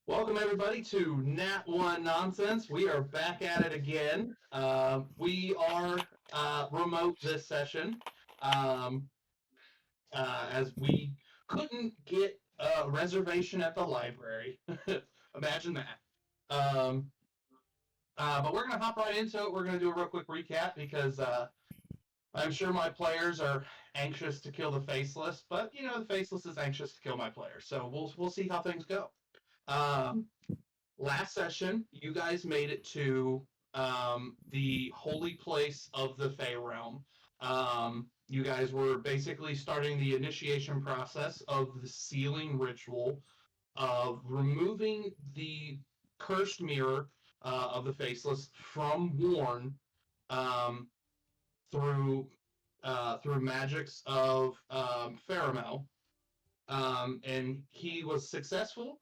Welcome everybody to Nat One Nonsense. We are back at it again. We are remote this session, um, as we couldn't get a reservation at the library. Imagine that. Um, but we're gonna hop right into it. We're gonna do a real quick recap because I'm sure my players are anxious to kill the Faceless, but the Faceless is anxious to kill my players. So we'll see how things go. Um, Last session, you guys made it to the holy place of the Fey realm. You guys were basically starting the initiation process of the sealing ritual of removing the cursed mirror of the Faceless from Warren um, through through magics of Pharamel, and he was successful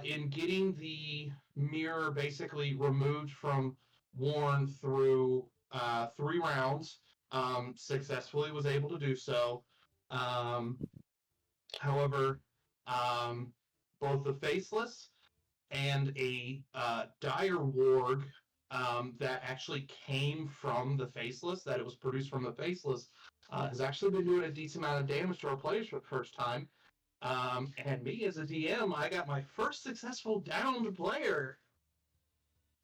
in getting the mirror basically removed from Warren through 3 rounds. Successfully was able to do so. Um, However, um, both the Faceless and a dire warg that actually came from the Faceless, that it was produced from the Faceless, has actually been doing a decent amount of damage to our players for the first time. And me as a DM, I got my first successful downed player,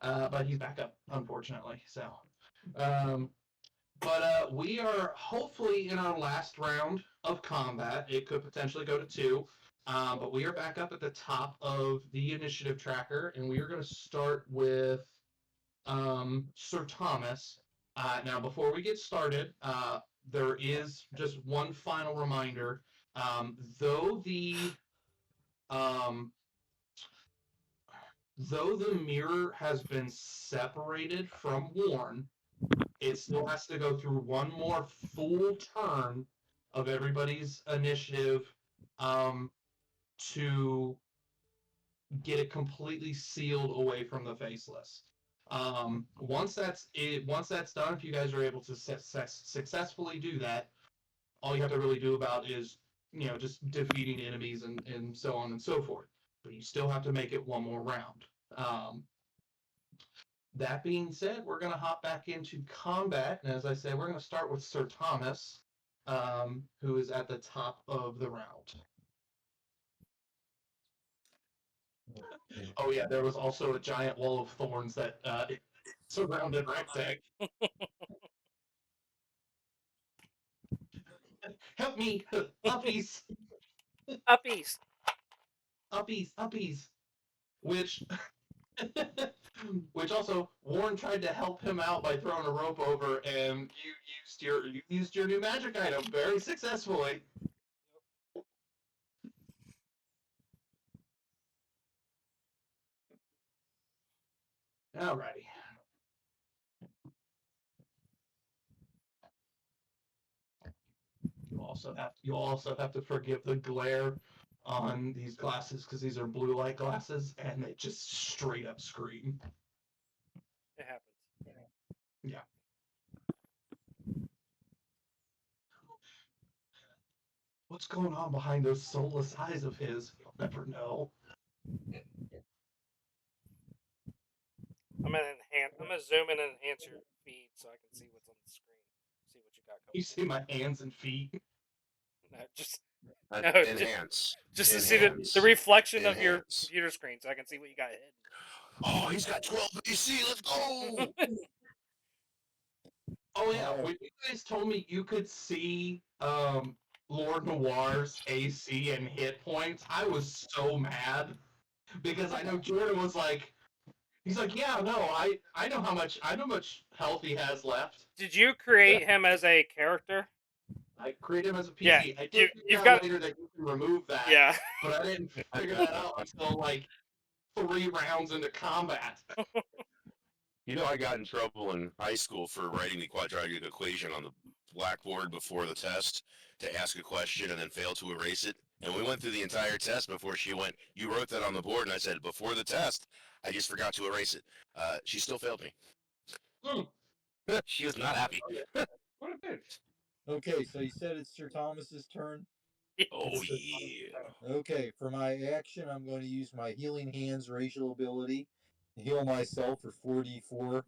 but he's back up, unfortunately. Um, but we are hopefully in our last round of combat. It could potentially go to two, but we are back up at the top of the initiative tracker, and we are going to start with Sir Thomas. Now, before we get started, there is just one final reminder. Though um, the mirror has been separated from Warren, it still has to go through one more full turn of everybody's initiative um, to get it completely sealed away from the Faceless. Once that's done, if you guys are able to successfully do that, all you have to really do about is just defeating enemies and so on and so forth. But you still have to make it one more round. Um, that being said, we're going to hop back into combat, and as I said, we're going to start with Sir Thomas, who is at the top of the round. Oh yeah, there was also a giant wall of thorns that surrounded Rectech. Help me, uppies, Uppies. uppies, uppies. Which Which also Warren tried to help him out by throwing a rope over, and you used your new magic item very successfully. Alrighty. You also have to forgive the glare on these glasses because these are blue light glasses and they just straight up scream. It happens. Yeah. What's going on behind those soulless eyes of his? You'll never know. I'm gonna zoom in and enhance your feed so I can see what's on the screen. See what you got You going see my hands and feet. on. No, just no, just, Enhance. just to see the Enhance. reflection of your Enhance. computer screen so I can see what you got Oh, he's got 12 AC. Let's go. hidden. Oh yeah, when you guys told me you could see Lord Noir's AC and hit points, I was so mad because I know Jordan was like, he's like, yeah, no, I know how much health he has left. Did you create him as a character? I created him as a Yeah, PC. I did figure you've out got later that you can remove that, yeah. but I didn't figure that out until like 3 rounds into combat. I got in trouble in high school for writing the quadratic equation on the blackboard before the test to ask a question and then fail to erase it. And we went through the entire test before she went, "You wrote that on the board." And I said, "Before the test, I just forgot to erase it." She still failed me. Hmm. She was not happy. What a bitch. Okay, so you said it's Sir Thomas's turn. Oh yeah. Okay, for my action, I'm going to use my Healing Hands racial ability to heal myself for 44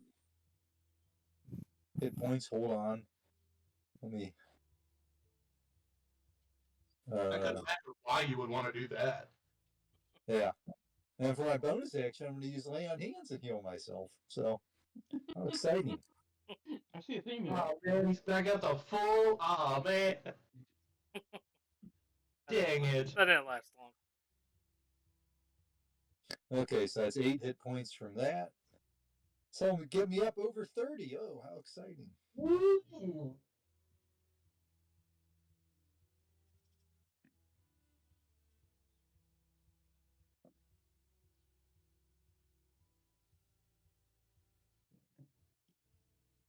hit points. Hold on. Let me. That doesn't matter why you would want to do that. Yeah. And for my bonus action, I'm going to use Lay on Hands and heal myself. So, how exciting. I see a theme here. Oh man, he's back at the full. Oh man. Dang it. That didn't last long. Okay, so that's 8 hit points from that. So, get me up over 30. Oh, how exciting. Woo!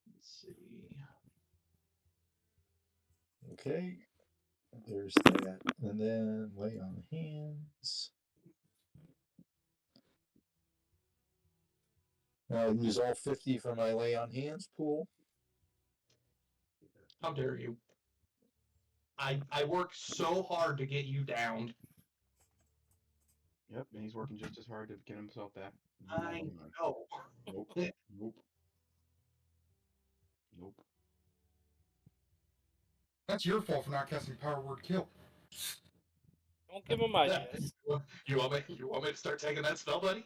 Let's see. Okay, there's that. And then Lay on Hands. I'll use all 50 for my Lay on Hands pool. How dare you? I worked so hard to get you downed. Yep, and he's working just as hard to get himself back. I know. Nope. Nope. Nope. That's your fault for not casting Power Word Kill. Don't give him ideas. You want me to start taking that spell, buddy?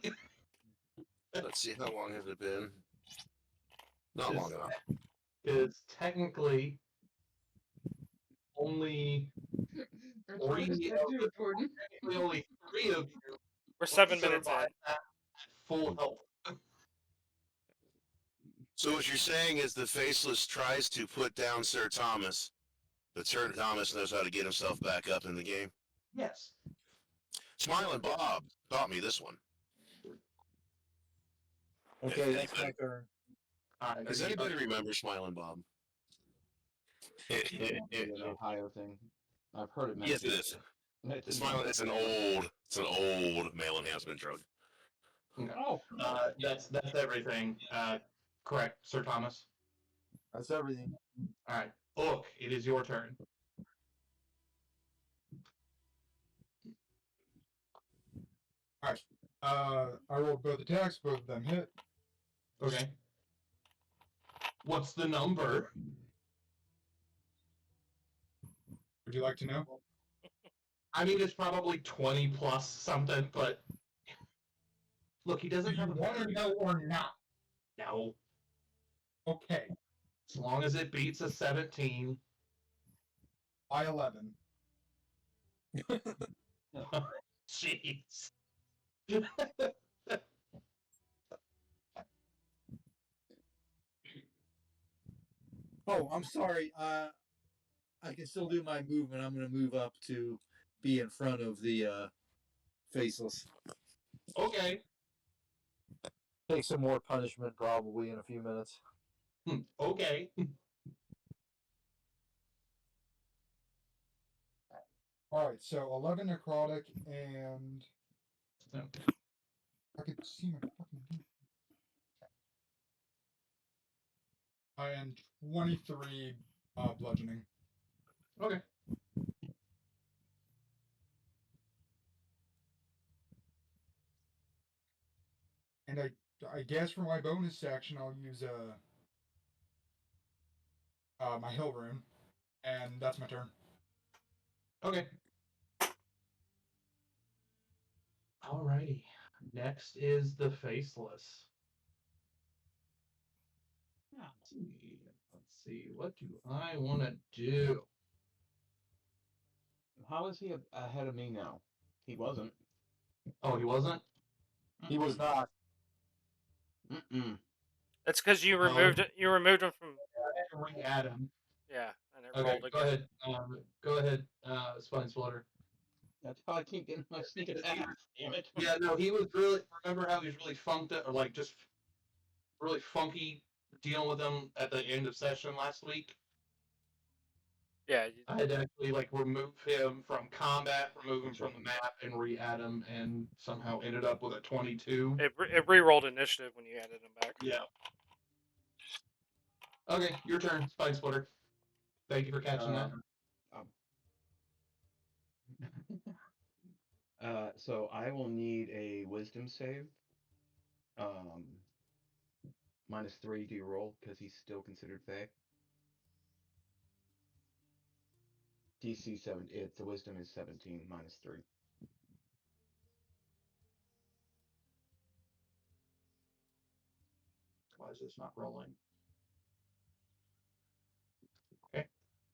Let's see, how long has it been? Not long enough. It's technically only That's what I three said too, Gordon. technically only 3 of you We're 7 minutes in. survive at full health. So what you're saying is the Faceless tries to put down Sir Thomas, but Sir Thomas knows how to get himself back up in the game. Yes. Smiling Bob taught me this one. Okay, Yeah, that's my turn. All right. Does anybody remember Smiling Bob? The Ohio thing. I've heard it Yes, mentioned. it is. It's an old male enhancement drug. Oh. That's everything. Correct, Sir Thomas. That's everything. All right. Look, it is your turn. Alright. I rolled both attacks, both of them hit. Okay. What's the number? Would you like to know? I mean, it's probably 20 plus something, but look, he Do doesn't you have a want to know or not? No. Okay. As long as it beats a 17. I 11. Jeez. Oh, I'm sorry. I can still do my movement. I'm going to move up to be in front of the Faceless. Okay. Take some more punishment probably in a few minutes. Okay. Alright, so 11 necrotic and. I could see my fucking. And 23 bludgeoning. Okay. And I guess for my bonus action, I'll use my Hill Rune. And that's my turn. Okay. Alrighty. Next is the Faceless. Let's see. What do I want to do? How is he ahead of me now? He wasn't. Oh, he wasn't? He was not. Mm-mm. It's because you removed it. You removed him from. I had to re-add him. Yeah, and it Okay, rolled go again. ahead. Go ahead, Spine Splitter. That's how I keep getting my sneak attack. Damn it. Yeah, no, he was really. Remember how he was really funked up, or like just really funky dealing with him at the end of session last week? Yeah. I had to actually like remove him from combat, remove him from the map, and re-add him, and somehow ended up with a 22. It re-rolled initiative when you added him back. Yeah. Okay, your turn, Spine Splitter. Thank you for catching that. So I will need a wisdom save. Um, -3 do you roll because he's still considered Fey. DC 7. It's the wisdom is 17 -3. Why is this not rolling? Okay.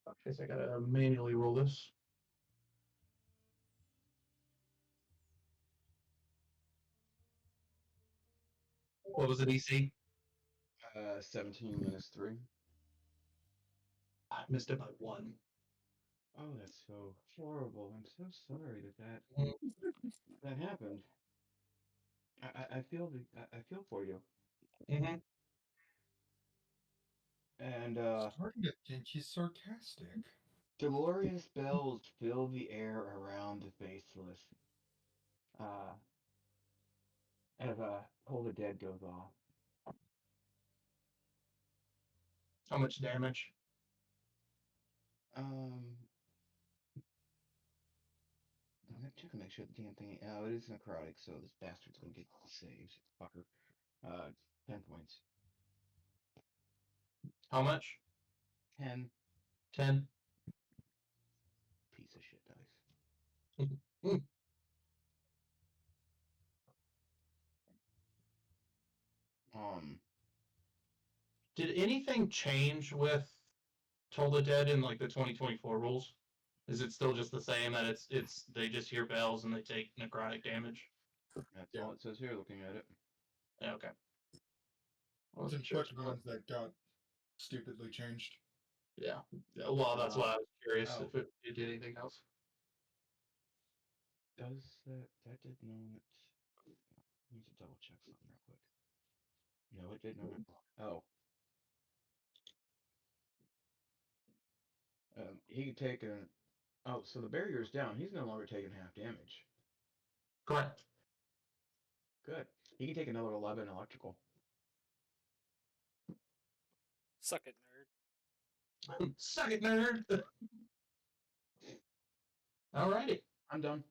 I guess I gotta manually roll this. What was the DC? 17 -3. I missed it by 1. Oh, that's so horrible. I'm so sorry that that happened. I feel I feel for you. Mm-hmm. And Starting to think he's sarcastic. glorious bells fill the air around the faceless. Uh, as Pull the Dead goes off. How much damage? I'm gonna check and make sure the damn thing. Oh, it is necrotic, so this bastard's gonna get saved. Fucker. 10 points. How much? 10. 10. Piece of shit dice. Did anything change with Toll the Dead in like the 2024 rules? Is it still just the same that it's they just hear bells and they take necrotic damage? That's Yeah. all it says here. Looking at it. Yeah, okay. I It's in wasn't sure. fact ones that got stupidly changed. Yeah. Yeah, well, that's why I was curious Oh. if it did anything else. Does that did not? I need to double check something real quick. No, it did not. Oh. He could take a. Oh, so the barrier's down. He's no longer taking half damage. Correct. Good. He can take another 11 electrical. Suck it, nerd. Suck it, nerd. Alrighty. I'm done.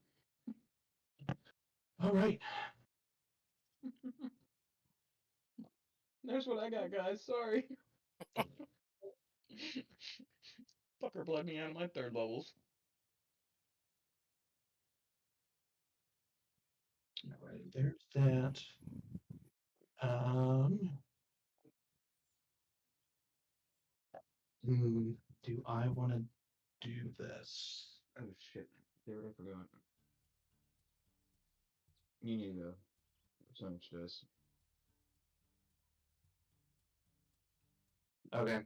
All right. There's what I got, guys. Sorry. Fucker bled me out of my 3rd levels. All right. There's that. Do I want to do this? Oh shit. There, I forgot. You need a percentage dice. Okay.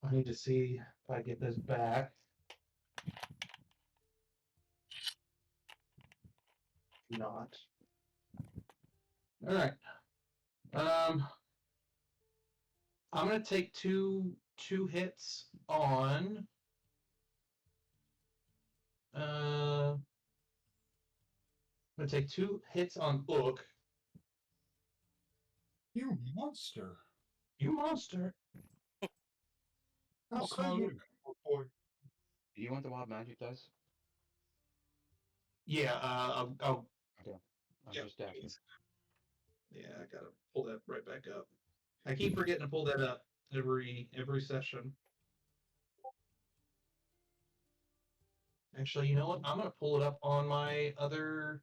I need to see if I get this back. Not. All right. I'm gonna take two hits on. I'm gonna take 2 hits on Book. You monster! You monster. How How small could are you? you, poor boy? Do you want the wild magic dice? Yeah. I'll Okay. I'm yeah, just asking. Yeah, I gotta pull that right back up. I keep forgetting to pull that up every session. Actually, you know what? I'm gonna pull it up on my other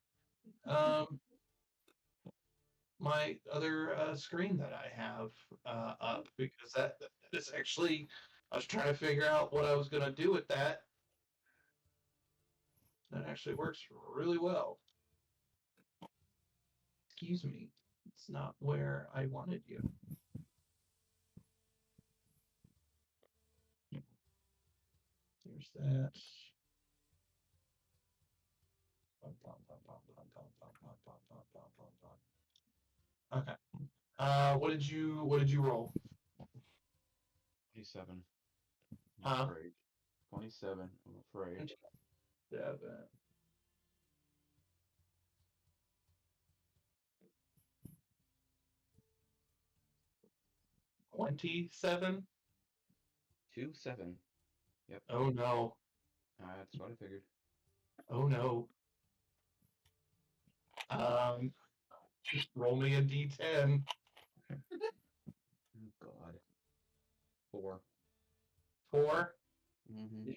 screen that I have up because that is actually I was trying to figure out what I was gonna do with that. That actually works really well. Excuse me, it's not where I wanted you. There's that. Okay. What did you roll? 27. I'm Huh? afraid. 27. I'm afraid. 7. 27. 2-7. Yep. Oh no. That's what I figured. Oh no. Just roll me a d10. Oh God. 4. 4. Mm-hmm.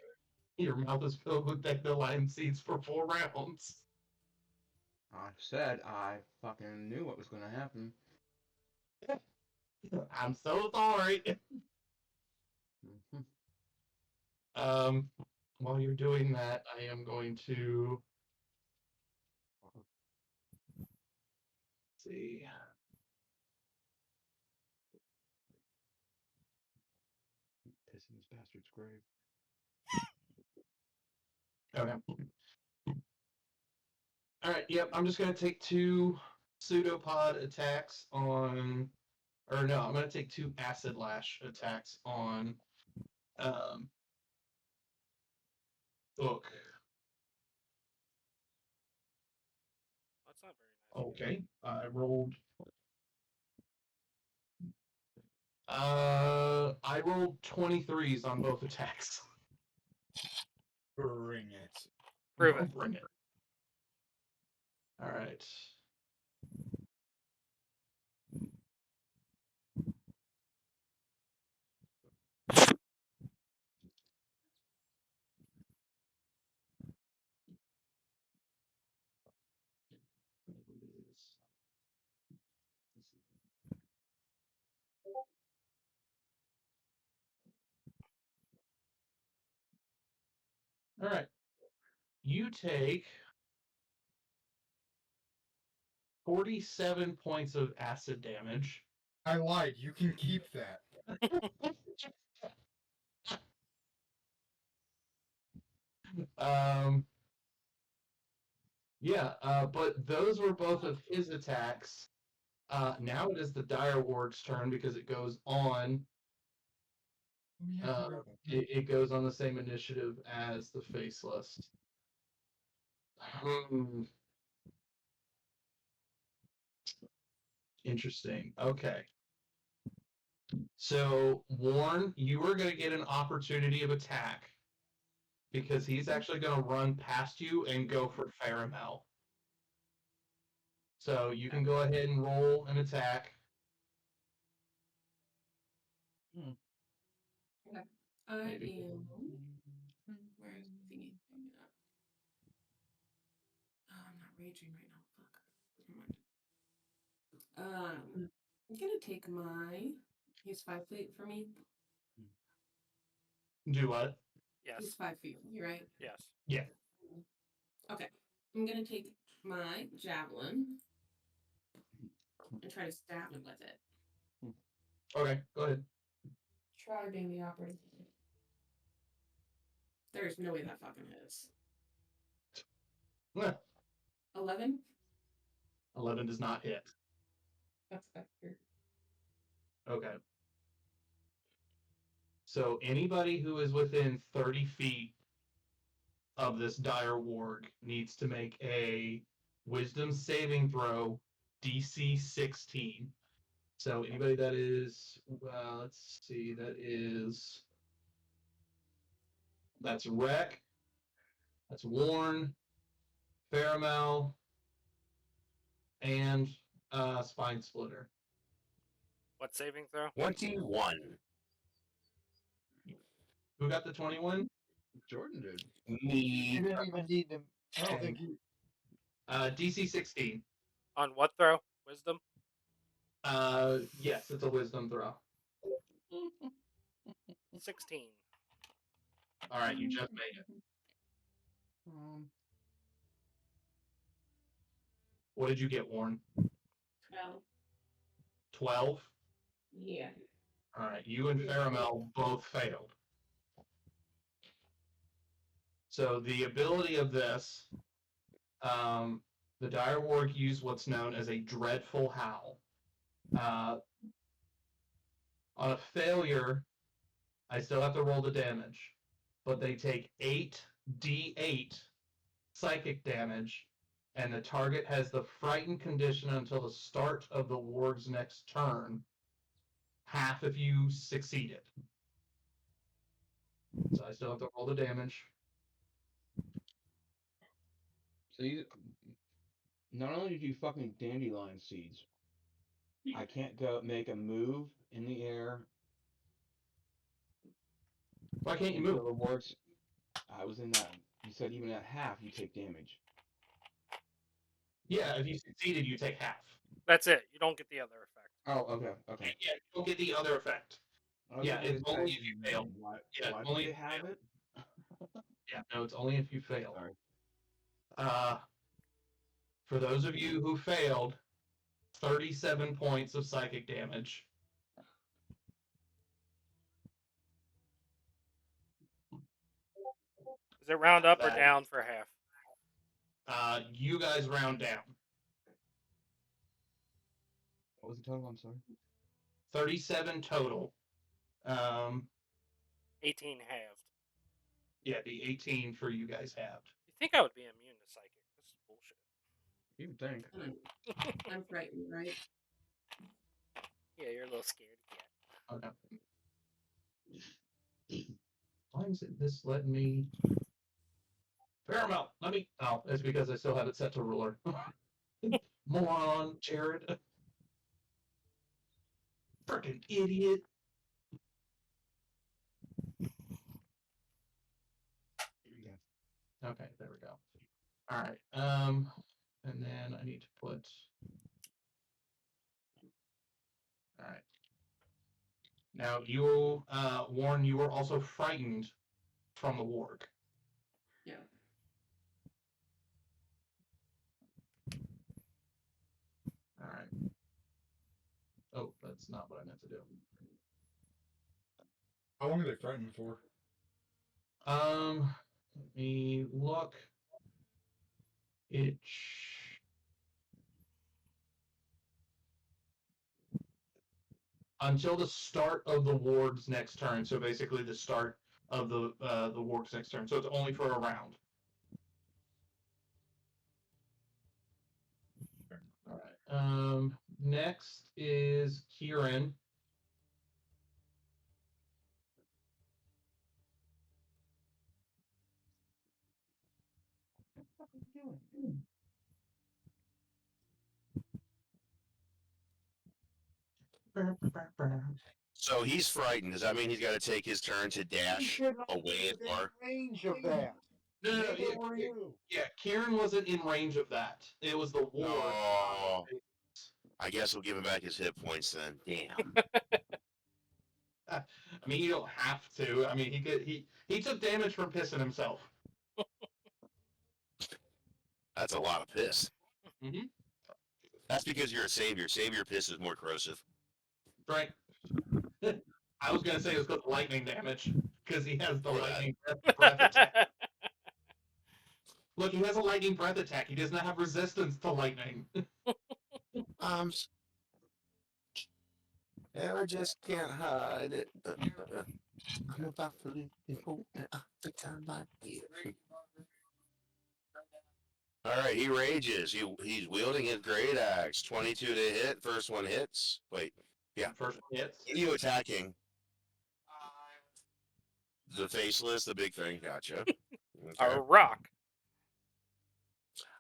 Your mouth is filled with dandelion seeds for 4 rounds. I said I fucking knew what was gonna happen. I'm so sorry. Mm-hmm. While you're doing that, I am going to see. Piss in this bastard's grave. Okay. All right. Yep. I'm just gonna take 2 pseudopod attacks on, or no, I'm gonna take 2 acid lash attacks on Hook. That's not very nice. Okay. I rolled. I rolled 23s on both attacks. Bring it. Prove I'll it. bring it. All right. All right. You take 47 points of acid damage. I lied. You can keep that. Um, yeah, but those were both of his attacks. Now it is the dire ward's turn because it goes on. Oh, yeah, I forgot about that. It goes on the same initiative as the faceless. Interesting. Okay. So, Warren, you are going to get an opportunity of attack because he's actually going to run past you and go for Faramel. So, you can go ahead and roll an attack. Okay. I Maybe. am. Where is my thingy? Oh, I'm not raging right now. Fuck. Never mind. I'm gonna take my. He's 5 feet for me. Do what? Yes. He's 5 feet. You right? Yes. Yeah. Okay. I'm gonna take my javelin and try to stab him with it. Okay, go ahead. Try being the operative. There's no way that fucking hits. 11? 11 does not hit. That's better. Okay. So anybody who is within 30 feet of this dire warg needs to make a wisdom saving throw, DC 16. So anybody that is, let's see, that's Wreck, that's Warren, Faramel, and Spine Splitter. What saving throw? 21. Who got the 21? Jordan did. Me. You didn't even need them. I don't Okay. think you. DC 16. On what throw? Wisdom? Yes, it's a wisdom throw. 16. All right, you just made it. What did you get, Warren? 12. 12? Yeah. All right, you and Faramel both failed. So the ability of this, the dire warg use what's known as a dreadful howl. On a failure, I still have to roll the damage, but they take 8d8 psychic damage, and the target has the frightened condition until the start of the warg's next turn. Half if you succeed it. So I still have to roll the damage. So you, not only did you fucking dandelion seeds, I can't go make a move in the air Why can't you until move? the wards. I was in that. You said even at half you take damage. Yeah, if you succeeded, you take half. That's it. You don't get the other effect. Oh, okay, okay. Yeah, you don't get the other effect. I was Yeah, just it's gonna only say, if you fail. Yeah, why do only if they you have fail. it? Yeah, no, it's only if you fail. Sorry. For those of you who failed, 37 points of psychic damage. Is it round up or That- down for half? You guys round down. What was the total? I'm sorry. 37 total. 18 halved. Yeah, the 18 for you guys halved. You think I would be immune to psychic? This is bullshit. You would think. I'm frightened, right? Yeah, you're a little scared. Yeah. Okay. Why is it this letting me? Paramount, let me. Oh, it's because I still have it set to ruler. Moron, Jared. Freaking idiot. Okay, there we go. All right. And then I need to put. All right. Now you, Warren, you were also frightened from the warg. Yeah. All right. Oh, that's not what I meant to do. How long are they frightened for? Let me look. It. Until the start of the warg's next turn. So basically, the start of the warg's next turn. So it's only for a round. All right. Next is Kieran. What are you doing? So he's frightened. Does that mean he's got to take his turn to You dash should not away be at within Bar? range of that. No, no, no, Neither were you. yeah, Kieran wasn't in range of that. It was the warg. Oh, I guess we'll give him back his hit points then. Damn. I mean, you don't have to. I mean, he took damage from pissing himself. That's a lot of piss. Mm-hmm. That's because you're a savior. Savior piss is more corrosive. Right. I was gonna say it was because lightning damage because he has the Or that. lightning breath attack. Look, he has a lightning breath attack. He does not have resistance to lightning. I just can't hide it. I'm about to leave people the time I All right, he rages. He's wielding his great axe. 22 to hit. First one hits. Wait, yeah. First hits. What are you attacking? The faceless, the big thing. Gotcha. A Okay. rock.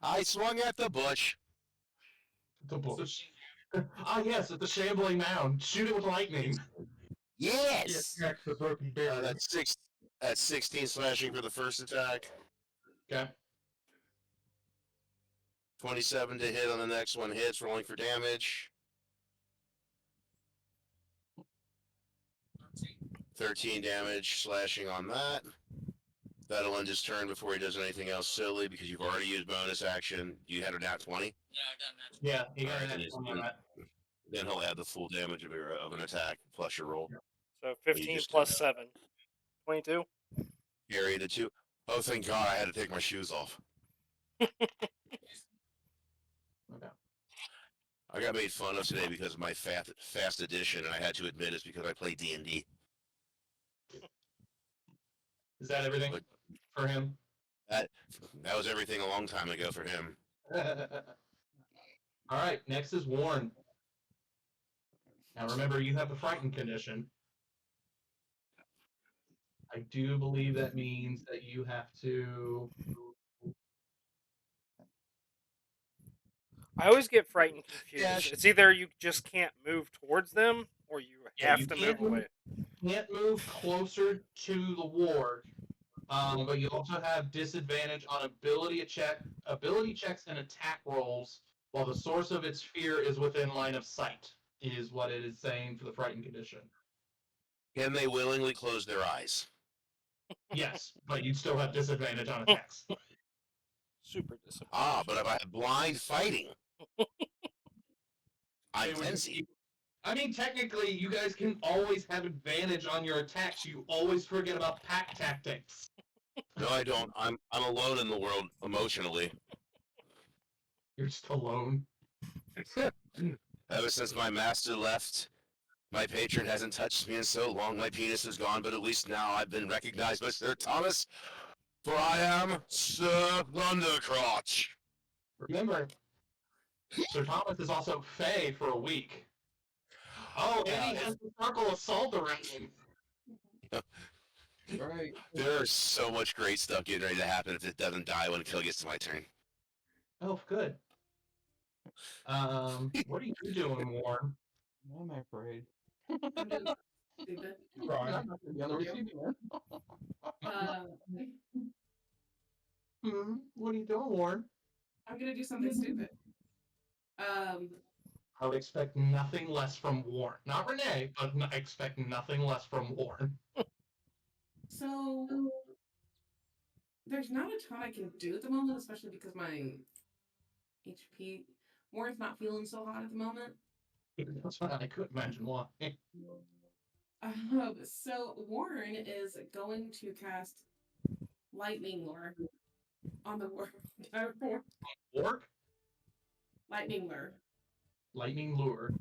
I swung at the bush. The bush. Ah, yes, it's a shambling mound. Shoot it with lightning. Yes. Next the broken barrier. That's 16 slashing for the first attack. Okay. 27 to hit on the next one. Hits, rolling for damage. 13 damage slashing on that. That'll end his turn before he does anything else silly because you've already used bonus action. You had a nat 20. Yeah, he got Alright, an then, extra on that. then he'll add the full damage of an attack plus your roll. So You 15 just plus 7. 22. Carry the 2. Oh, thank God I had to take my shoes off. Okay. I got made fun of today because of my fast edition, and I had to admit it's because I play D&D. Is that everything But- for him? That was everything a long time ago for him. All right, next is Warren. Now remember, you have a frightened condition. I do believe that means that you have to I always get frightened confused. Yeah, It's either you just can't move towards them, or you Yeah, have you to move away. can't move closer to the ward, but you also have disadvantage on ability checks and attack rolls while the source of its fear is within line of sight, is what it is saying for the frightened condition. Can they willingly close their eyes? Yes, but you'd still have disadvantage on attacks. Super disadvantage. Ah, but if I have blind fighting, I'm It would just 10 be- I mean, technically, you guys can always have advantage on your attacks. You always forget about pack tactics. No, I don't. I'm alone in the world emotionally. You're just alone. Ever since my master left, my patron hasn't touched me in so long. My penis is gone, but at least now I've been recognized by Sir Thomas, for I am Sir Thundercrotch. Remember, Sir Thomas is also Fey for a week. Oh, and he has the circle assault around him. Right. There's so much great stuff getting ready to happen if it doesn't die when Kill gets to my turn. Oh, good. What are you doing, Warren? Why am I afraid? I'm doing stupid. Right. I'm not gonna be on the receiving end. Uh, What are you doing, Warren? I'm gonna do something stupid. Um, I would expect nothing less from Warren. Not Renee, but I expect nothing less from Warren. so there's not a ton I can do at the moment, especially because my HP Warren's not feeling so hot at the moment. That's why I couldn't imagine why. So Warren is going to cast Lightning Lure on the Orc? Lightning Lure. Lightning Lure.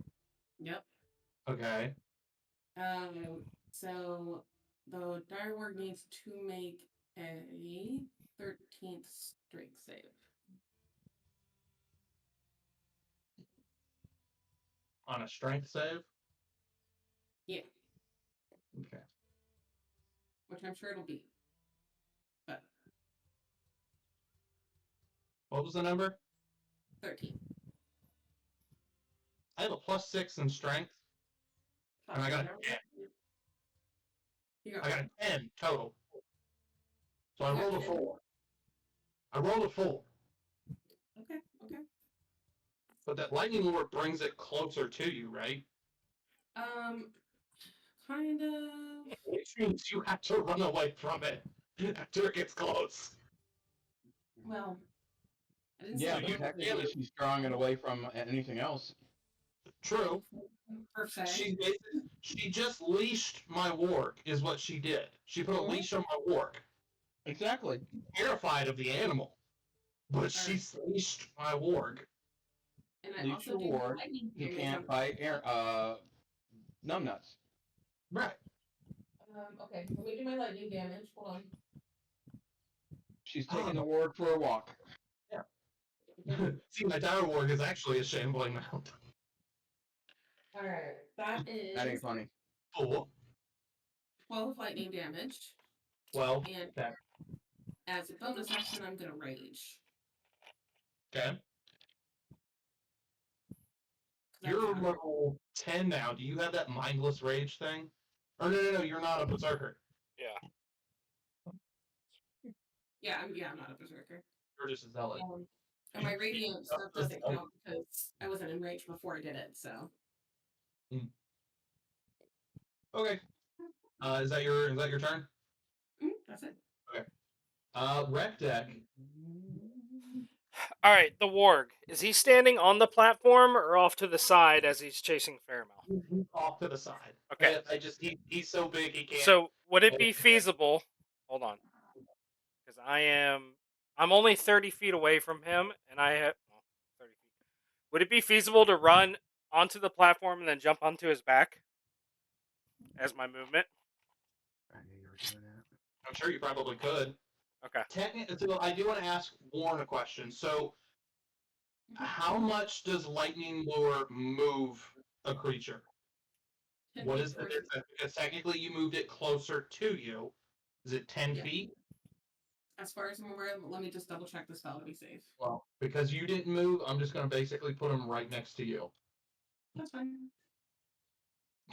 Yep. Okay. So the Direward needs to make a 13th strength save. On a strength save? Yeah, Okay. which I'm sure it'll be. But What was the number? 13. I have a +6 in strength, and I got a 10. You I got a 10 total. So I You got rolled a 10? 4. I rolled a 4. Okay. But that lightning lure brings it closer to you, right? Kind of. Which means you have to run away from it after it gets close. Well, I didn't Yeah, say but you- technically she's drawing it away from anything else. True. per se. She just leashed my warg, is what she did. She put a leash on my warg. Exactly. Terrified of the animal, but she's leashed my warg. And I Leech also do reward. lightning He damage can't on- bite air. Numbnuts. Right. Okay, let me do my lightning damage. Hold on. She's taking the ward for a walk. See, my dire warg is actually a shambling mount. Alright, that is That ain't funny. Oh, 12 lightning damage. well, And that, as a bonus action, I'm gonna rage. okay. 'Cause I'm You're down. level 10 now. Do you have that mindless rage thing? Or no, you're not a berserker. Yeah. Yeah, I'm not a berserker. You're just a zealot. And my radiant stuff Just doesn't a- count because I wasn't enraged before I did it, so. Okay. Is that your turn? That's it. Rec deck. All right, the warg. Is he standing on the platform or off to the side as he's chasing Fairmouth? He's off to the side. Okay. He's so big he can't. So would it be feasible? Hold on, because I'm only 30 feet away from him, and I have 30 feet. Would it be feasible to run onto the platform and then jump onto his back as my movement? I knew you were doing that. I'm sure you probably could. Okay. So I do want to ask Warren a question. So, how much does lightning lure move a creature? 10 What feet is the towards- difference? Because technically you moved it closer to you. Is it 10 Yeah. feet? As far as I'm aware, let me just double check the spell to be safe. Well, because you didn't move, I'm just going to basically put him right next to you. That's fine.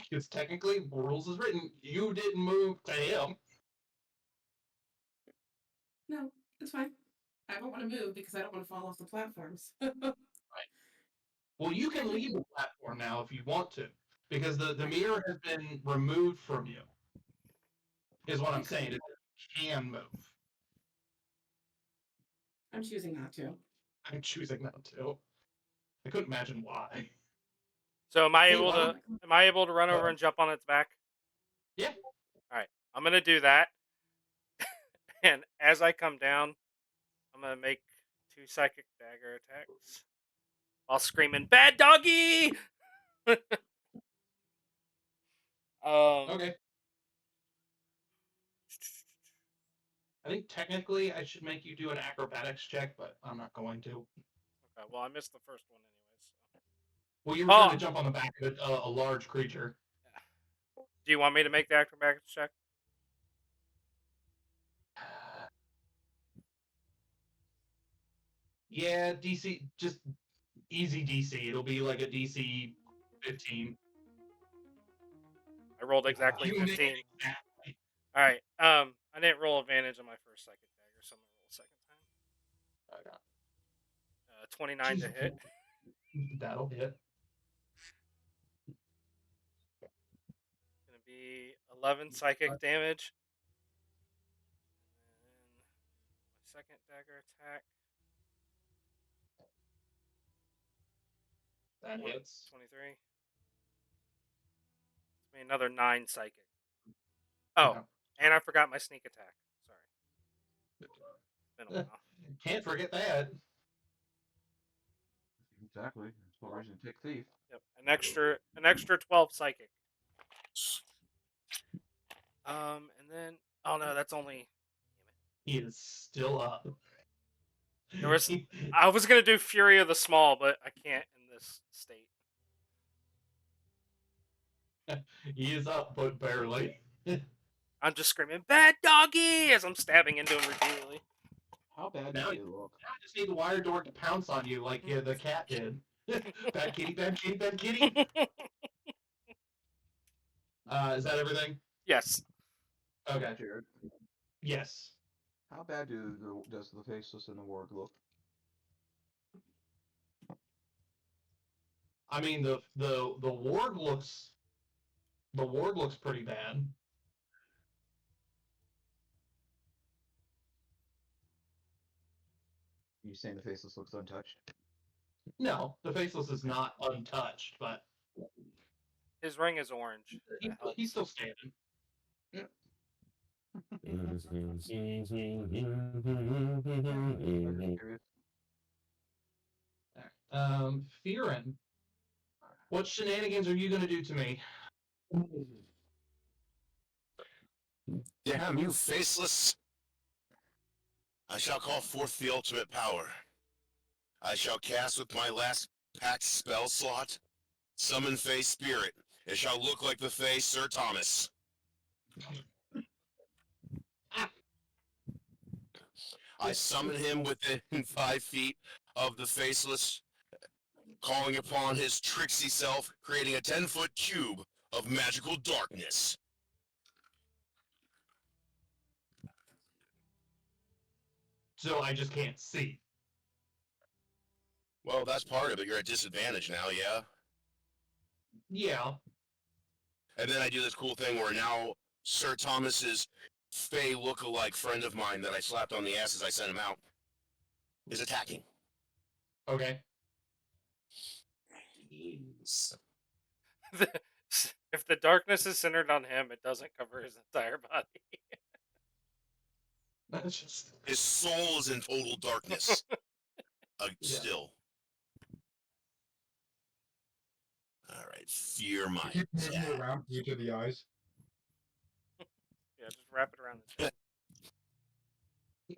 Because technically, rules is written, you didn't move to him. No, it's fine. I don't want to move because I don't want to fall off the platforms. Well, you can leave the platform now if you want to, because the mirror has been removed from you. Is what I'm saying. It can move. I'm choosing not to. I'm choosing not to. I couldn't imagine why. So am I Hey, able why to? don't- Am I able to run over and jump on its back? Yeah. All right. I'm gonna do that. And as I come down, I'm gonna make 2 psychic dagger attacks while screaming "Bad doggy!" Okay. I think technically I should make you do an acrobatics check, but I'm not going to. Okay. Well, I missed the first one anyways. So. Well, you were trying to jump on the back of a large creature. Do you want me to make the acrobatics check? Yeah, DC, just easy DC. It'll be like a DC 15. I rolled exactly You made it 15. exactly. All right. I didn't roll advantage on my first psychic dagger, so I'm gonna roll a second time. Okay. 29 to hit. That'll hit. Gonna be 11 psychic damage. And then my second dagger attack. That hits. 23. It's me another 9 psychic. Oh, Okay. and I forgot my sneak attack. Sorry. It's been a while. Can't forget that. Exactly. That's what reason to take thief. Yep. An extra 12 psychic. And then oh no, that's only He is still up. there was I was gonna do Fury of the Small, but I can't in this state. He is up, but barely. I'm just screaming "Bad doggy" as I'm stabbing into him repeatedly. How bad Now did they look? I just need the wire door to pounce on you like the cat did. Bad kitty, bad kitty, bad kitty. Is that everything? Yes. Okay. Jared, Yes. how bad does the faceless and the ward look? I mean the ward looks pretty bad. Are you saying the faceless looks untouched? No, the faceless is not untouched, but His ring is orange. he's still standing. Fearin, what shenanigans are you gonna do to me? Damn you, faceless! I shall call forth the ultimate power. I shall cast with my last packed spell slot, summon Fey Spirit. It shall look like the Fey Sir Thomas. I summon him within 5 feet of the faceless, calling upon his tricksy self, creating a 10-foot cube of magical darkness. So I just can't see. Well, that's part of it. You're at disadvantage now, yeah? Yeah. And then I do this cool thing where now Sir Thomas's Fey look-alike friend of mine that I slapped on the ass as I sent him out is attacking. Okay. Jeez. If the darkness is centered on him, it doesn't cover his entire body. That's just His soul is in total darkness. Still. Alright, fear my Keep moving attack. around each of the eyes. Yeah, just wrap it around his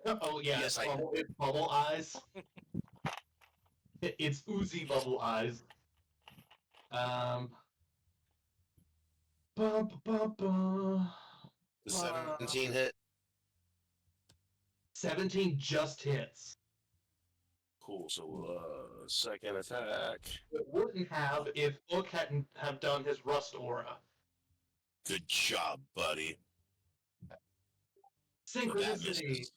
head. Oh yeah, Yes, I- it's bubble eyes. It's oozy bubble eyes. Bum, bum, bum. The 17 hit. 17 just hits. Cool. So, second attack. It wouldn't have if Book hadn't have done his Rust Aura. Good job, buddy. So that Synchronicity. misses.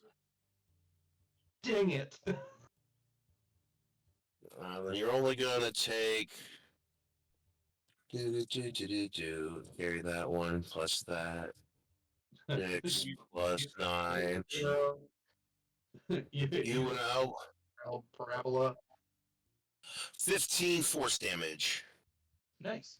Dang it. Then you're only gonna take. Carry that one plus that. 6 plus 9. You know. Parabola. 15 force damage. Nice.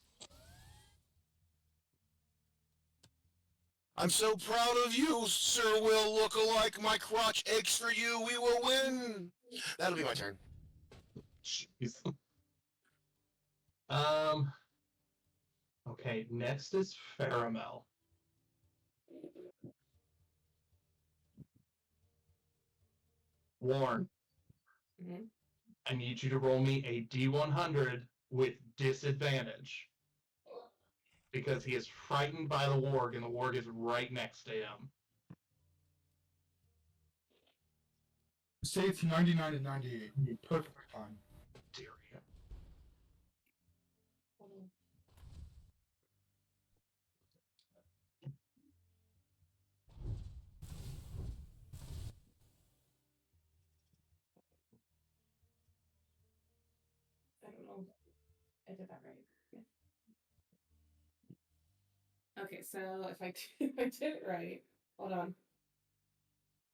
I'm so proud of you, Sir Will Lookalike. My crotch aches for you. We will win. That'll be my turn. Jeez. Okay, next is Faramel. Warren, Mhm. I need you to roll me a D100 with disadvantage. Because he is frightened by the warg, and the warg is right next to him. Say it's 99 and 98. Perfect time. Dear you. I don't know. I did that right. Okay, so if I did it right, hold on.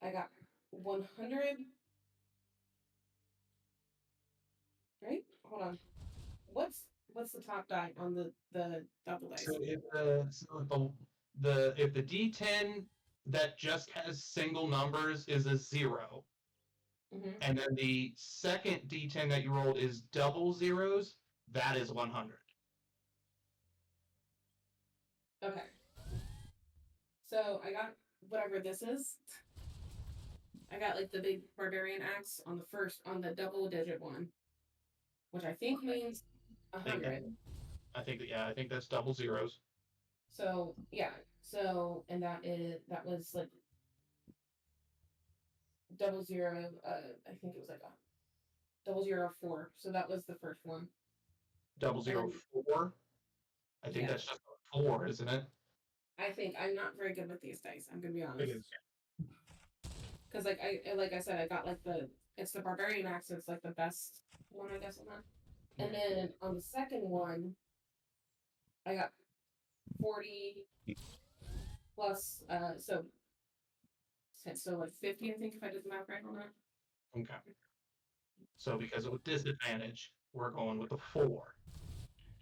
I got 100. Right? Hold on. What's the top die on the double dice? So if the D10 that just has single numbers is a 0, Mm-hmm. and then the second D10 that you rolled is double zeros, that is 100. Okay. So I got whatever this is. I got like the big barbarian axe on the double digit one, which I think means 100. I think that's double zeros. So yeah. So and that was like double zero. I think it was like a 004. So that was the first one. 004. I think Yeah. that's just a 4, isn't it? I think I'm not very good with these dice. I'm gonna be honest. It is. Because like I said, I got like it's the barbarian axe. It's like the best one, I guess, on that. And then on the second one, I got 40 plus so like 50, I think, if I did the math right on that. Okay. So because of disadvantage, we're going with a 4.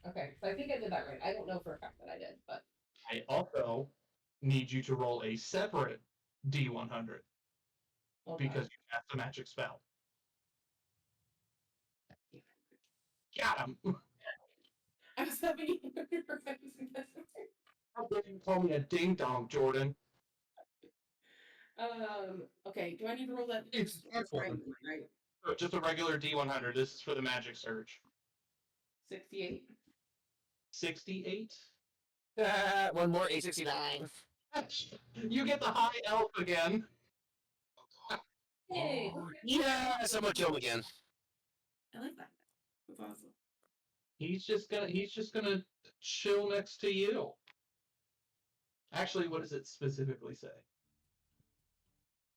Okay, so I think I did that right. I don't know for a fact that I did, but I also need you to roll a separate D100 okay. because you cast a magic spell. Got him. I was having you How dare you call me a ding dong, Jordan? Okay, do I need to roll that? It's right, excellent. right? Just a regular D100. This is for the magic surge. 68. 68. One more, 869. You get the high elf again. Hey, Yes, I'm gonna kill him again. I like that. That's awesome. He's just gonna chill next to you. Actually, what does it specifically say?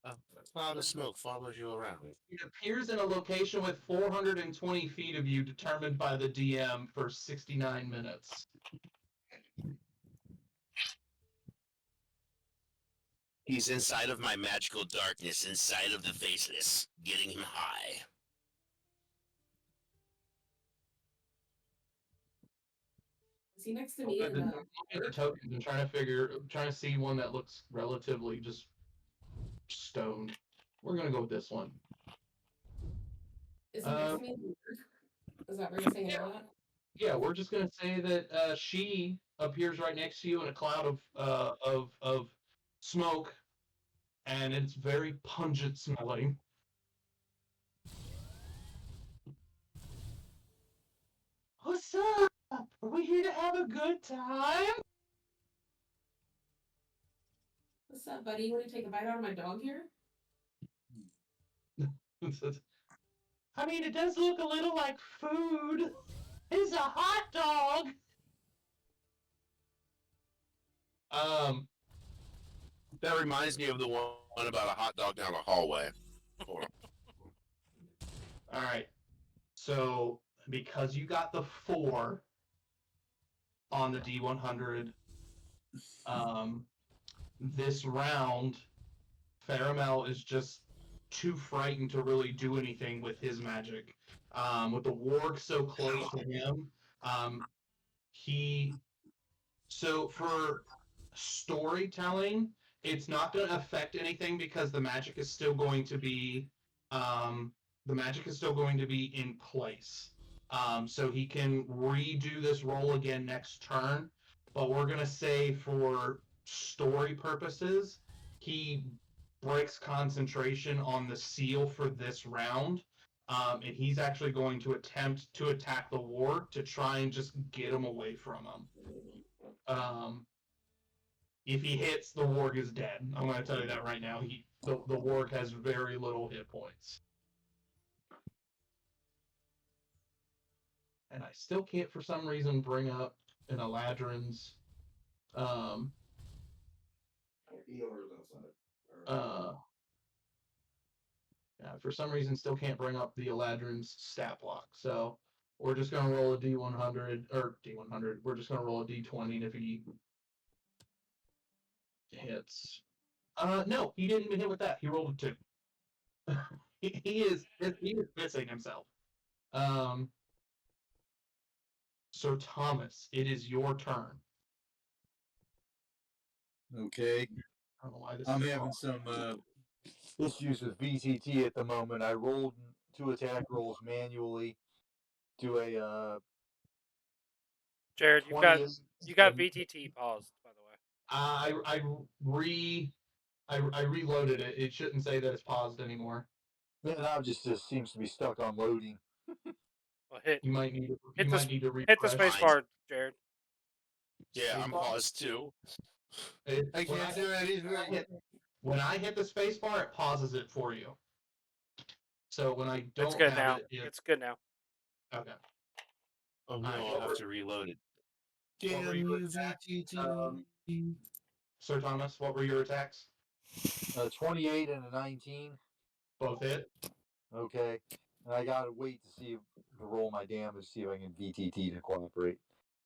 A cloud of smoke follows you around. It appears in a location with 420 feet of you, determined by the DM for 69 minutes. He's inside of my magical darkness, inside of the faceless, getting him high. Is he next to I'm me? looking at the tokens and trying to see one that looks relatively just stoned. We're gonna go with this one. Is he next to me? Is that where you're saying it out? Yeah, we're just gonna say that she appears right next to you in a cloud of smoke, and it's very pungent smelling. What's up? Are we here to have a good time? What's up, buddy? You want to take a bite out of my dog here? I mean, it does look a little like food. It's a hot dog. That reminds me of the one about a hot dog down the hallway. Hold on. All right. So because you got the 4 on the D100, this round, Faramel is just too frightened to really do anything with his magic. With the warg so close to him, he so for storytelling, it's not going to affect anything because um, the magic is still going to be in place. So he can redo this roll again next turn, but we're going to say for story purposes, he breaks concentration on the seal for this round. And he's actually going to attempt to attack the warg to try and just get him away from him. If he hits, the warg is dead. I'm going to tell you that right now. The warg has very little hit points. And I still can't, for some reason, bring up an Eladrin's. Yeah, for some reason, still can't bring up the Eladrin's stat block. So we're just going to roll a D100 or D100. We're just going to roll a D20, and if he hits, no, he didn't even hit with that. He rolled a 2. he is missing himself. Sir Thomas, it is your turn. Okay. I don't know why this I'm is having wrong. some issues with VTT at the moment. I rolled 2 attack rolls manually. Do a Jared, 20. you got VTT paused, by the way. I reloaded it. It shouldn't say that it's paused anymore. Now just seems to be stuck on loading. Well, hit You might need to hit the refresh. hit the space bar, Jared. Yeah, I'm paused too. I can't do that either. When I hit the space bar, it pauses it for you. So when I don't It's good have now. it, It's good now. okay. Oh no, Alright, I'll have to reload it. What were Damn your you, attacks? VTT. Sir Thomas, what were your attacks? 28 and a 19. Both hit. Okay. And I gotta wait to roll my damage, see if I can VTT to cooperate.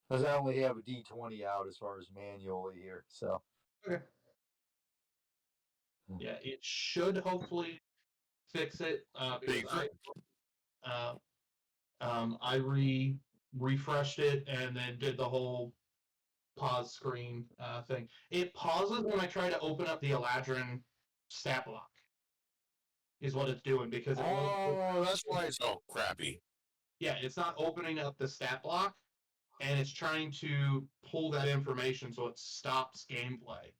Because I only have a D20 out as far as manually here. So. Okay. Yeah, it should hopefully fix it because I refreshed it and then did the whole pause screen thing. It pauses when I try to open up the Eladrin stat block. Is what it's doing because it won't. Oh, that's why it's so crappy. Yeah, it's not opening up the stat block, and it's trying to pull that information so it stops gameplay.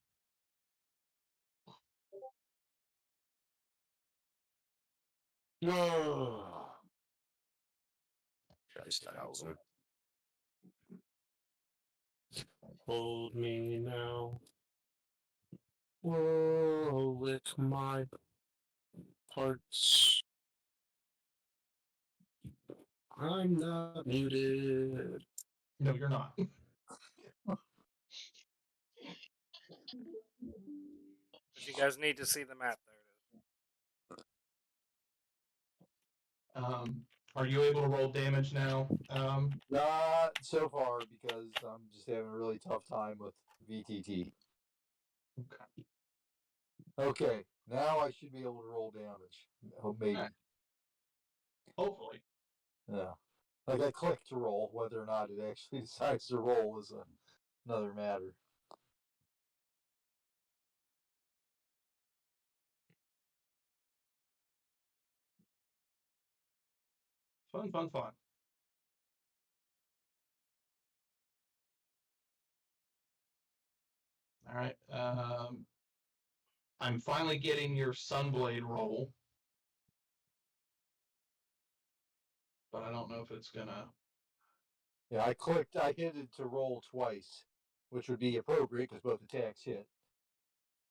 No. Scheißhausen. Hold me now. Whoa, with my parts. I'm not muted. No, you're not. If you guys need to see the map, there it is. Are you able to roll damage now? Not so far because I'm just having a really tough time with VTT. Okay. Okay, now I should be able to roll damage. Oh, maybe. Right. Hopefully. Yeah. Like I click to roll, whether or not it actually decides to roll is another matter. Fun. All right. I'm finally getting your Sunblade roll, but I don't know if it's gonna. Yeah, I hit it to roll twice, which would be appropriate because both attacks hit.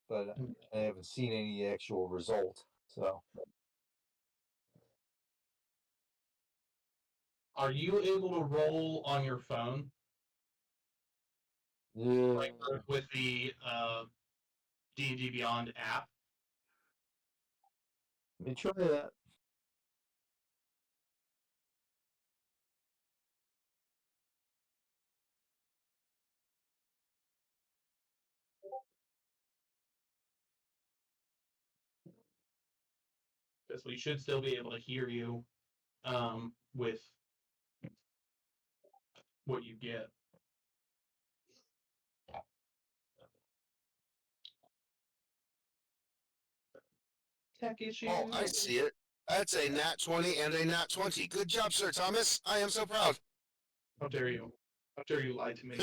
But I haven't seen any actual result, so. Are you able to roll on your phone? Yeah. Like with the D&D Beyond app? Let me try that. Because we should still be able to hear you with what you get. Tech issue. Oh, I see it. That's a nat 20 and a nat 20. Good job, Sir Thomas. I am so proud. How dare you? How dare you lie to me?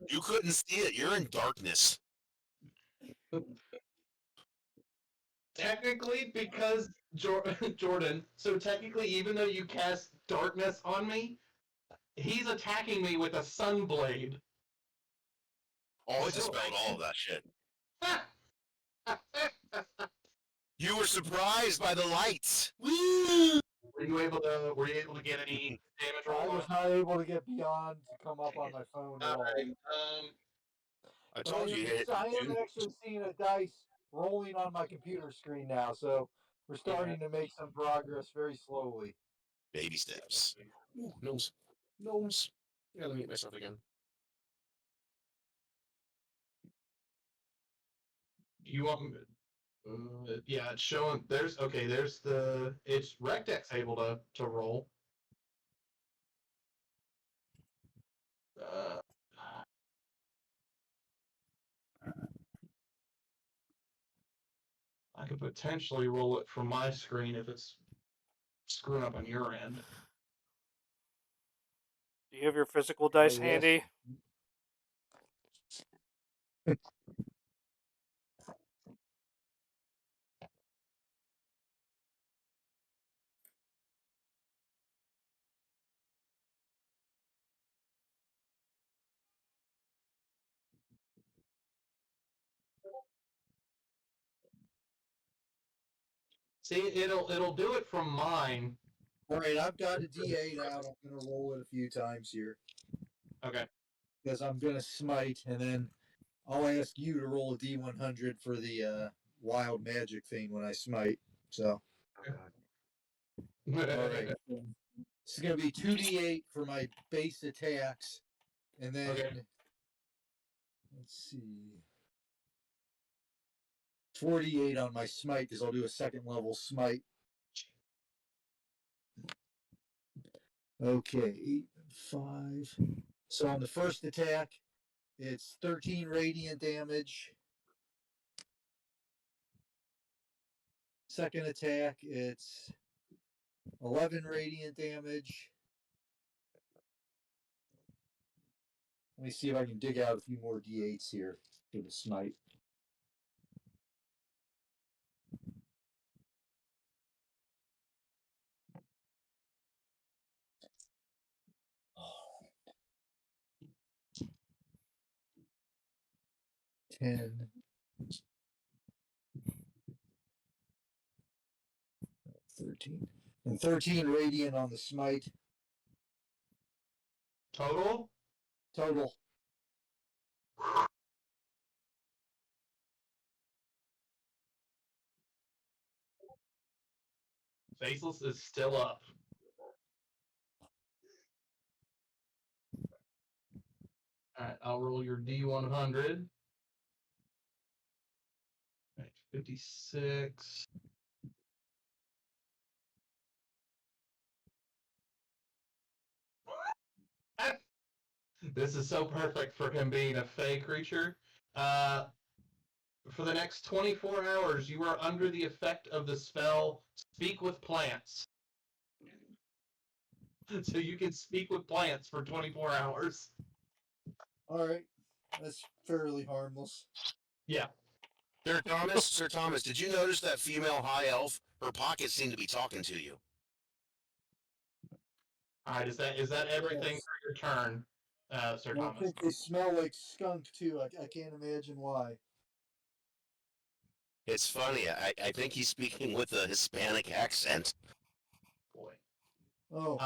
You couldn't see it. You're in darkness. Technically, because Jordan, so technically, even though you cast darkness on me, he's attacking me with a sun blade. Oh, it So dispelled all of that shit. You were surprised by the lights. Woo! Were you able to get any damage I roll? was not able to get beyond to come up on my phone at all. Alright, I But told you you hit it. I am actually seeing a dice rolling on my computer screen now, so we're starting to make some progress very slowly. Baby steps. Ooh, nose. Nose. Yeah, let me eat myself again. you want me? Yeah, it's showing. There's the. It's Rectex able to roll. Uh, I could potentially roll it from my screen if it's screwing up on your end. Do you have your physical dice yes. handy? See, it'll do it from mine. All right, I've got a D8 out. I'm going to roll it a few times here Okay. because I'm going to smite, and then I'll ask you to roll a D100 for the wild magic thing when I smite. So, all right. This is going to be 2D8 for my base attacks, and then Okay. let's see, 48 on my smite because I'll do a second level smite. Okay, 8 and 5. So on the first attack, it's 13 radiant damage. Second attack, it's 11 radiant damage. Let me see if I can dig out a few more d8s here for the smite. Oh. 10. 13. And 13 radiant on the smite. Total? Total. Faceless is still up. Alright, I'll roll your D100. Right, 56. This is so perfect for him being a fey creature. For the next 24 hours, you are under the effect of the spell Speak with Plants. So you can speak with plants for 24 hours. All right. That's fairly harmless. Yeah. Sir Thomas, did you notice that female high elf? Her pockets seem to be talking to you. Alright, is that everything Yes. for your turn, Sir I Thomas? think they smell like skunk too. I can't imagine why. It's funny. I think he's speaking with a Hispanic accent. boy. Oh,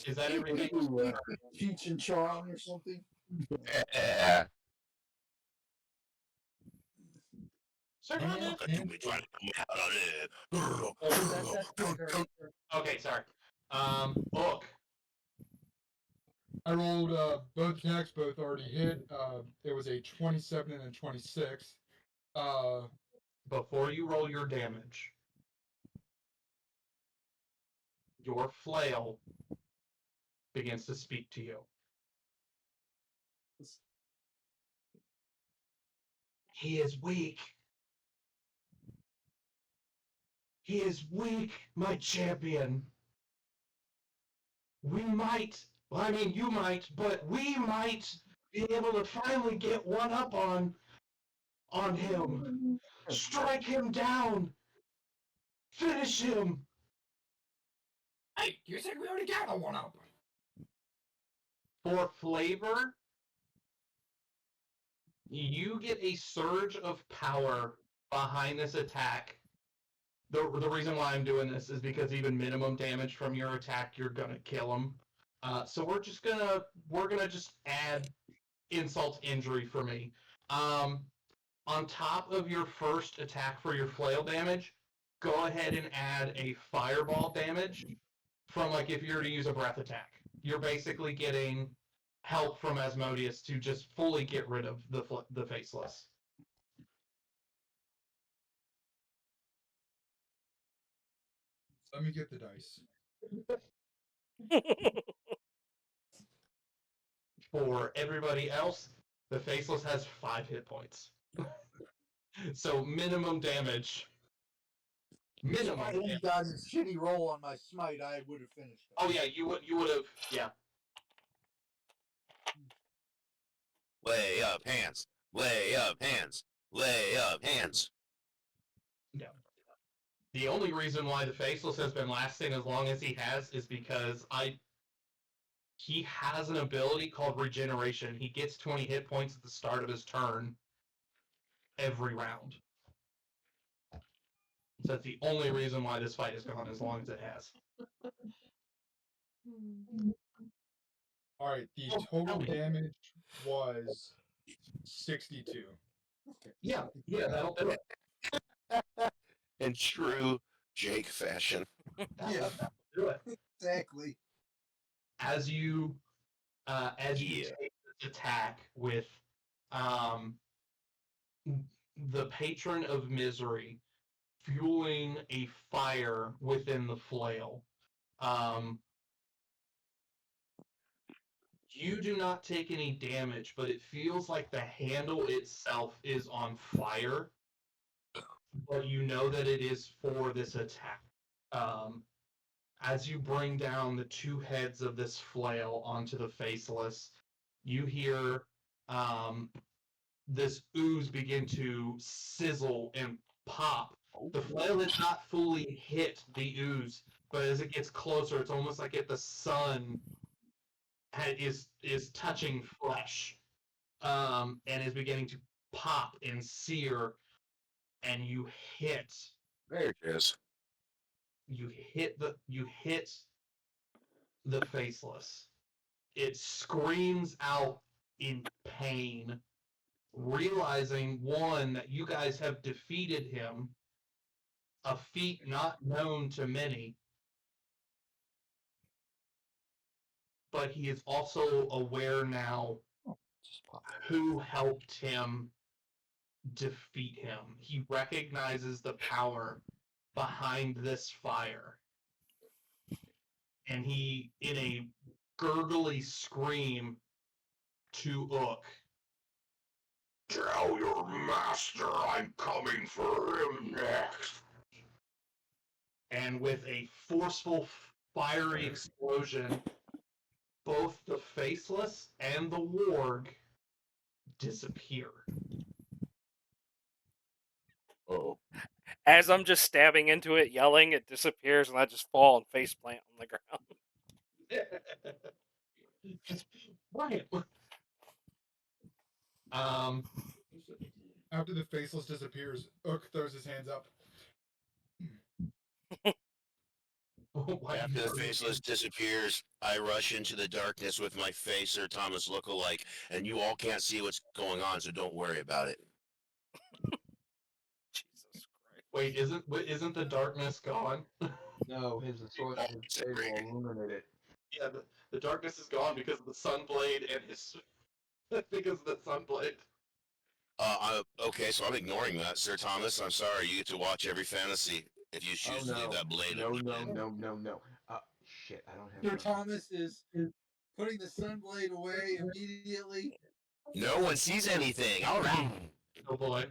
Is that everything? Cheech and Chong or something? Yeah. Sir, Yeah. Look at you trying to come out of it. Okay, sorry. Ook. I rolled both attacks, both already hit. It was a 27 and a 26. Before you roll your damage, your flail begins to speak to you. He is weak. He is weak, my champion. We might, well, I mean, you might, but we might be able to finally get one up on him. Strike him down. Finish him. Hey, you said we already got a one up. For flavor, you get a surge of power behind this attack. The reason why I'm doing this is because even minimum damage from your attack, you're gonna kill him. So we're gonna just add insult to injury for me. On top of your first attack for your flail damage, go ahead and add a fireball damage from, like, if you were to use a breath attack. You're basically getting help from Asmodeus to just fully get rid of the faceless. Let me get the dice. For everybody else, the faceless has 5 hit points. So minimum damage. Minimum. If I hadn't gotten a shitty roll on my smite, I would have finished it. Oh yeah, you would have, yeah. Lay up hands. Lay up hands. Lay up hands. No. The only reason why the faceless has been lasting as long as he has is because he has an ability called regeneration. He gets 20 hit points at the start of his turn every round. So that's the only reason why this fight has gone as long as it has. All right, the total damage was 62. Yeah, that'll do it. In true Jake fashion. Yeah, Do it. exactly. As you Yeah. take this attack with the Patron of Misery fueling a fire within the flail. You do not take any damage, but it feels like the handle itself is on fire. But you know that it is for this attack. As you bring down the 2 heads of this flail onto the faceless, you hear this ooze begin to sizzle and pop. The flail has not fully hit the ooze, but as it gets closer, it's almost like if the sun is touching flesh, and is beginning to pop and sear, and you hit There it is. you hit the faceless. It screams out in pain, realizing, one, that you guys have defeated him, a feat not known to many, but he is also aware now who helped him defeat him. He recognizes the power behind this fire. And he, in a gurgly scream to Ook, "Tell your master I'm coming for him next." And with a forceful, fiery explosion, both the faceless and the warg disappear. Oh. As I'm just stabbing into it, yelling, it disappears, and I just fall and face plant on the ground. Right. After the faceless disappears, Ook throws his hands up. Why After you the hurting faceless disappears, I rush into the darkness with my face Sir Thomas look-alike, and you all can't see what's going on, so don't worry about it. Jesus Christ. Wait, isn't the darkness gone? No, his sword, his blade will illuminate it. Yeah, the darkness is gone because of the Sunblade and his because of the Sunblade. Okay, so I'm ignoring that, Sir Thomas. I'm sorry. You get to watch every fantasy if you choose to leave that blade. No. Shit, I don't have. Sir Thomas is putting the Sunblade away immediately. No one sees anything. All right. Oh boy.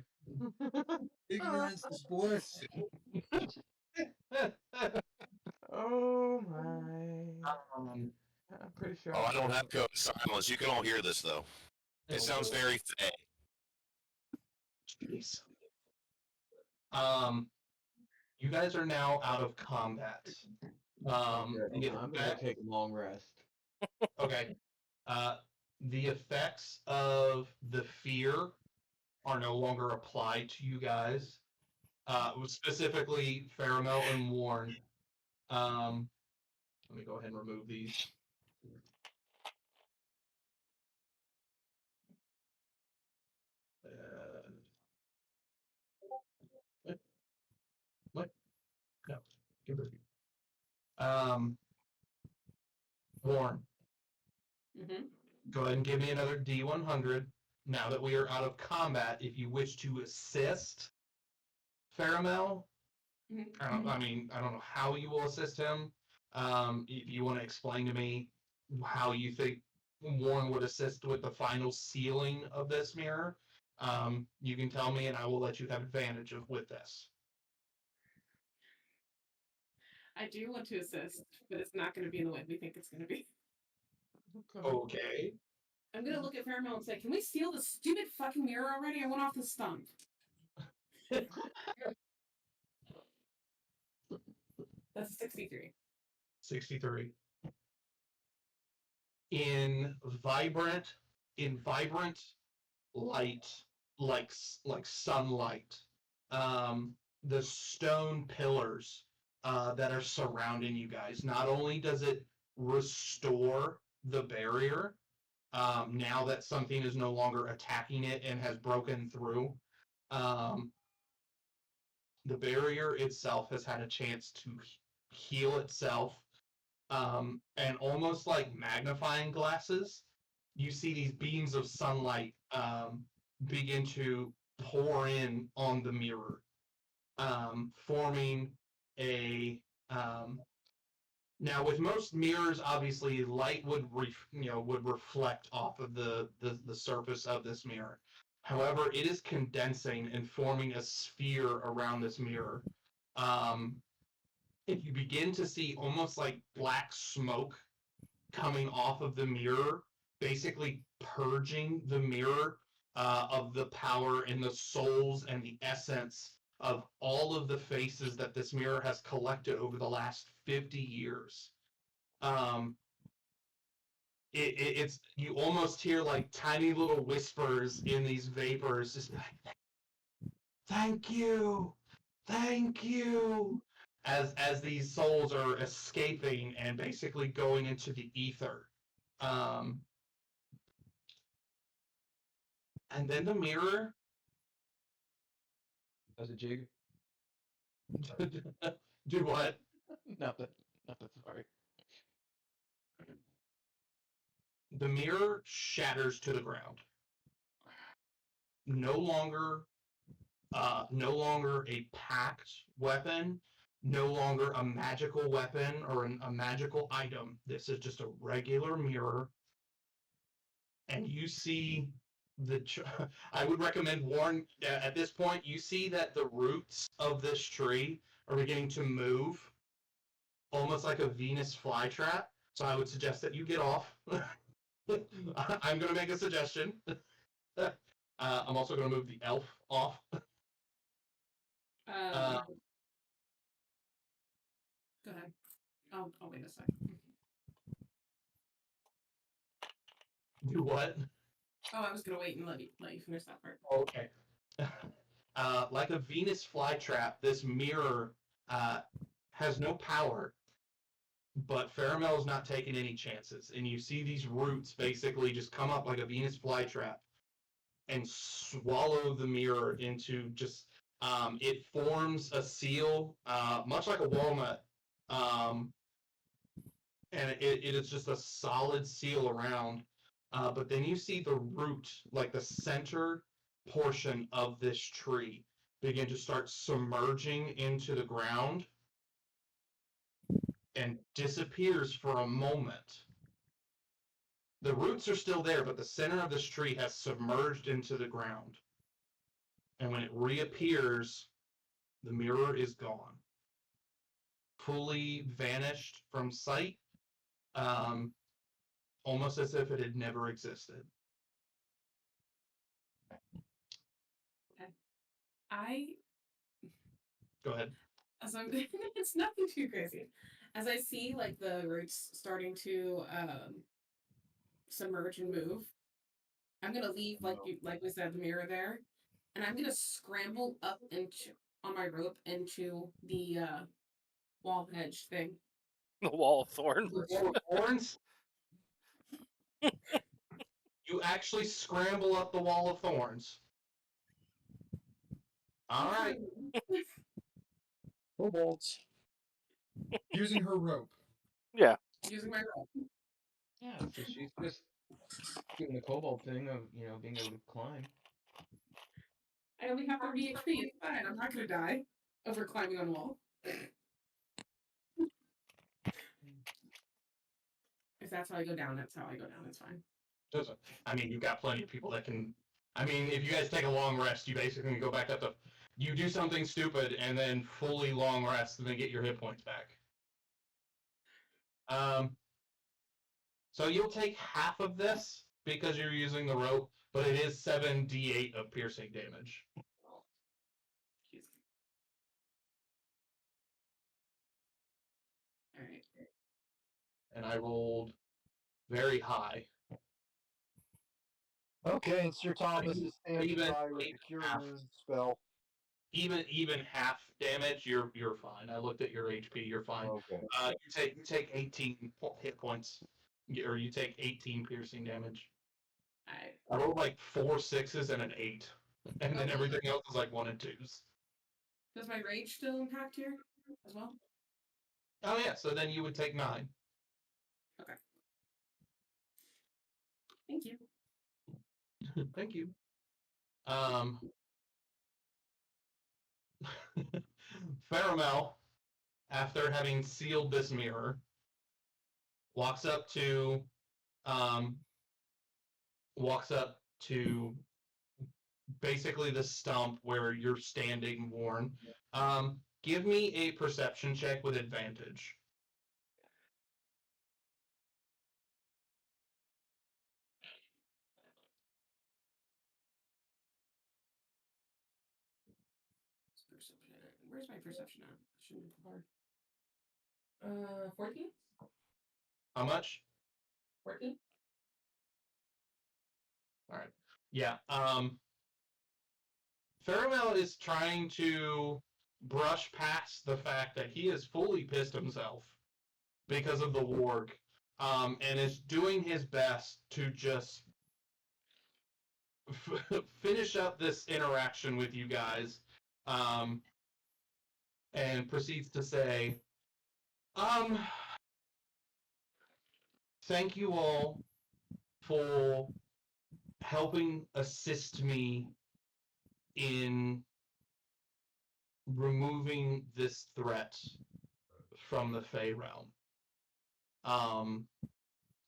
Ignorance is bliss. Oh my! Um, I'm pretty sure. Oh, I don't have code of silence. You can all hear this though. It sounds very fey. Jeez. You guys are now out of combat. The I'm gonna effect- take a long rest. okay. The effects of the fear are no longer applied to you guys. Specifically, Pharamel and Warren. Let me go ahead and remove these. What? No. Give it. Warren. Mm-hmm. Go ahead and give me another D100. Now that we are out of combat, if you wish to assist Pharamel, I don't know how you will assist him. If you want to explain to me how you think Warren would assist with the final sealing of this mirror, you can tell me, and I will let you have advantage with this. I do want to assist, but it's not going to be in the way we think it's going to be. Okay. I'm going to look at Pharamel and say, can we steal the stupid fucking mirror already? I went off the stump. That's 63. 63. In vibrant light, like sunlight, the stone pillars that are surrounding you guys. Not only does it restore the barrier, now that something is no longer attacking it and has broken through, the barrier itself has had a chance to heal itself, and almost like magnifying glasses, you see these beams of sunlight begin to pour in on the mirror, forming a now with most mirrors, obviously light would reflect off of the surface of this mirror. However, it is condensing and forming a sphere around this mirror. If you begin to see almost like black smoke coming off of the mirror, basically purging the mirror of the power and the souls and the essence of all of the faces that this mirror has collected over the last 50 years. It's you almost hear like tiny little whispers in these vapors, just like, thank you, as these souls are escaping and basically going into the ether. And then the mirror Does it jig? do what? Nothing. Sorry. The mirror shatters to the ground. No longer a packed weapon, no longer a magical weapon or a magical item. This is just a regular mirror. And you see I would recommend Warren, at this point, you see that the roots of this tree are beginning to move, almost like a Venus flytrap. So I would suggest that you get off. I'm going to make a suggestion. I'm also going to move the elf off. Go ahead. I'll wait a second. Do what? Oh, I was gonna wait and let you finish that part. Okay. Like a Venus flytrap, this mirror has no power. but Faramel is not taking any chances. And you see these roots basically just come up like a Venus flytrap and swallow the mirror into just. It forms a seal, much like a walnut, and it is just a solid seal around. But then you see the root, like the center portion of this tree, begin to start submerging into the ground and disappears for a moment. The roots are still there, but the center of this tree has submerged into the ground. And when it reappears, the mirror is gone. Fully vanished from sight, almost as if it had never existed. I Go ahead. as I'm it's nothing too crazy. As I see like the roots starting to submerge and move, I'm gonna leave like we said the mirror there, and I'm gonna scramble up into on my rope into the wall hedge thing. The wall of thorn. The wall of thorns? You actually scramble up the wall of thorns. All right. Kobolds. Using her rope. Yeah. Using my rope. Yeah, so she's just doing the kobold thing of, being able to climb. I only have 30 HP. It's fine. I'm not gonna die over climbing on a wall. If that's how I go down, that's how I go down. It's fine. Doesn't. I mean, you've got plenty of people that can. I mean, if you guys take a long rest, you basically go back up to. You do something stupid and then fully long rest and then get your hit points back. So you'll take half of this because you're using the rope, but it is 7d8 of piercing damage. All right. And I rolled very high. Okay, and Sir Thomas is standing Even- by with the even cure half. wounds spell. Even half damage, you're fine. I looked at your HP, you're fine. Okay. You take 18 hit points, or you take 18 piercing damage. I rolled like 4 6s and an 8, and then everything else is like 1 and 2s. Does my rage still impact here as well? Oh yeah, so then you would take 9. Okay. Thank you. Thank you. Faramel, after having sealed this mirror, walks up to basically the stump where you're standing, Warren. Give me a perception check with advantage. Perception. Where's my perception at? Shouldn't be hard. 14? How much? 14? All right. Yeah. Faramel is trying to brush past the fact that he has fully pissed himself because of the warg, and is doing his best to just finish up this interaction with you guys, and proceeds to say, thank you all for helping assist me in removing this threat from the Fey realm.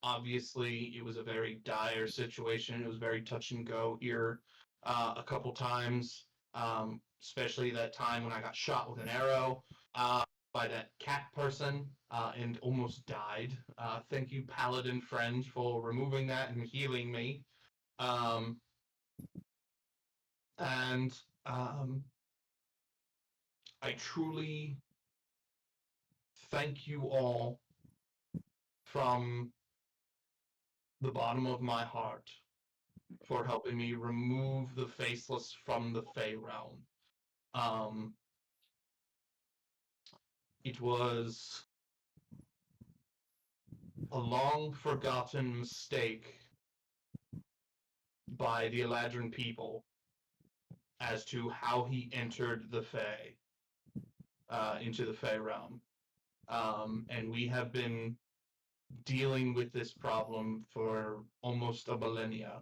Obviously, it was a very dire situation. It was very touch and go here a couple times, especially that time when I got shot with an arrow by that cat person and almost died. Thank you, Paladin friend, for removing that and healing me. And I truly thank you all from the bottom of my heart for helping me remove the Faceless from the Fey realm. It was a long forgotten mistake by the Eladrin people as to how he entered the Fae, into the Fae realm. And we have been dealing with this problem for almost a millennia.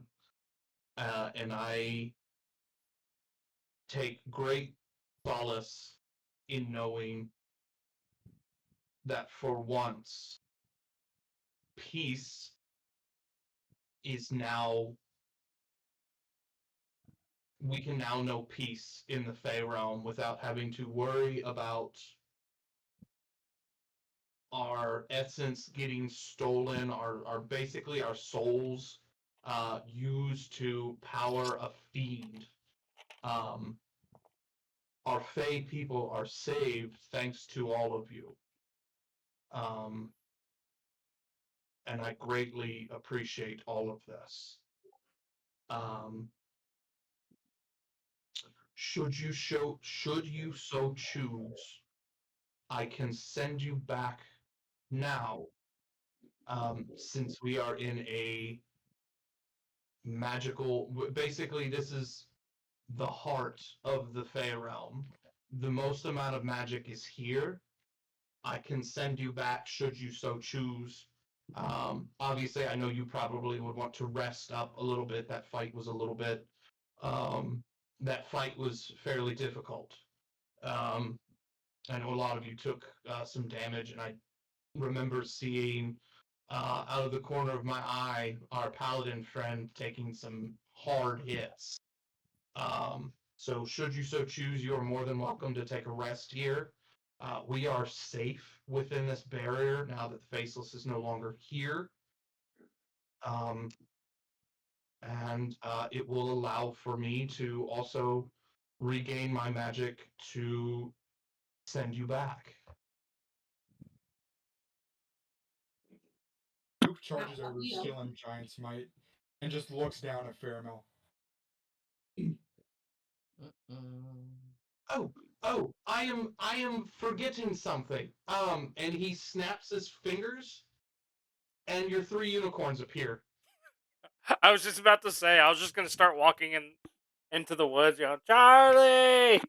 And I take great solace in knowing that for once, peace is now, we can now know peace in the Fae realm without having to worry about our essence getting stolen, our basically our souls used to power a fiend. Our Fae people are saved thanks to all of you. And I greatly appreciate all of this. Should you so choose, I can send you back now, since we are in a magical. Basically, this is the heart of the Fey realm. The most amount of magic is here. I can send you back should you so choose. Obviously, I know you probably would want to rest up a little bit. That fight was a little bit. That fight was fairly difficult. I know a lot of you took some damage, and I remember seeing out of the corner of my eye our paladin friend taking some hard hits. So, should you so choose, you are more than welcome to take a rest here. We are safe within this barrier now that the Faceless is no longer here. And it will allow for me to also regain my magic to send you back. Luke charges over to steal him Giant Smite and just looks down at Faramel. Oh, I am forgetting something. And he snaps his fingers, and your 3 unicorns appear. I was just about to say, I was just gonna start walking into the woods, Charlie.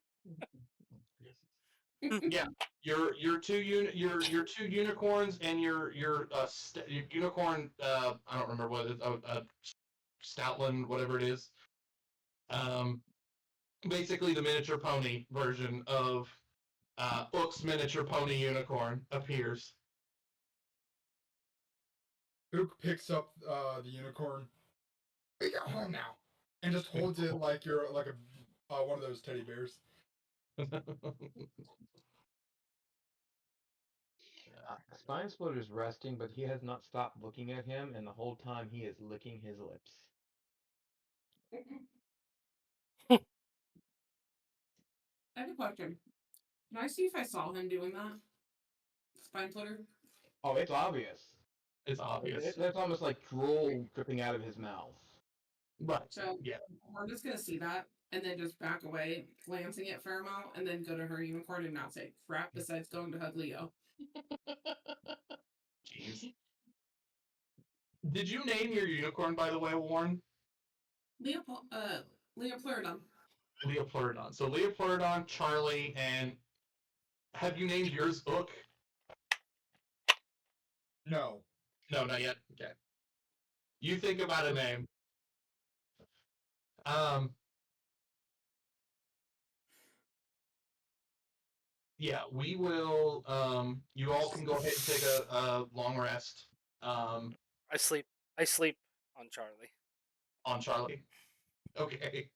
Yeah, your two unicorns and your unicorn. I don't remember what it is. Stoutland, whatever it is. Basically the miniature pony version of Book's miniature pony unicorn appears. Luke picks up the unicorn. We got home now, and just holds it like you're like a one of those teddy bears. Spine Splitter's resting, but he has not stopped looking at him, and the whole time he is licking his lips. I have a question. Can I see if I saw him doing that? Spine flitter? Oh, it's obvious. It's obvious. That's almost like drool dripping out of his mouth. Right. So Yeah. we're just gonna see that and then just back away, glancing at Fairmount, and then go to her unicorn and not say crap besides going to hug Leo. Jeez. Did you name your unicorn, by the way, Warren? Leopleurodon. Leopleurodon. So Leopleurodon, Charlie, and have you named yours Ook? No. No, not yet. Okay. You think about a name. Yeah, we will. You all can go ahead and take a long rest. I sleep on Charlie. On Charlie. Okay.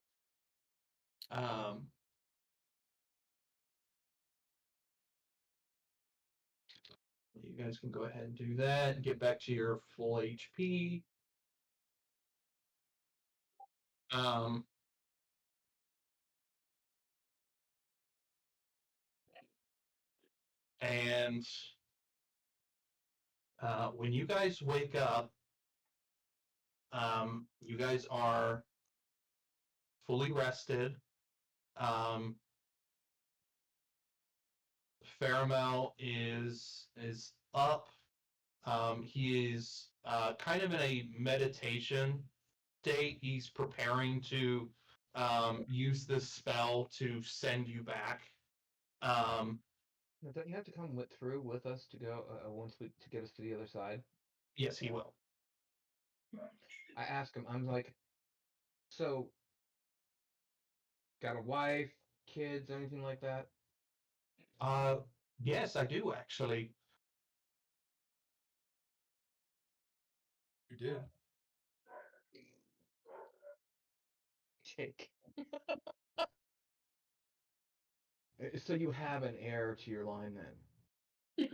You guys can go ahead and do that and get back to your full HP. And when you guys wake up, you guys are fully rested. Faramel is up He is kind of in a meditation state. He's preparing to use this spell to send you back. Um, Now, don't you have to come through with us to go once to get us to the other side? yes, he will. I ask him. I'm like, so got a wife, kids, anything like that? Yes, I do actually. You did. Jake. So you have an heir to your line then?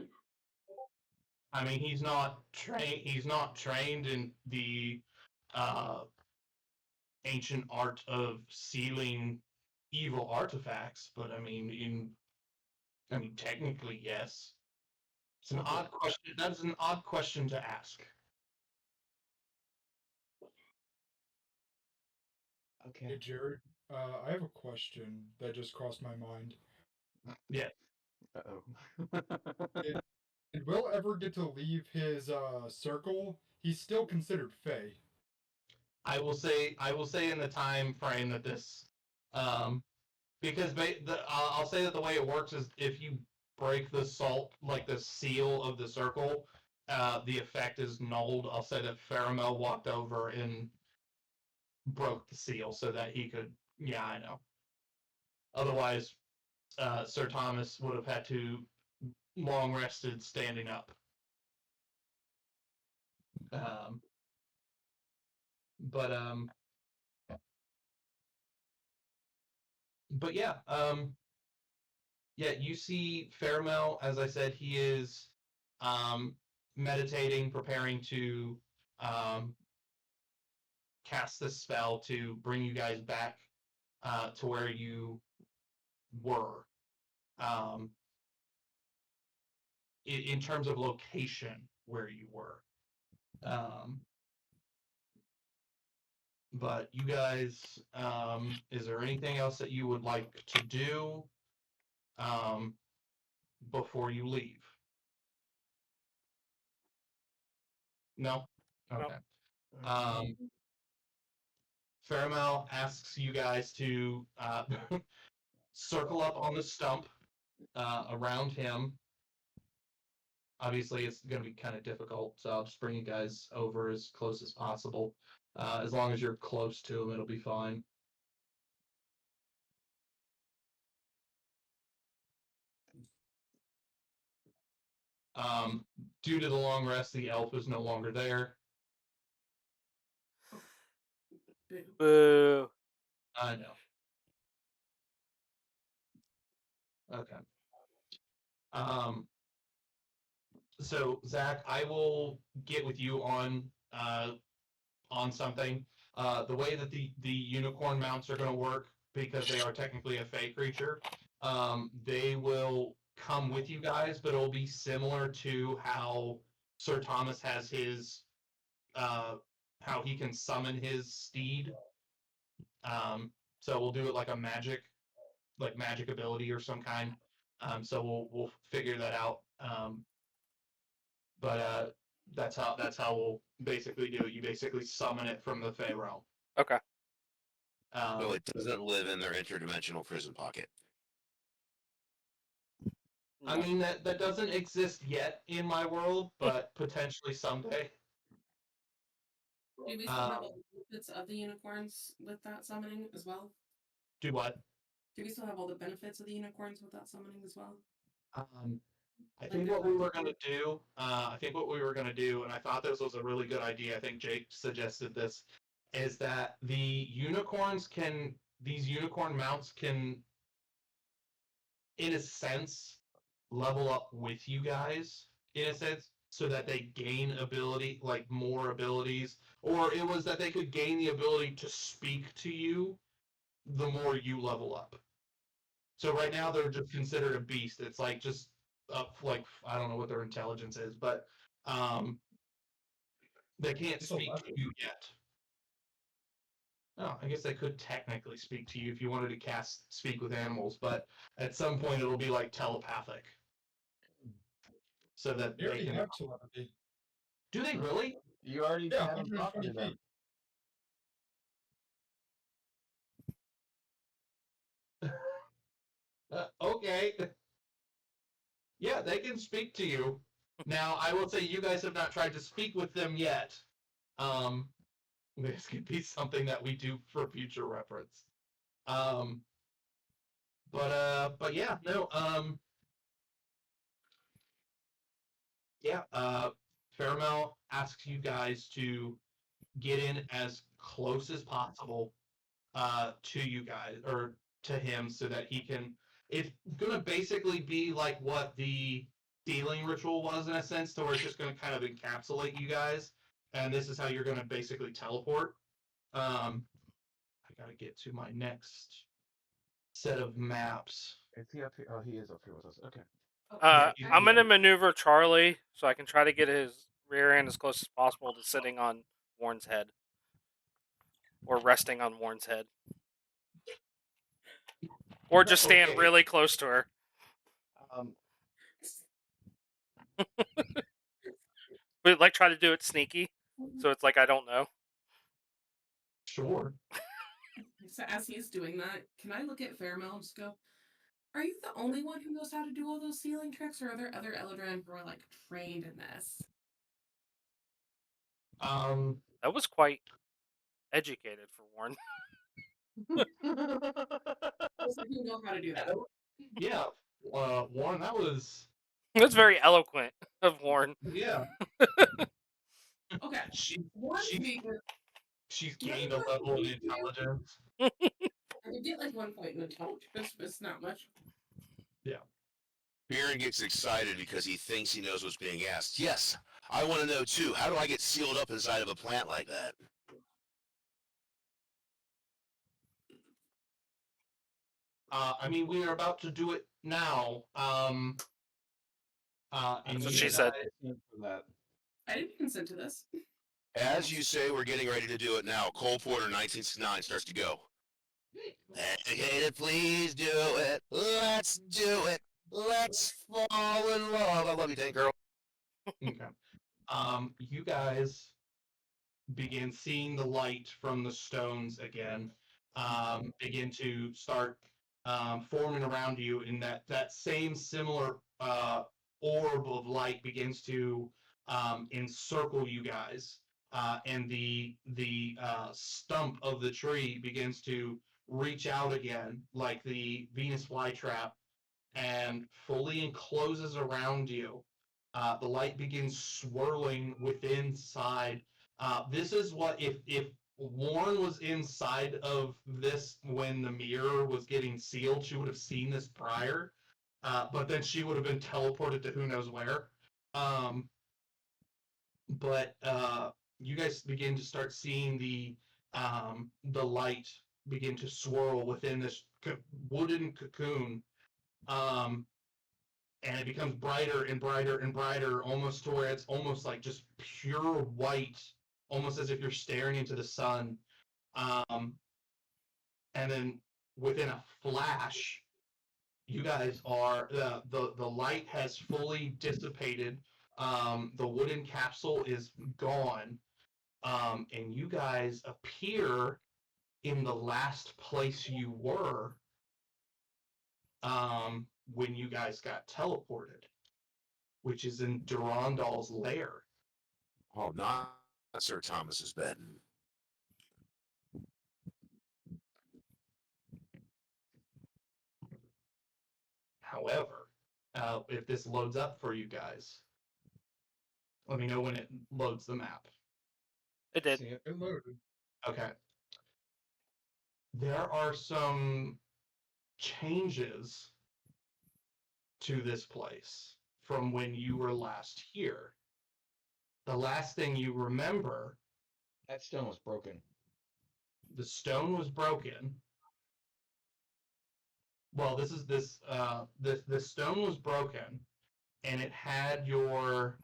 I mean, he's not trained. He's not trained in the uh, ancient art of sealing evil artifacts, but I mean, technically, yes. It's an Okay. odd question. That's an odd question to ask. Okay. Hey, Jared, I have a question that just crossed my mind. Yeah. Uh-oh. Did Will ever get to leave his circle? He's still considered Fey. I will say in the time frame that this, because I'll say that the way it works is if you break the salt, like the seal of the circle, the effect is nulled. I'll say that Faramel walked over and broke the seal so that he could. Yeah, I know. Otherwise, Sir Thomas would have had to long rested standing up. Um, but but yeah, yeah, you see Faramel, as I said, he is meditating, preparing to um, cast this spell to bring you guys back to where you were. Um, in terms of location, where you were. Um, but you guys, is there anything else that you would like to do um, before you leave? No? Okay. Um, Faramel asks you guys to circle up on the stump around him. Obviously, it's going to be kind of difficult, so I'll just bring you guys over as close as possible. As long as you're close to him, it'll be fine. Due to the long rest, the elf is no longer there. Boo. I know. Okay. So Zach, I will get with you on something. The way that the unicorn mounts are going to work, because they are technically a fey creature, they will come with you guys, but it'll be similar to how Sir Thomas has his, how he can summon his steed. So we'll do it like a magic ability or some kind. So we'll figure that out. But that's how we'll basically do it. You basically summon it from the Fey realm. Okay. So it doesn't live in their interdimensional prison pocket. I mean that doesn't exist yet in my world, but potentially someday. Do we still have all the benefits of the unicorns with that summoning as well? Do what? Do we still have all the benefits of the unicorns with that summoning as well? I think what we were going to do, and I thought this was a really good idea. I think Jake suggested this, is that these unicorn mounts can, in a sense, level up with you guys, in a sense, so that they gain ability, like more abilities, or it was that they could gain the ability to speak to you the more you level up. So right now they're just considered a beast. It's like just up, like I don't know what their intelligence is, but um, they can't It's speak to 11. you yet. Oh, I guess they could technically speak to you if you wanted to cast speak with animals, but at some point it'll be like telepathic, so that They they already can. have telepathy. Do they really? You already Yeah, had him talking 120 to them. feet. Okay. Yeah, they can speak to you. Now, I will say you guys have not tried to speak with them yet. This could be something that we do for future reference. Um, but yeah, no. Yeah. Fairmel asks you guys to get in as close as possible to you guys or to him so that he can. It's gonna basically be like what the stealing ritual was in a sense, to where it's just gonna kind of encapsulate you guys, and this is how you're gonna basically teleport. I gotta get to my next set of maps. Is he up here? Oh, he is up here with us. Okay. Yeah, I'm gonna maneuver Charlie so I can try to get his rear end as close as possible to sitting on Warren's head, or resting on Warren's head, or just stand Okay. really close to her. But like try to do it sneaky, so it's like I don't know. Sure. So as he's doing that, can I look at Fairmel and just go, are you the only one who knows how to do all those ceiling tricks, or are there other Eldrin who are like trained in this? That was quite educated for Warren. Also, who know how to do that? Yeah. Warren, that was. That's very eloquent of Warren. Yeah. Okay. She One she being she's the other gained a one level in being intelligence. I could get like 1 point in intelligence, but it's not much. Baron gets excited because he thinks he knows what's being asked. Yes, I want to know too. How do I get sealed up inside of a plant like that? I mean, we are about to do it now. And That's what you she guys, said. For that. I didn't consent to this. As you say, we're getting ready to do it now. Cole Porter, 1969, starts to go. Educated, please do it. Let's do it. Let's fall in love. I love you, Tank Girl. Okay. You guys begin seeing the light from the stones again. Begin to start forming around you, in that same similar orb of light begins to encircle you guys, and the stump of the tree begins to reach out again, like the Venus flytrap, and fully encloses around you. The light begins swirling within inside. This is what, if Warren was inside of this when the mirror was getting sealed, she would have seen this prior. But then she would have been teleported to who knows where. But you guys begin to start seeing the light begin to swirl within this wooden cocoon. Um, and it becomes brighter and brighter and brighter, almost to where it's almost like just pure white, almost as if you're staring into the sun. Um, and then within a flash, you guys are the light has fully dissipated. The wooden capsule is gone, and you guys appear in the last place you were when you guys got teleported, which is in Durandal's lair. Oh, not Sir Thomas's bed. However, if this loads up for you guys, let me know when it loads the map. It did. See it? It loaded. Okay. There are some changes to this place from when you were last here. The last thing you remember, That stone was broken. the stone was broken. Well, this stone was broken, and it had your.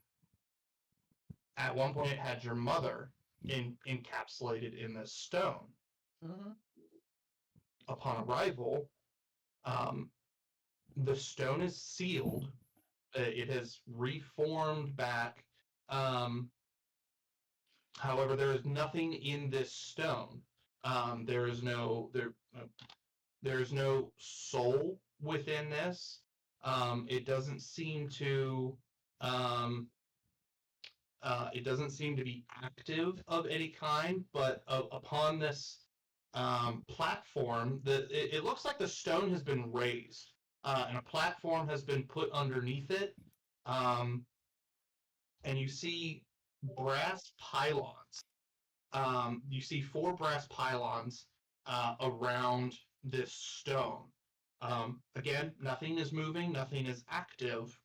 At one point, it had your mother encapsulated in this stone. Mm-hmm. Upon arrival, um, the stone is sealed. It has reformed back. However, there is nothing in this stone. There is no soul within this. It doesn't seem to um, it doesn't seem to be active of any kind. But upon this platform, it looks like the stone has been raised, and a platform has been put underneath it. Um, and you see brass pylons. You see 4 brass pylons around this stone. Again, nothing is moving, nothing is active,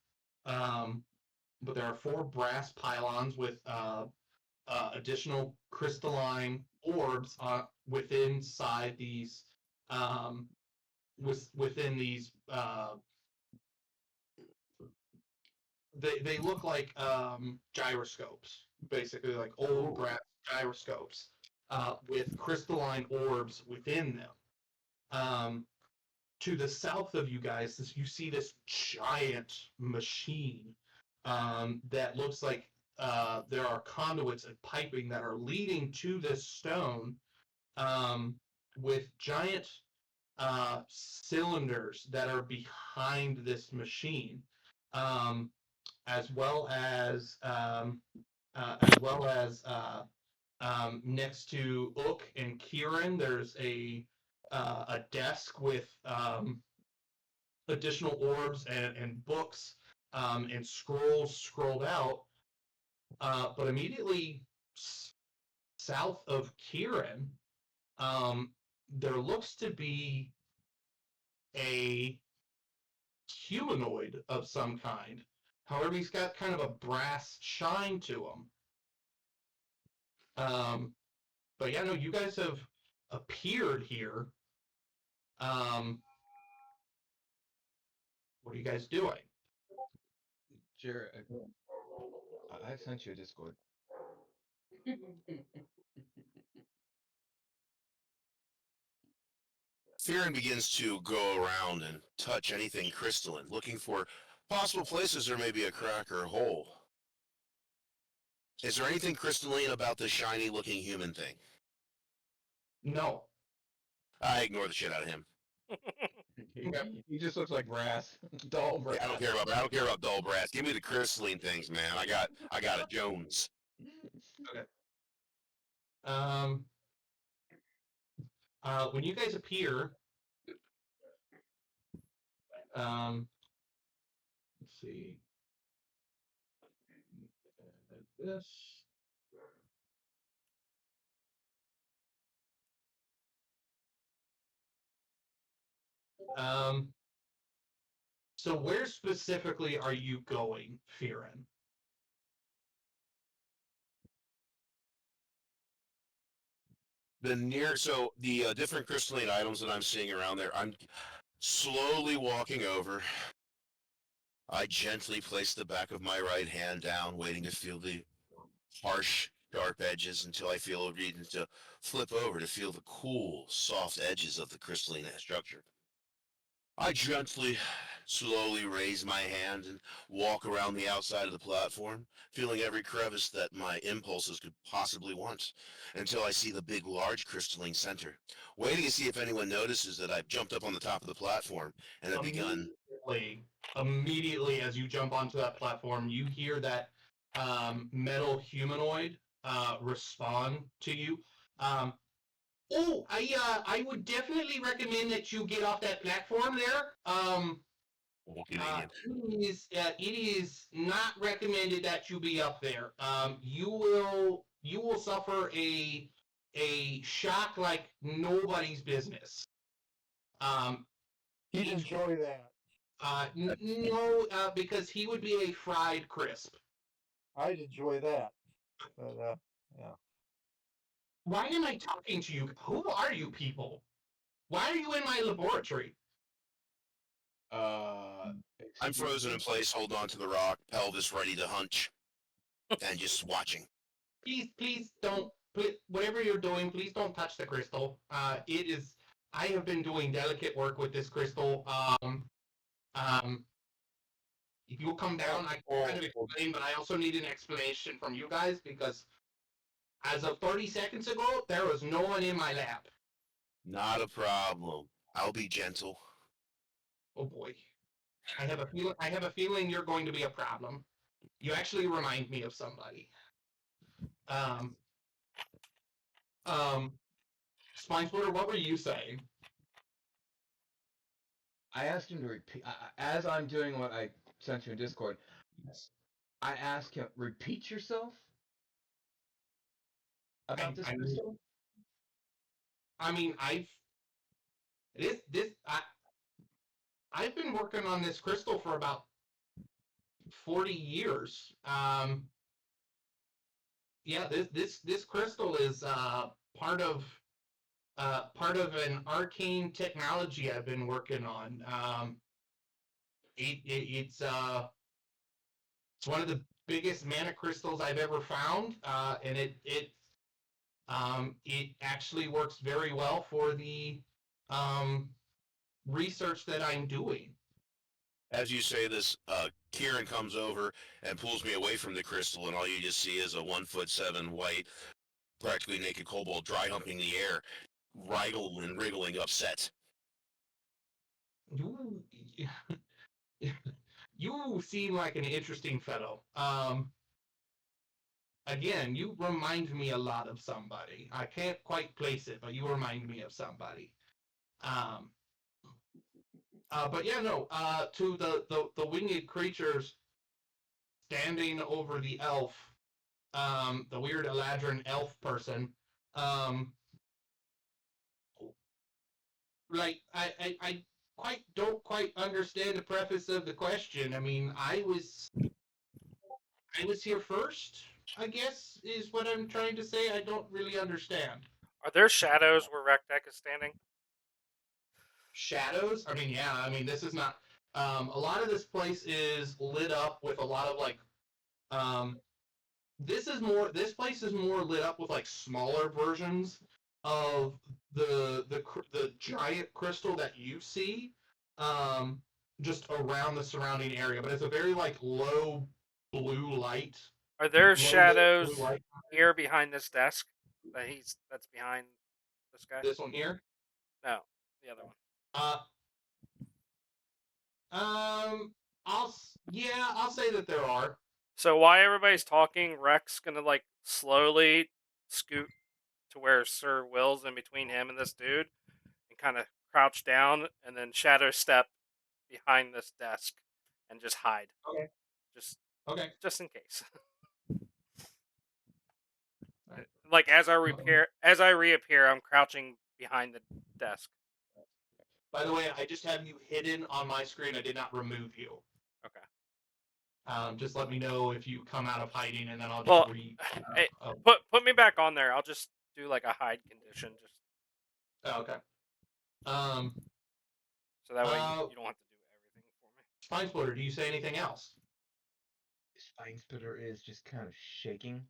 but there are 4 brass pylons with additional crystalline orbs within inside these within these they look like gyroscopes, basically like old brass gyroscopes with crystalline orbs within them. To the south of you guys, you see this giant machine that looks like there are conduits and piping that are leading to this stone with giant cylinders that are behind this machine. As well as next to Ook and Kieran, there's a desk with additional orbs and books and scrolls scrolled out. But immediately south of Kieran, there looks to be a humanoid of some kind. However, he's got kind of a brass shine to him. But yeah, no, you guys have appeared here. What are you guys doing? Jared, I sent you a Discord. Fearon begins to go around and touch anything crystalline, looking for possible places there may be a crack or a hole. Is there anything crystalline about this shiny-looking human thing? No. I ignore the shit out of him. He just looks like brass, dull brass. Yeah, I don't care about dull brass. Give me the crystalline things, man. I got it, Jones. Okay. When you guys appear, let's see. This. So where specifically are you going, Fearon? The different crystalline items that I'm seeing around there, I'm slowly walking over. I gently place the back of my right hand down, waiting to feel the harsh, sharp edges until I feel a reason to flip over to feel the cool, soft edges of the crystalline structure. I gently, slowly raise my hand and walk around the outside of the platform, feeling every crevice that my impulses could possibly want, until I see the big, large crystalline center, waiting to see if anyone notices that I've jumped up on the top of the platform and have begun. Immediately as you jump onto that platform, you hear that metal humanoid respond to you. I would definitely recommend that you get off that platform there. It is not recommended that you be up there. You will suffer a shock like nobody's business. He'd enjoy that. No, because he would be a fried crisp. I'd enjoy that. But yeah. Why am I talking to you? Who are you people? Why are you in my laboratory? I'm frozen in place, holding on to the rock, pelvis ready to hunch, and just watching. Please don't. Whatever you're doing, please don't touch the crystal. It is. I have been doing delicate work with this crystal. If you'll come down, I can kind of explain, but I also need an explanation from you guys because As of 30 seconds ago, there was no one in my lap. Not a problem. I'll be gentle. Oh boy. I have a feeling you're going to be a problem. You actually remind me of somebody. Um, um, Spinesplitter, what were you saying? I asked him to repeat as I'm doing what I sent you in Discord. Yes. I asked him, repeat yourself about this I crystal. I mean, I've been working on this crystal for about 40 years. Yeah, this crystal is part of an arcane technology I've been working on. It's one of the biggest mana crystals I've ever found, and it actually works very well for the research that I'm doing. As you say this, Kieran comes over and pulls me away from the crystal, and all you just see is a 1'7" white, practically naked kobold dry humping the air, wriggling and wriggling upset. You, you seem like an interesting fellow. Again, you remind me a lot of somebody. I can't quite place it, but you remind me of somebody. Um, but yeah, no. To the winged creatures standing over the elf, the weird Eladrin elf person. Um, like I don't quite understand the preface of the question. I mean, I was here first, I guess, is what I'm trying to say. I don't really understand. Are there shadows where Rectech is standing? Shadows? I mean, yeah, I mean, this is not. A lot of this place is lit up with a lot of like. Um, this place is more lit up with like smaller versions of the giant crystal that you see. Um, just around the surrounding area, but it's a very like low blue light. Are there Low lit blue shadows light. here behind this desk that's behind this guy? This one here. No, the other one. Uh, I'll say that there are. So while everybody's talking, Rex gonna like slowly scoot to where Sir Will's in between him and this dude, and kind of crouch down, and then shadow step behind this desk, and just hide. Okay. Just Okay. just in case. Like as I reappear, I'm crouching behind the desk. By the way, I just have you hidden on my screen. I did not remove you. Okay. Just let me know if you come out of hiding, and then I'll just Well, hey, put me back on there. I'll just do like a hide condition, just okay. Um, so that way you don't have to do everything for me. Spinesplitter, do you say anything else? Spinesplitter is just kind of shaking.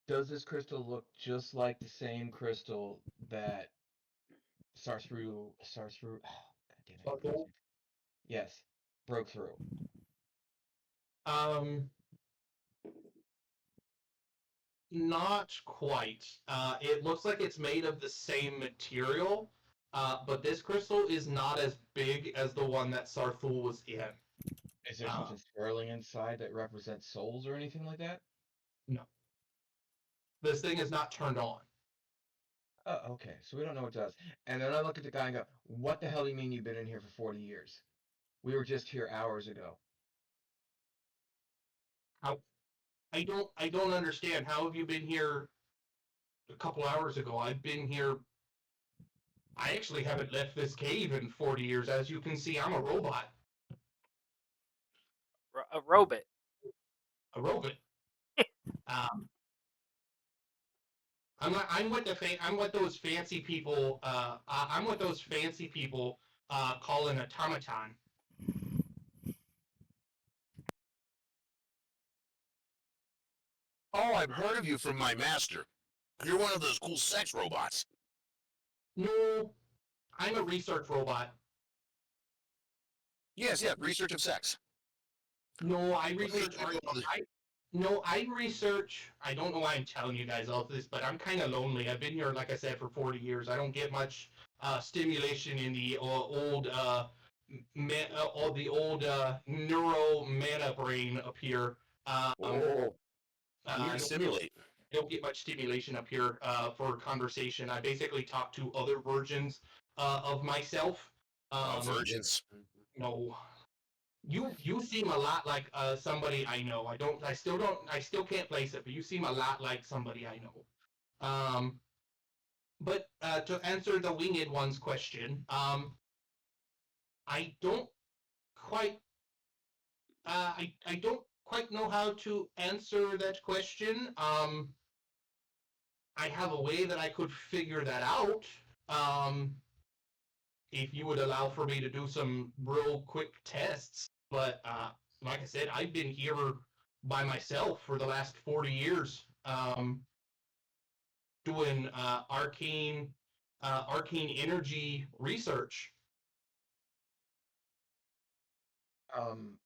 Does this crystal look just like the same crystal that Sarthru, God damn it, Okay. yes, broke through? Not quite. It looks like it's made of the same material, but this crystal is not as big as the one that Sarthul was in. Is there something swirling inside that represents souls or anything like that? No. This thing is not turned on. Oh, okay. So we don't know what it does. And then I look at the guy and go, "What the hell do you mean you've been in here for 40 years? We were just here hours ago." I don't understand. How have you been here a couple hours ago? I've been here. I actually haven't left this cave in 40 years. As you can see, I'm a robot. A robot. A robot. I'm what those fancy people. I'm what those fancy people call an automaton. Oh, I've heard of you from my master. You're one of those cool sex robots. No, I'm a research robot. Yes, yeah, research of sex. No, I research. No, I research. I don't know why I'm telling you guys all this, but I'm kind of lonely. I've been here, like I said, for 40 years. I don't get much stimulation in the old, all the old neuro mana brain up here. Oh, you I need to stimulate. don't get much stimulation up here for conversation. I basically talk to other versions of myself. Virgins. No, you seem a lot like somebody I know. I still can't place it, but you seem a lot like somebody I know. But to answer the winged one's question, I don't quite I don't quite know how to answer that question. I have a way that I could figure that out. Um, if you would allow for me to do some real quick tests. But like I said, I've been here by myself for the last 40 years, doing arcane energy research. Um,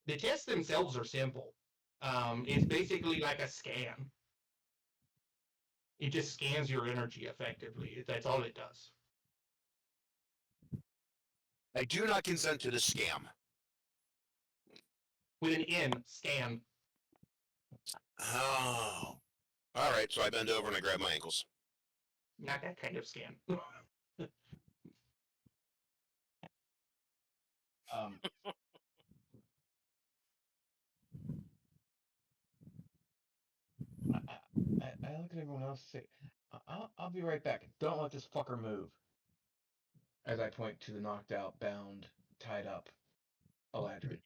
The tests themselves are simple. It's basically like a scan. It just scans your energy effectively. That's all it does. I do not consent to the scam. With an N, scan. Oh. All right, so I bend over and I grab my ankles. Not that kind of scan. um, I look at everyone else and say, I'll be right back. Don't let this fucker move. As I point to the knocked out, bound, tied up Eladrin.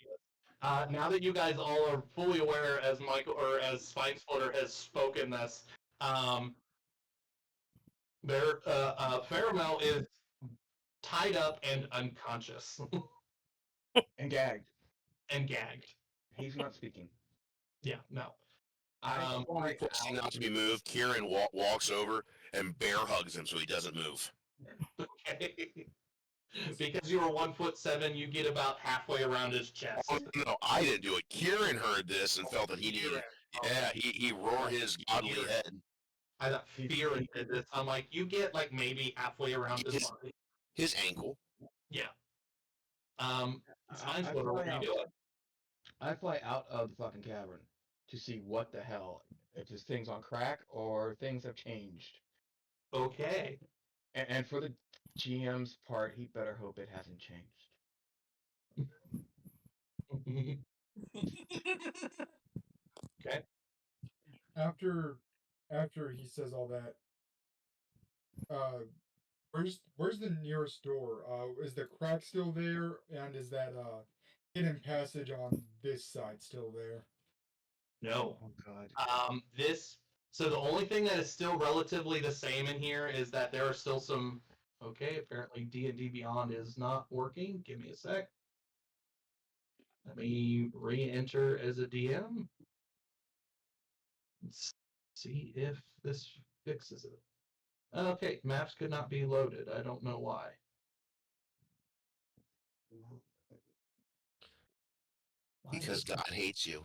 Now that you guys all are fully aware, as Michael or as Spine Splitter has spoken this, Faramel is tied up and unconscious And gagged. and gagged. He's not speaking. Yeah, no. Requesting not to be moved, Kieran walks over and bear hugs him so he doesn't move. Okay. Because you were 1'7", you get about halfway around his chest. Oh, no, I didn't do it. Kieran heard this and felt that he needed. Yeah, he roared his godly head. I got fear into this. I'm like, you get like maybe halfway around his body. His ankle. Yeah. I What are you doing? I fly out of the fucking cavern to see what the hell, if this thing's on crack or things have changed. Okay. And for the GM's part, he better hope it hasn't changed. Okay. After he says all that, where's the nearest door? Is the crack still there? And is that hidden passage on this side still there? No. Oh god. So the only thing that is still relatively the same in here is that there are still some. Okay, apparently D&D Beyond is not working. Give me a sec. Let me re-enter as a DM. Let's see if this fixes it. Okay, maps could not be loaded. I don't know why. Because God hates you.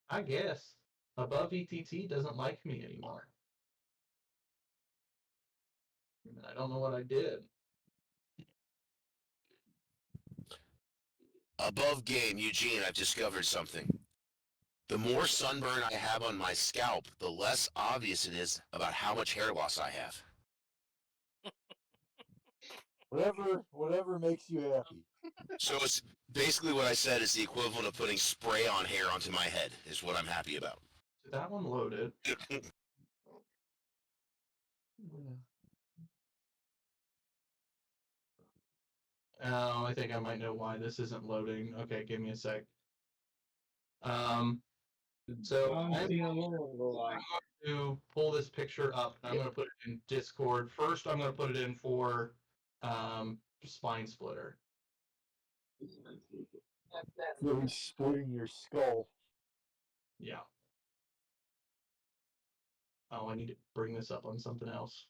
I guess. Above ETT doesn't like me anymore. I don't know what I did. Above game, Eugene, I've discovered something. The more sunburn I have on my scalp, the less obvious it is about how much hair loss I have. Whatever makes you happy. So it's basically what I said is the equivalent of putting spray on hair onto my head is what I'm happy about. So that one loaded. Oh, I think I might know why this isn't loading. Okay, give me a sec. So I'm going to pull this picture up. I'm going to put it in Discord. First, I'm going to put it in for Spine Splitter. So he's splitting your skull. Yeah. Oh, I need to bring this up on something else.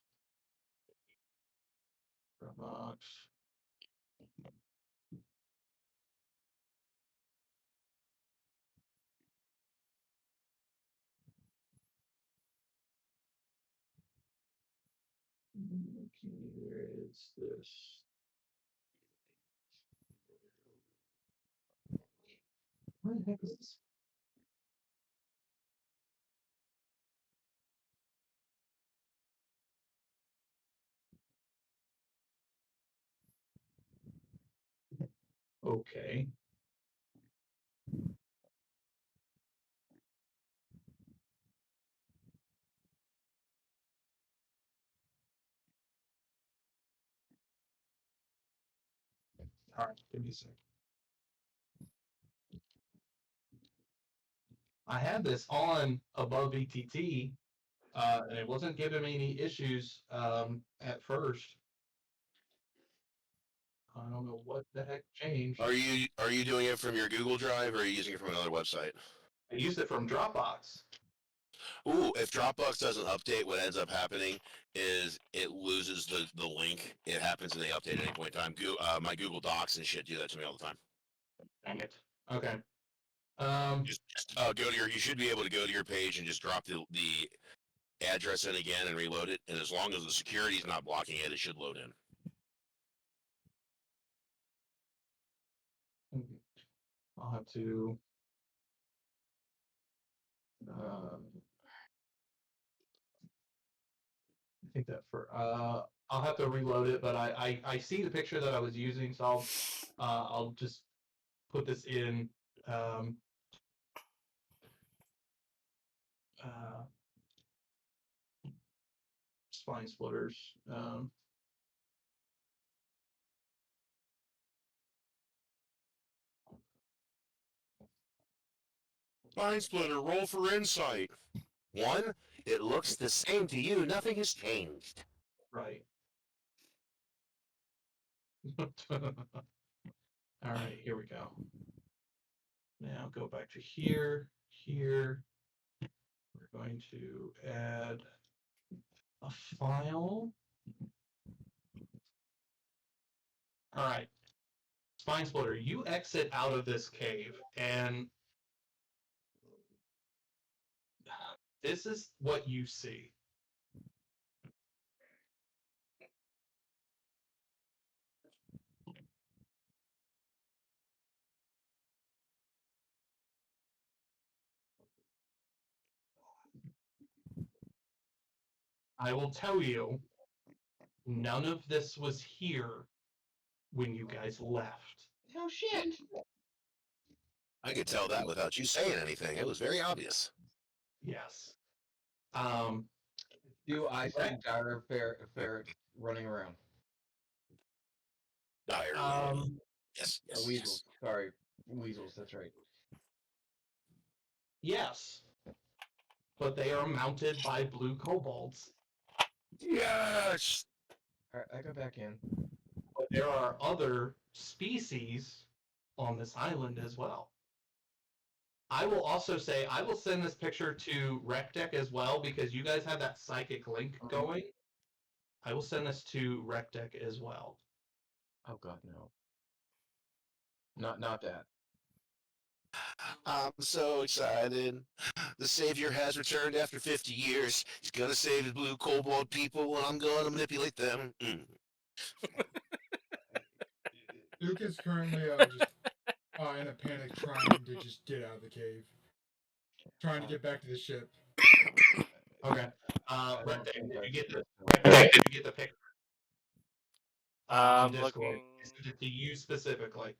Dropbox. What's this? What the heck is this? Okay. All right, give me a sec. I had this on above VTT, and it wasn't giving me any issues at first. I don't know what the heck changed. Are you doing it from your Google Drive or are you using it from another website? I used it from Dropbox. Ooh, if Dropbox doesn't update, what ends up happening is it loses the link. It happens in the update at any point in time. My Google Docs and shit do that to me all the time. Dang it. Okay. Just go to you should be able to go to your page and just drop the address in again and reload it. And as long as the security is not blocking it, it should load in. I'll have to. I think that for I'll have to reload it, but I see the picture that I was using, so I'll just put this in. Spine splitters. Spine splitter, roll for insight. 1, it looks the same to you. Nothing has changed. Right. All right, here we go. Now go back to here. We're going to add a file. All right. Spine splitter, you exit out of this cave, and this is what you see. I will tell you, none of this was here when you guys left. No shit. I could tell that without you saying anything. It was very obvious. Yes. Do I see dire ferrets running around? Dire. Yes. Weasels. Sorry, weasels. That's right. Yes. But they are mounted by blue kobolds. Yes. All right, I go back in. But there are other species on this island as well. I will also say I will send this picture to RecDeck as well because you guys have that psychic link going. I will send this to RecDeck as well. Oh God, no. Not that. I'm so excited. The Savior has returned after 50 years. He's gonna save his blue kobold people, and I'm gonna manipulate them. Duke is currently just in a panic, trying to just get out of the cave, trying to get back to the ship. Okay. I don't RecDeck, think did I you get should. the picture? I'm On Discord. looking. I sent it to you specifically.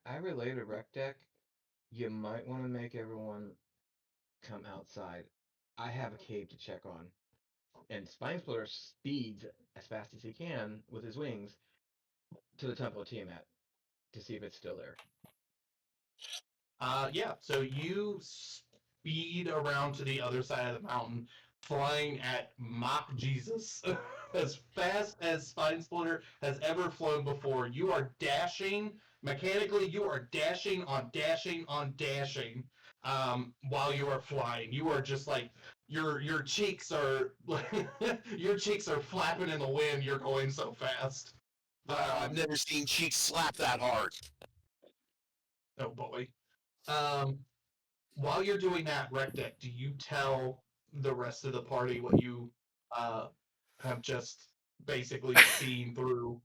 I relayed a rec deck. You might want to make everyone come outside. I have a cave to check on. And Spine Splitter speeds as fast as he can with his wings to the Temple of Tiamat to see if it's still there. Yeah, so you speed around to the other side of the mountain, flying at Mach Jesus as fast as Spine Splitter has ever flown before. You are dashing mechanically. You are dashing on dashing on dashing while you are flying. You are just like your cheeks are your cheeks are flapping in the wind. You're going so fast. I've never seen cheeks slap that hard. Oh boy. While you're doing that, RecDeck, do you tell the rest of the party what you have just basically seen through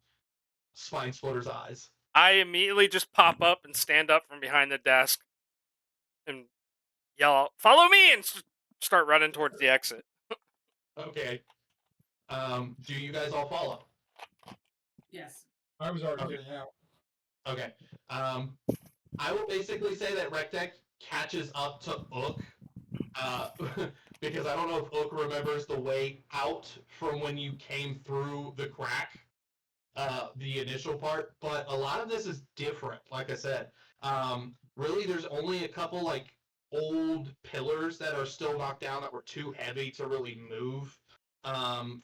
Spine Splitter's eyes. I immediately just pop up and stand up from behind the desk and yell out, "Follow me!" and start running towards the exit. Okay. Do you guys all follow? Yes. I was already Okay. getting out. Okay. I will basically say that Rectech catches up to Ook, because I don't know if Ook remembers the way out from when you came through the crack, the initial part, but a lot of this is different. Like I said, really, there's only a couple like old pillars that are still knocked down that were too heavy to really move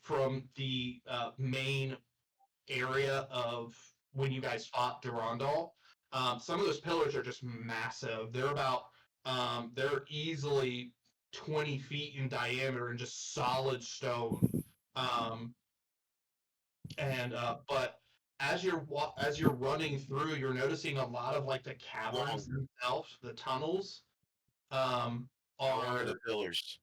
from the main area of when you guys fought Durandal. Some of those pillars are just massive. They're easily 20 feet in diameter and just solid stone. Um, but as you're running through, you're noticing a lot of like the caverns themselves, the tunnels. Um, How long are are the pillars?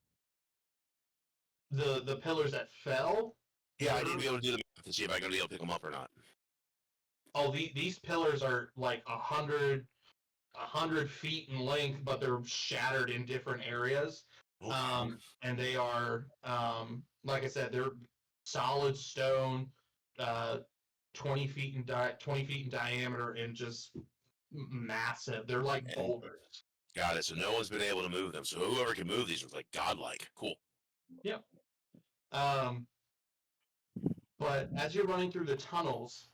the pillars that fell? Yeah, I need to be able to do the math to see if I'm going to be able to pick them up or not. Oh, these pillars are like 100 feet in length, but they're shattered in different areas. Okay. And they are, like I said, they're solid stone, uh, 20 feet in diameter, and just massive. They're like And- boulders. Got it. So no one's been able to move them. So whoever can move these was like godlike. Cool. Yep. Um, but as you're running through the tunnels,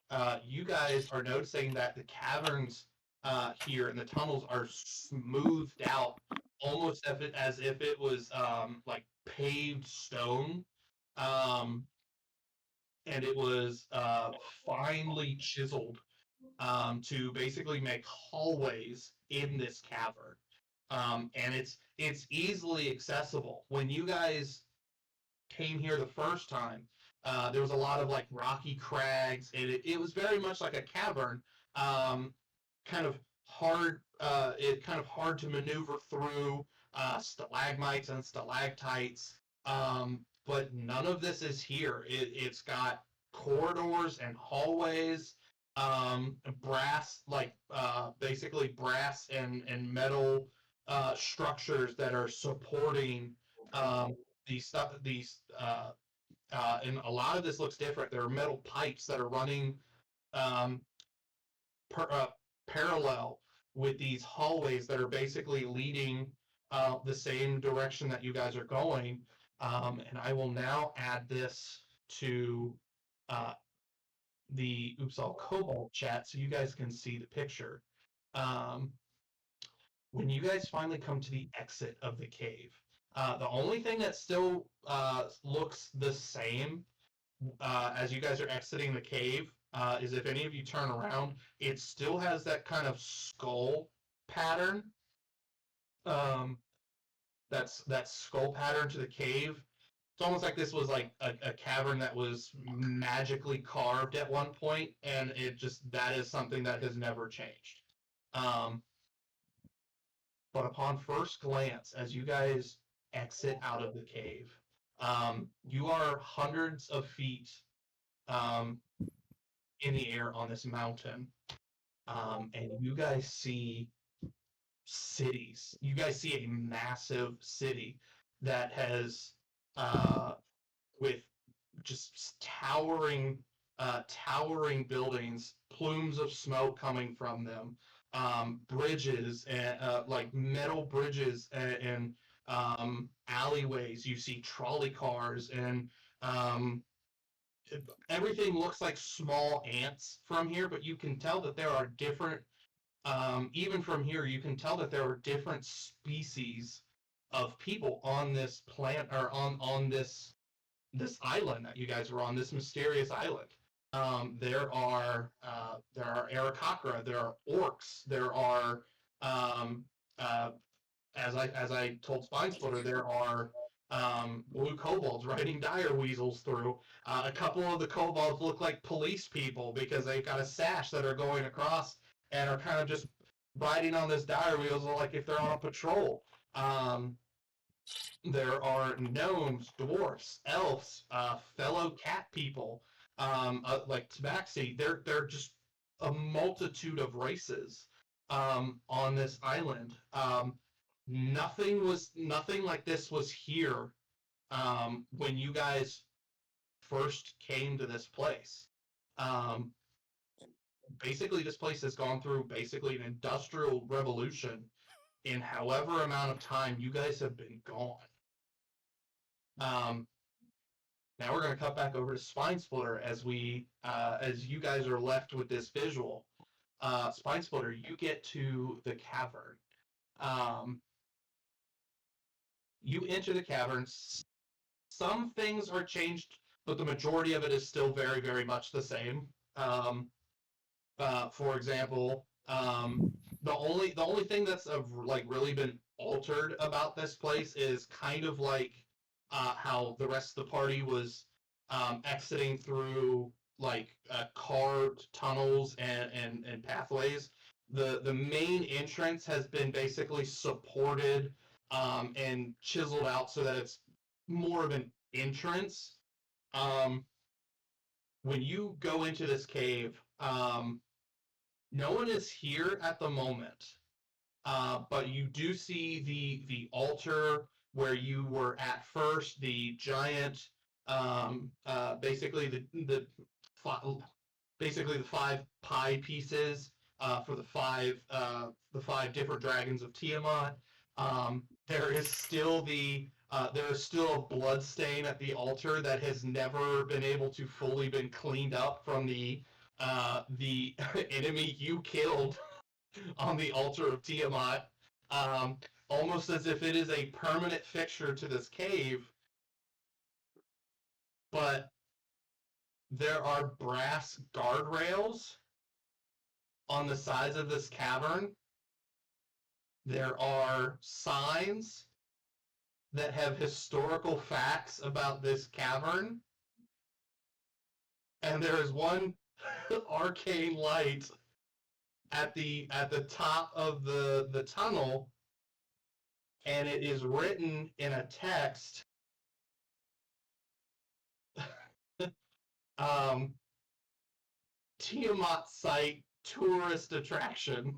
you guys are noticing that the caverns here and the tunnels are smoothed out, almost as if it was like paved stone, um, and it was finely chiseled to basically make hallways in this cavern. And it's easily accessible. When you guys came here the first time, there was a lot of like rocky crags, and it was very much like a cavern, um, kind of kind of hard to maneuver through, stalagmites and stalactites. But none of this is here. It's got corridors and hallways, brass, like basically brass and metal structures that are supporting these stuff. And a lot of this looks different. There are metal pipes that are running um, parallel with these hallways that are basically leading the same direction that you guys are going. And I will now add this to uh, the Oopsal Cobalt chat so you guys can see the picture. Um, when you guys finally come to the exit of the cave, the only thing that still looks the same as you guys are exiting the cave is if any of you turn around, it still has that kind of skull pattern. That's that skull pattern to the cave. It's almost like this was like a cavern that was magically carved at one point, and that is something that has never changed. Um, but upon first glance, as you guys exit out of the cave, you are hundreds of feet um, in the air on this mountain, and you guys see cities. You guys see a massive city that has, with just towering buildings, plumes of smoke coming from them, bridges and like metal bridges and alleyways. You see trolley cars and um, everything looks like small ants from here, but you can tell that there are different. Even from here, you can tell that there are different species of people on this planet or on this island that you guys were on, this mysterious island. There are Aarakocra, there are orcs, there are uh, as I told Spinesplitter, there are blue kobolds riding dire weasels through. A couple of the kobolds look like police people because they've got a sash that are going across and are kind of just riding on this dire wheels like if they're on a patrol. Um, There are gnomes, dwarfs, elves, fellow cat people, like Tabaxi. They're just a multitude of races on this island. Nothing like this was here when you guys first came to this place. Um, Basically, this place has gone through basically an industrial revolution in however amount of time you guys have been gone. Um, Now we're going to cut back over to Spine Splitter as you guys are left with this visual. Spine Splitter, you get to the cavern. You enter the cavern. Some things are changed, but the majority of it is still very, very much the same. For example, the only thing that's like really been altered about this place is kind of like how the rest of the party was exiting through like carved tunnels and pathways. The main entrance has been basically supported and chiseled out so that it's more of an entrance. Um, when you go into this cave, no one is here at the moment, but you do see the altar where you were at first. The giant, basically basically the five pie pieces for the five different dragons of Tiamat. There is still a blood stain at the altar that has never been able to fully been cleaned up from the enemy you killed on the altar of Tiamat, um, almost as if it is a permanent fixture to this cave. But there are brass guardrails on the sides of this cavern. There are signs that have historical facts about this cavern. And there is one arcane light at the top of the tunnel, and it is written in a text. um, Tiamat site tourist attraction.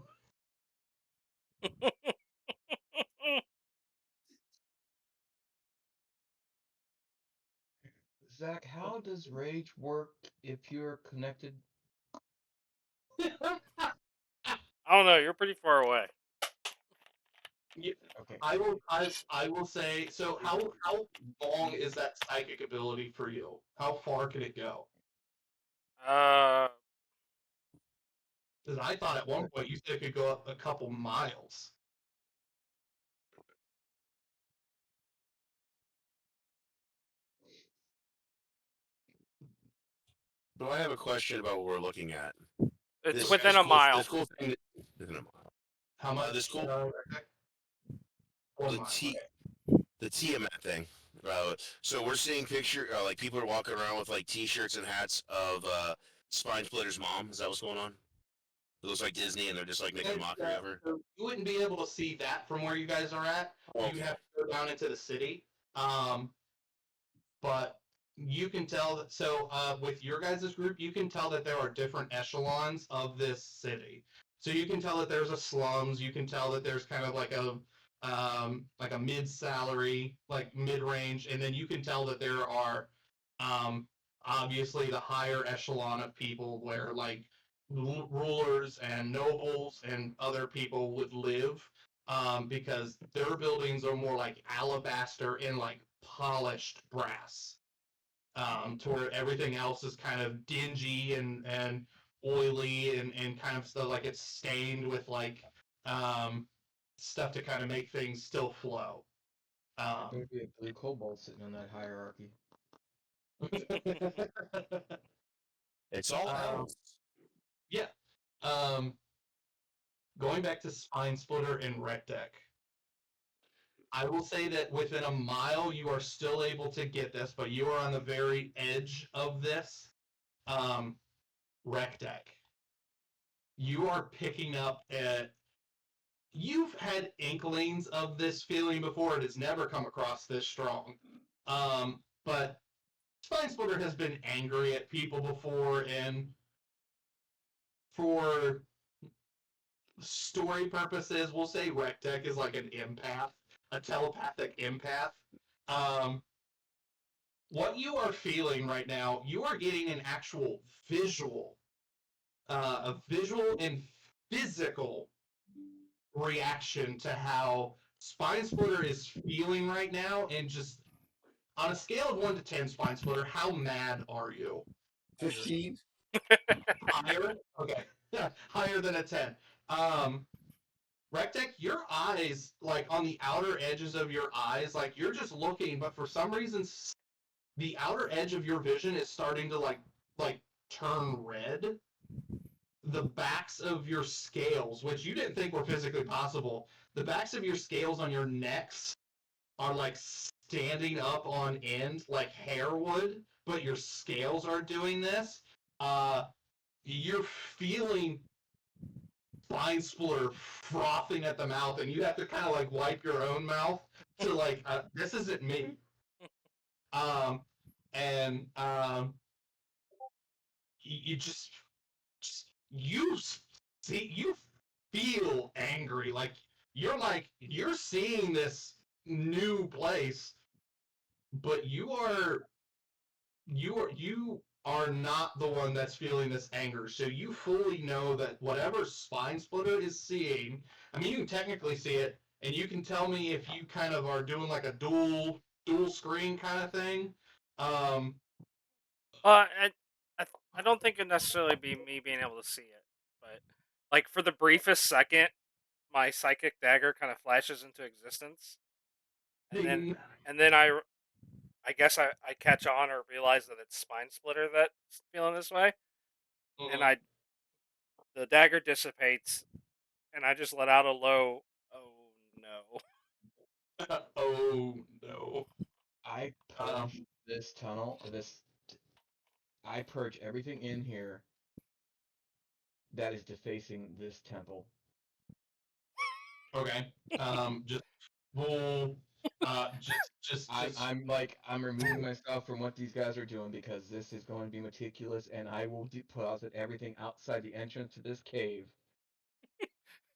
Zach, how does rage work if you're connected? I don't know. You're pretty far away. Okay. I will say, so how long is that psychic ability for you? How far can it go? Because I thought at one point you said it could go up a couple miles. So I have a question about what we're looking at. It's within a mile. This cool thing. Within a mile. How much? This cool. 1 mile. The Tiamat thing. So we're seeing like people are walking around with like T-shirts and hats of Spine Splitter's mom. Is that what's going on? It looks like Disney, and they're just like making a mockery of her. You wouldn't be able to see that from where you guys are at. Okay. You have to go down into the city. But you can tell that. So with your guys' group, you can tell that there are different echelons of this city. So you can tell that there's a slums. You can tell that there's kind of like a mid-salary, like mid-range, and then you can tell that there are obviously the higher echelon of people where like rulers and nobles and other people would live, because their buildings are more like alabaster and like polished brass, to where everything else is kind of dingy and oily and kind of stuff like it's stained with like stuff to kind of make things still flow. There'd be a blue kobold sitting on that hierarchy. It's all elves. Yeah. Going back to Spine Splitter and Rec Deck, I will say that within a mile you are still able to get this, but you are on the very edge of this Rec Deck. You are picking up at you've had inklings of this feeling before. It has never come across this strong. But Spine Splitter has been angry at people before, and for story purposes, we'll say Rectech is like an empath, a telepathic empath. Um, what you are feeling right now, you are getting an actual visual, a visual and physical reaction to how Spine Splitter is feeling right now, and just on a scale of 1 to 10, Spine Splitter, how mad are you? 15. Higher? Okay. Higher than a 10. Um, Rectech, your eyes, like on the outer edges of your eyes, like you're just looking, but for some reason, the outer edge of your vision is starting to like turn red. The backs of your scales, which you didn't think were physically possible, the backs of your scales on your necks are like standing up on end like hair would, but your scales are doing this. You're feeling Spine Splitter frothing at the mouth, and you have to kind of like wipe your own mouth to like, this isn't me. Um, and you just you see, you feel angry, like you're seeing this new place, but you are not the one that's feeling this anger. So you fully know that whatever Spine Splitter is seeing, I mean, you can technically see it, and you can tell me if you kind of are doing like a dual screen kind of thing. Um, I don't think it'd necessarily be me being able to see it, but like for the briefest second, my psychic dagger kind of flashes into existence, and then ding. and then I guess I catch on or realize that it's Spine Splitter that's feeling this way, and Mhm. the dagger dissipates, and I just let out a low, "Oh no." Oh no. I Um, purge this tunnel. I purge everything in here that is defacing this temple. okay. Just full. Just. I'm removing myself from what these guys are doing because this is going to be meticulous, and I will deposit everything outside the entrance to this cave.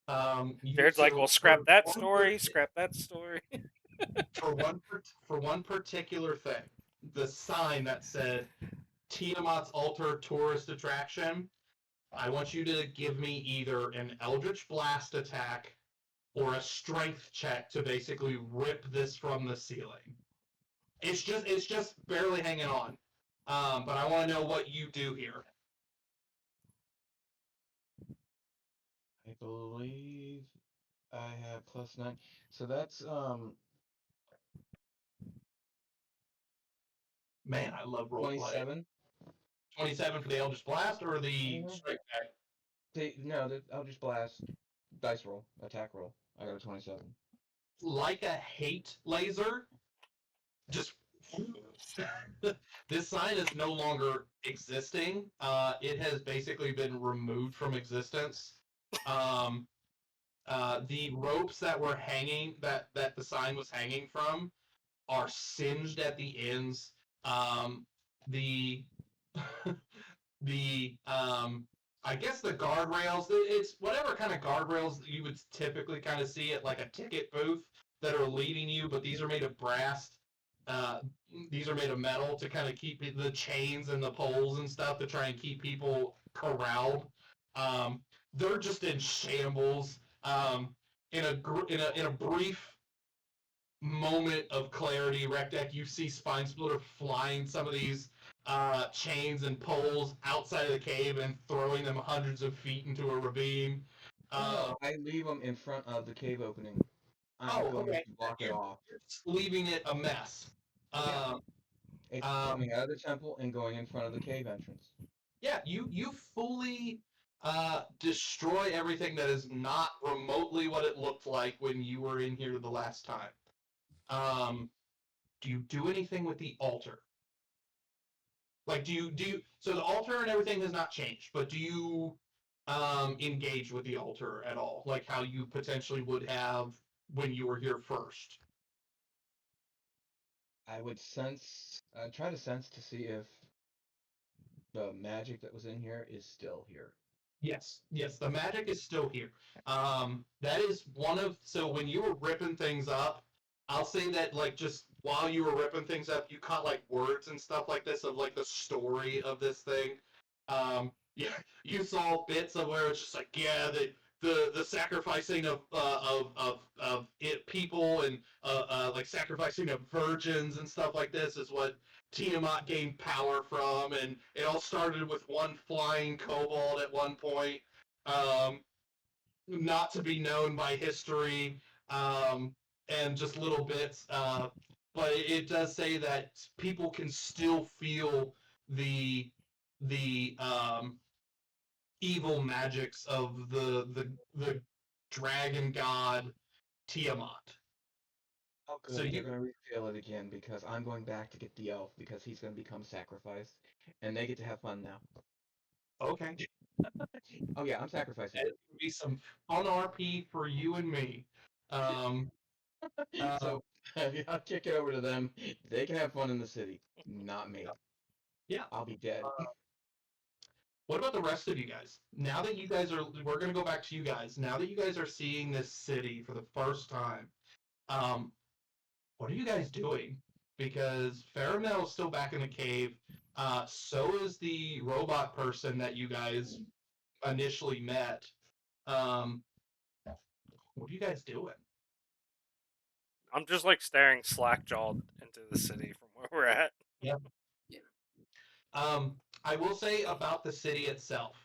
You Jared's like, "Well, so scrap that story, scrap that story." for one particular thing, the sign that said Tiamat's Altar tourist attraction. I want you to give me either an Eldritch Blast attack or a Strength check to basically rip this from the ceiling. It's just barely hanging on. But I want to know what you do here. I believe I have +9, so that's Man, I love roleplay. 27. 27 for the Eldritch Blast or the Mhm. Strength check? I'll just blast dice roll, attack roll. I got a 27. Like a hate laser, just this sign is no longer existing. It has basically been removed from existence. Um, the ropes that were hanging, that the sign was hanging from, are singed at the ends. The the I guess the guardrails. It's whatever kind of guardrails you would typically kind of see at like a ticket booth that are leading you, but these are made of brass. Uh, these are made of metal to kind of keep the chains and the poles and stuff to try and keep people corralled. Um, they're just in shambles. In a brief moment of clarity, Recdeck, you see Spine Splitter flying some of these chains and poles outside of the cave and throwing them hundreds of feet into a ravine. No, I leave them in front of the cave opening. I'm going Okay. to block it You're, off. you're just leaving it a mess. Yeah, Um, it's um, coming out of the temple and going in front of the cave entrance. yeah, you fully destroy everything that is not remotely what it looked like when you were in here the last time. Um, do you do anything with the altar? Like, do you? So the altar and everything has not changed, but do you? engage with the altar at all, like how you potentially would have when you were here first. I would try to sense to see if the magic that was in here is still here. Yes, yes, the magic is still here. That is one of so when you were ripping things up, I'll say that like just while you were ripping things up, you caught like words and stuff like this of like the story of this thing. Yeah, you saw bits of where it's just like yeah, the sacrificing of it people and like sacrificing of virgins and stuff like this is what Tiamat gained power from, and it all started with one flying kobold at one point, um, not to be known by history, and just little bits. But it does say that people can still feel the the evil magics of the dragon god Tiamat. Oh, good. So They're you gonna reveal it again because I'm going back to get the elf because he's gonna become sacrificed, and they get to have fun now. okay? Oh yeah, I'm sacrificing It would be some fun RP for you and me. Um, him. So I'll kick it over to them. They can have fun in the city, not me. yeah. I'll be dead. What about the rest of you guys? Now that you guys are, we're going to go back to you guys. Now that you guys are seeing this city for the first time, um, what are you guys doing? Because Faramel is still back in the cave. So is the robot person that you guys initially met. Um, what are you guys doing? I'm just like staring slack jawed into the city from where we're at. Yeah. I will say about the city itself.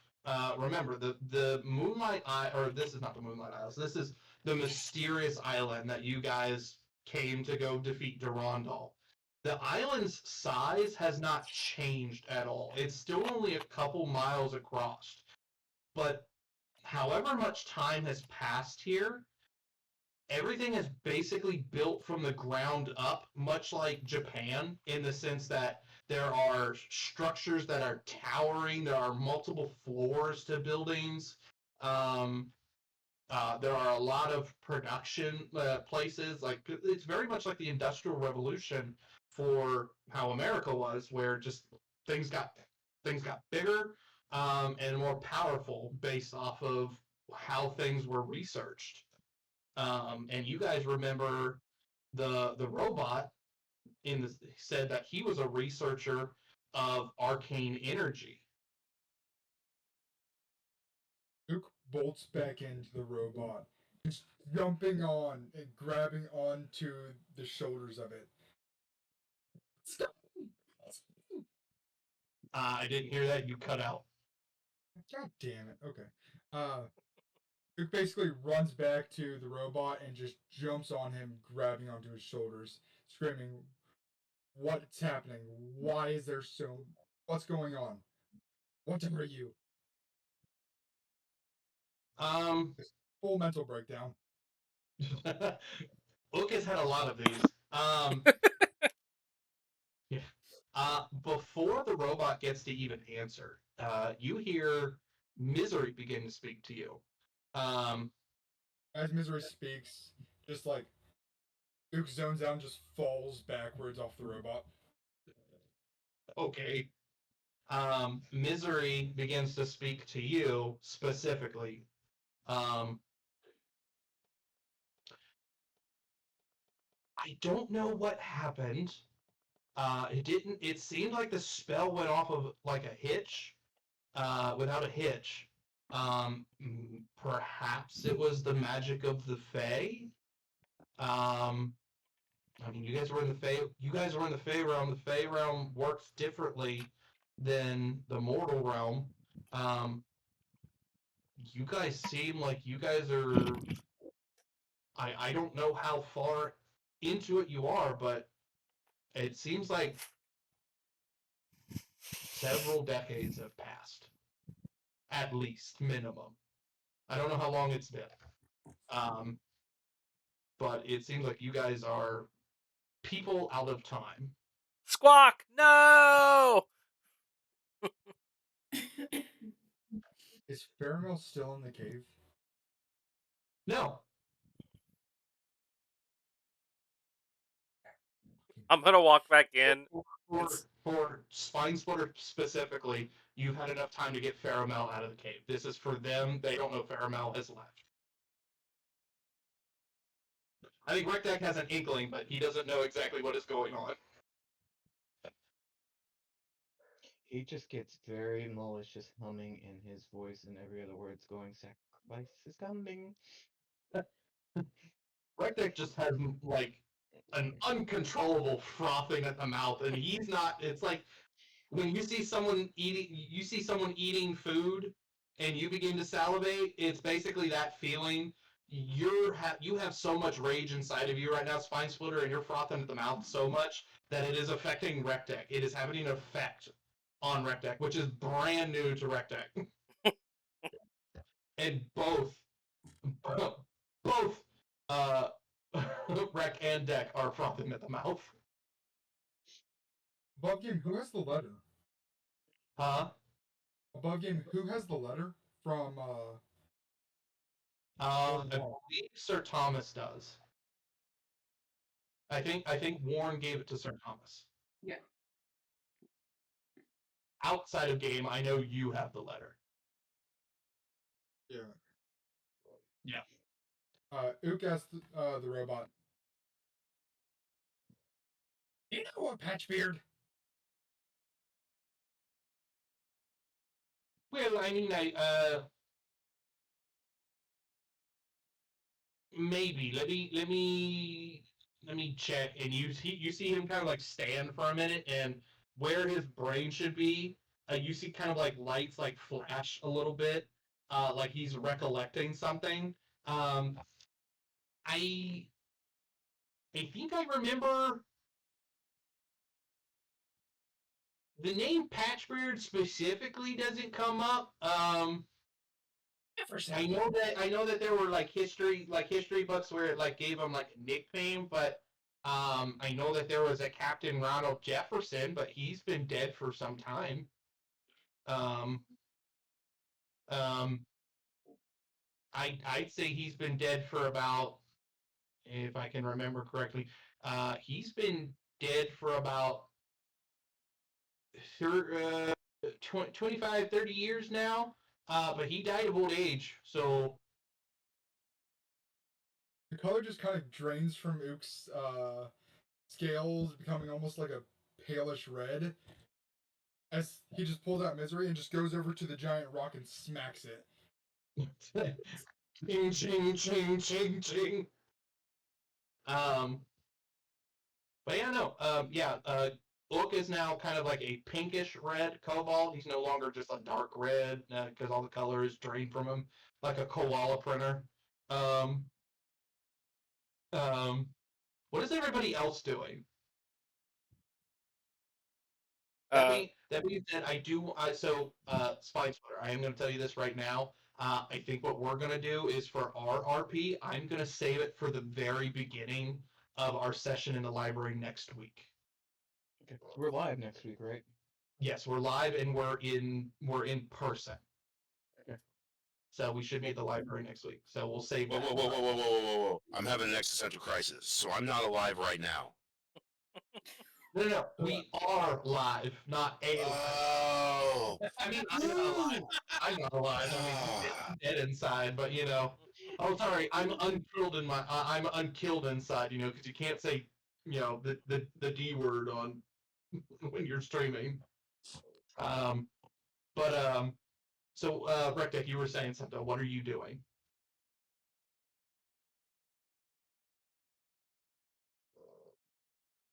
Remember the Moonlight Isle, or this is not the Moonlight Isles. This is the mysterious island that you guys came to go defeat Durandal. The island's size has not changed at all. It's still only a couple miles across. But however much time has passed here, everything is basically built from the ground up, much like Japan, in the sense that there are structures that are towering. There are multiple floors to buildings. Um, there are a lot of production places. Like it's very much like the Industrial Revolution for how America was, where just things got things got bigger and more powerful based off of how things were researched. And you guys remember the robot in the said that he was a researcher of arcane energy. Luke bolts back into the robot, just jumping on and grabbing onto the shoulders of it. Stop! I didn't hear that. You cut out. God damn it. Okay. Luke basically runs back to the robot and just jumps on him, grabbing onto his shoulders, screaming, "What's happening? Why is there so? What's going on? What are you?" This full mental breakdown. Book has had a lot of these. Yeah. Before the robot gets to even answer, you hear Misery begin to speak to you. Um, As Misery speaks, just like Luke zones out and just falls backwards off the robot. okay. Misery begins to speak to you specifically. Um, I don't know what happened. It didn't. It seemed like the spell went off of like a hitch, without a hitch. Perhaps it was the magic of the Fae. Um, I mean, you guys were in the Fae. You guys were in the Fae realm. The Fae realm works differently than the mortal realm. Um, you guys seem like you guys are. I don't know how far into it you are, but it seems like several decades have passed, at least minimum. I don't know how long it's been, um, but it seems like you guys are people out of time. Squawk! No! Is Faramel still in the cave? No. I'm gonna walk back in. For Spine Splitter specifically, you've had enough time to get Faramel out of the cave. This is for them. They don't know Faramel has left. I think Rekdak has an inkling, but he doesn't know exactly what is going on. He just gets very malicious humming in his voice, and every other word's going, sacrifice is coming. Rekdak just has like an uncontrollable frothing at the mouth, and he's not. It's like when you see someone eating food, and you begin to salivate. It's basically that feeling. You have so much rage inside of you right now, Spine Splitter, and you're frothing at the mouth so much that it is affecting Rekdak. It is having an effect on Rekdak, which is brand new to Rekdak. And both uh, Rek and Deck are frothing at the mouth. Above game, who has the letter? Huh? Above game, who has the letter from I believe Sir Thomas does. I think Warren gave it to Sir Thomas. Yeah. Outside of game, I know you have the letter. Yeah. Yeah. Ook asked the robot. Do you know what Patchbeard? Well, I mean, maybe let me check. And you see him kind of like stand for a minute, and where his brain should be, you see kind of like lights like flash a little bit, like he's recollecting something. I I think I remember the name Patchbeard specifically doesn't come up. I know that there were like history books where it like gave him like a nickname, but I know that there was a Captain Ronald Jefferson, but he's been dead for some time. Um, um, I'd say he's been dead for about, if I can remember correctly, he's been dead for about 25, 30 years now. But he died of old age, so The color just kind of drains from Ook's scales, becoming almost like a palish red. As he just pulls out Misery and just goes over to the giant rock and smacks it. ching ching ching ching ching. Um, but yeah, no, yeah, Ook is now kind of like a pinkish red cobalt. He's no longer just a dark red because all the color is drained from him, like a koala printer. Um, um, what is everybody else doing? That being said, I do. Spine Splitter, I am going to tell you this right now. I think what we're going to do is for our RP, I'm going to save it for the very beginning of our session in the library next week. Okay. We're live next week, right? Yes, we're live and we're in person. Okay. So we should be at the library next week. So we'll save Whoa, that. whoa, whoa, whoa, whoa, whoa, whoa, whoa! I'm having an existential crisis, so I'm not alive right now. No. We are live, not a live. Oh. I mean, I'm not alive. I'm not alive. I mean, I'm dead inside, but you know. Oh, sorry. I'm unkilled I'm unkilled inside. You know, because you can't say, you know, the D word on when you're streaming. Um, but. So, Rektek, you were saying something. What are you doing?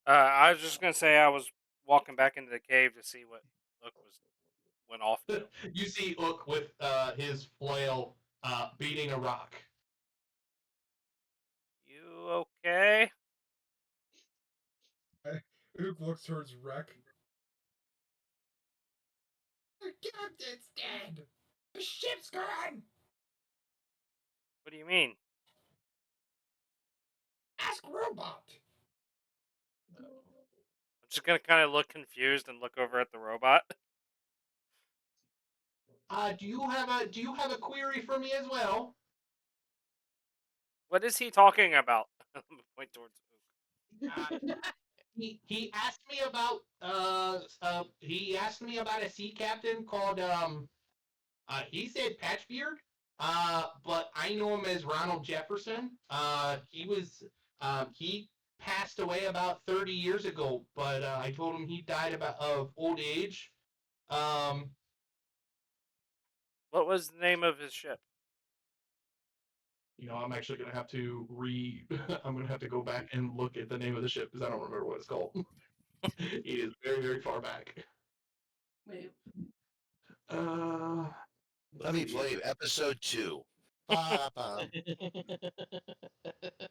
I was just gonna say I was walking back into the cave to see what Look went off to. You see Ook with his flail beating a rock. You okay? Ook looks towards Wreck. The captain's dead! The ship's gone! What do you mean? Ask Robot! I'm just gonna kind of look confused and look over at the robot. Do you have a query for me as well? What is he talking about? Point towards Uh, he asked me about a sea captain called he said Patchbeard, but I know him as Ronald Jefferson. He passed away about 30 years ago, but I told him he died of old age. Um, What was the name of his ship? I'm actually gonna have to I'm gonna have to go back and look at the name of the ship because I don't remember what it's called. It is very, very far back. Wait. Uh, Let me play episode 2. Ba-ba.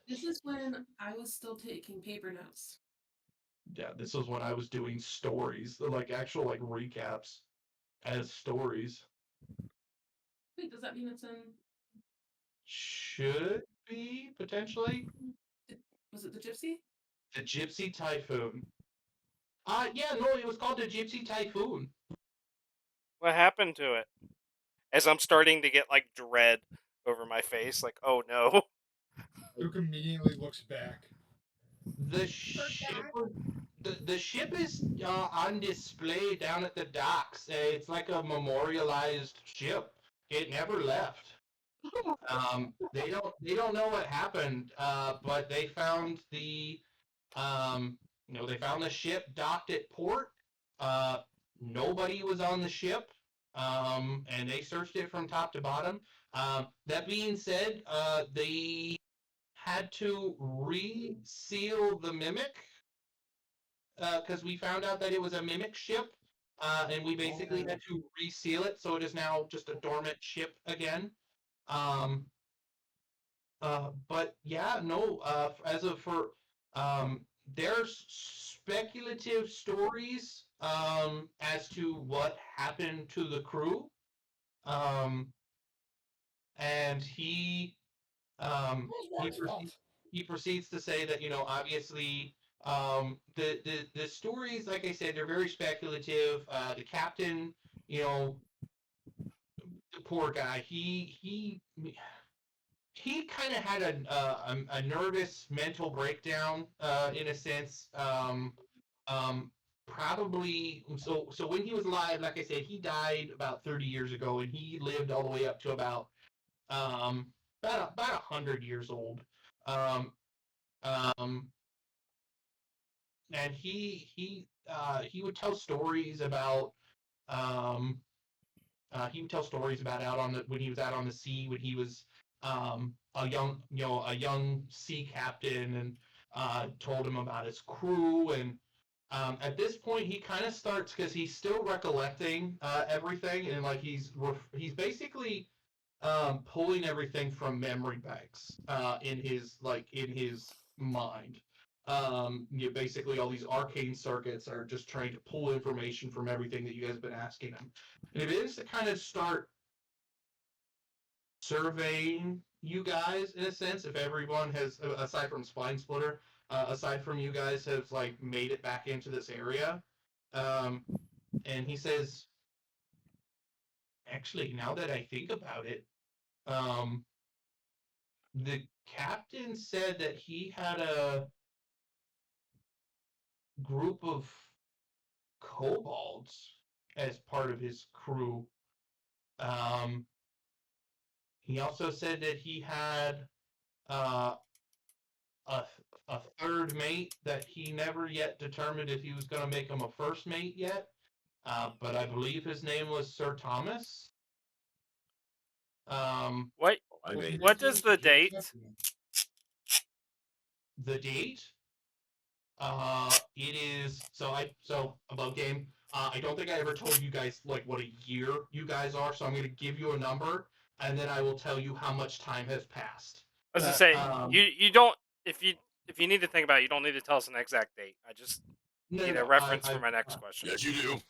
This is when I was still taking paper notes. Yeah, this was when I was doing stories, like actual like recaps as stories. Wait, does that mean it's in? Should be potentially Was it the Gypsy? the Gypsy Typhoon. Yeah, no, it was called the Gypsy Typhoon. What happened to it? As I'm starting to get like dread over my face, like, oh no. Luke immediately looks back. The ship, the ship is on display down at the docks. It's like a memorialized ship. It never left. They don't know what happened, but they found they found the ship docked at port. Uh, Nobody was on the ship, and they searched it from top to bottom. That being said, they had to reseal the Mimic because we found out that it was a Mimic ship, and we basically had to reseal it, so it is now just a dormant ship again. Um, but yeah, no. As of for there's speculative stories as to what happened to the crew. Um, and he Mark's fault. he proceeds to say that obviously the stories, like I said, they're very speculative. The captain, you know, the poor guy, he kind of had a nervous mental breakdown in a sense. Probably so when he was alive, like I said, he died about 30 years ago, and he lived all the way up to um, about 100 years old. Um, um, and he would tell stories about um, out on the when he was out on the sea when he was a young sea captain, and told him about his crew. And at this point he kind of starts, because he's still recollecting everything, and like he's basically pulling everything from memory banks in his mind. Basically all these arcane circuits are just trying to pull information from everything that you guys have been asking him. And it is to kind of start surveying you guys in a sense. If everyone has, aside from Spine Splitter, aside from you guys, have like made it back into this area. And he says, actually, now that I think about it, um, the captain said that he had a group of kobolds as part of his crew. Um, he also said that he had uh, a, a third mate that he never yet determined if he was going to make him a first mate yet. But I believe his name was Sir Thomas. What? I mean, What is the date? The date, it is above game. I don't think I ever told you guys like what a year you guys are, so I'm going to give you a number, and then I will tell you how much time has passed. I was gonna say Um, you don't if you need to think about it, you don't need to tell us an exact date. I just no, need no, a no, reference for my next question. yes, you do.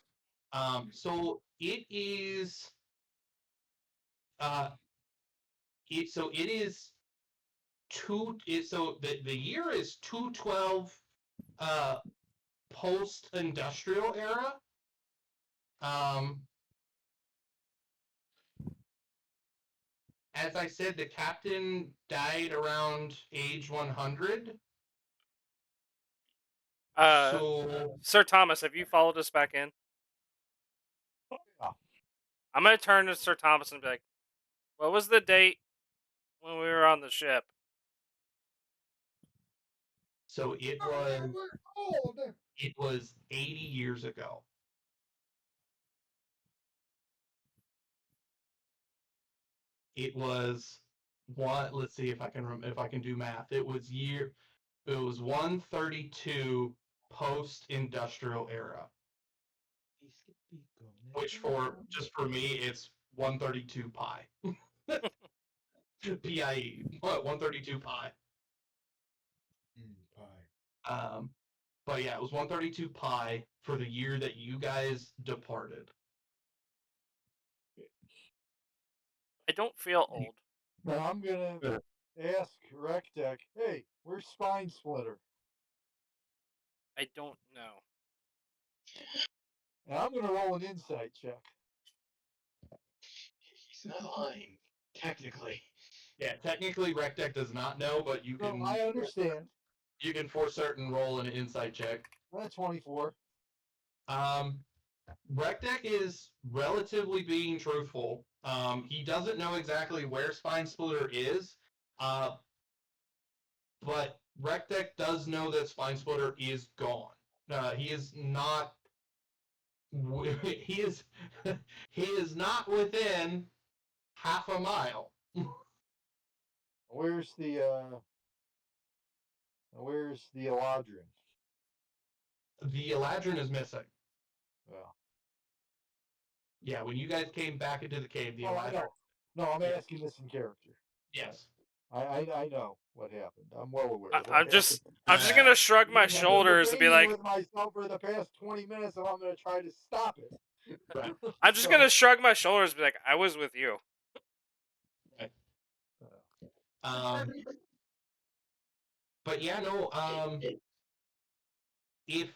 So it is. Uh, it is two. So the year is 212. Post industrial era. Um, as I said, the captain died around age 100. So Sir Thomas, have you followed us back in? Yeah. I'm gonna turn to Sir Thomas and be like, "What was the date when we were on the ship?" so it Oh, was man, we're old. 80 years ago. It was what? Let's see if I can do math. It was 132 post-industrial era, which for me it's 132 pi. PIE. What? 132 pi. Pie. But yeah, it was 132 pi for the year that you guys departed. I don't feel old. Now I'm gonna ask Rectech, hey, where's Spine Splitter? I don't know. And I'm gonna roll an insight check. He's not lying, technically. Yeah, technically Rectech does not know, but you No, can I understand. you can for certain roll an insight check. That's 24. Rectech is relatively being truthful. He doesn't know exactly where Spine Splitter is, but Rectech does know that Spine Splitter is gone. He is not. He is. He is not within half a mile. Where's the Eladrin? The Eladrin is missing. Well, Yeah, when you guys came back into the cave, the oh, I Eladrin. know. No, I'm Yeah. asking this in character. Yes. I know what happened. I'm well aware. Of what I'm just happened. gonna shrug my I've been shoulders and be debating like, with myself for the past 20 minutes, and I'm gonna try to stop it. Right. I'm just gonna shrug my shoulders and be like, I was with you. Right. But yeah, no. If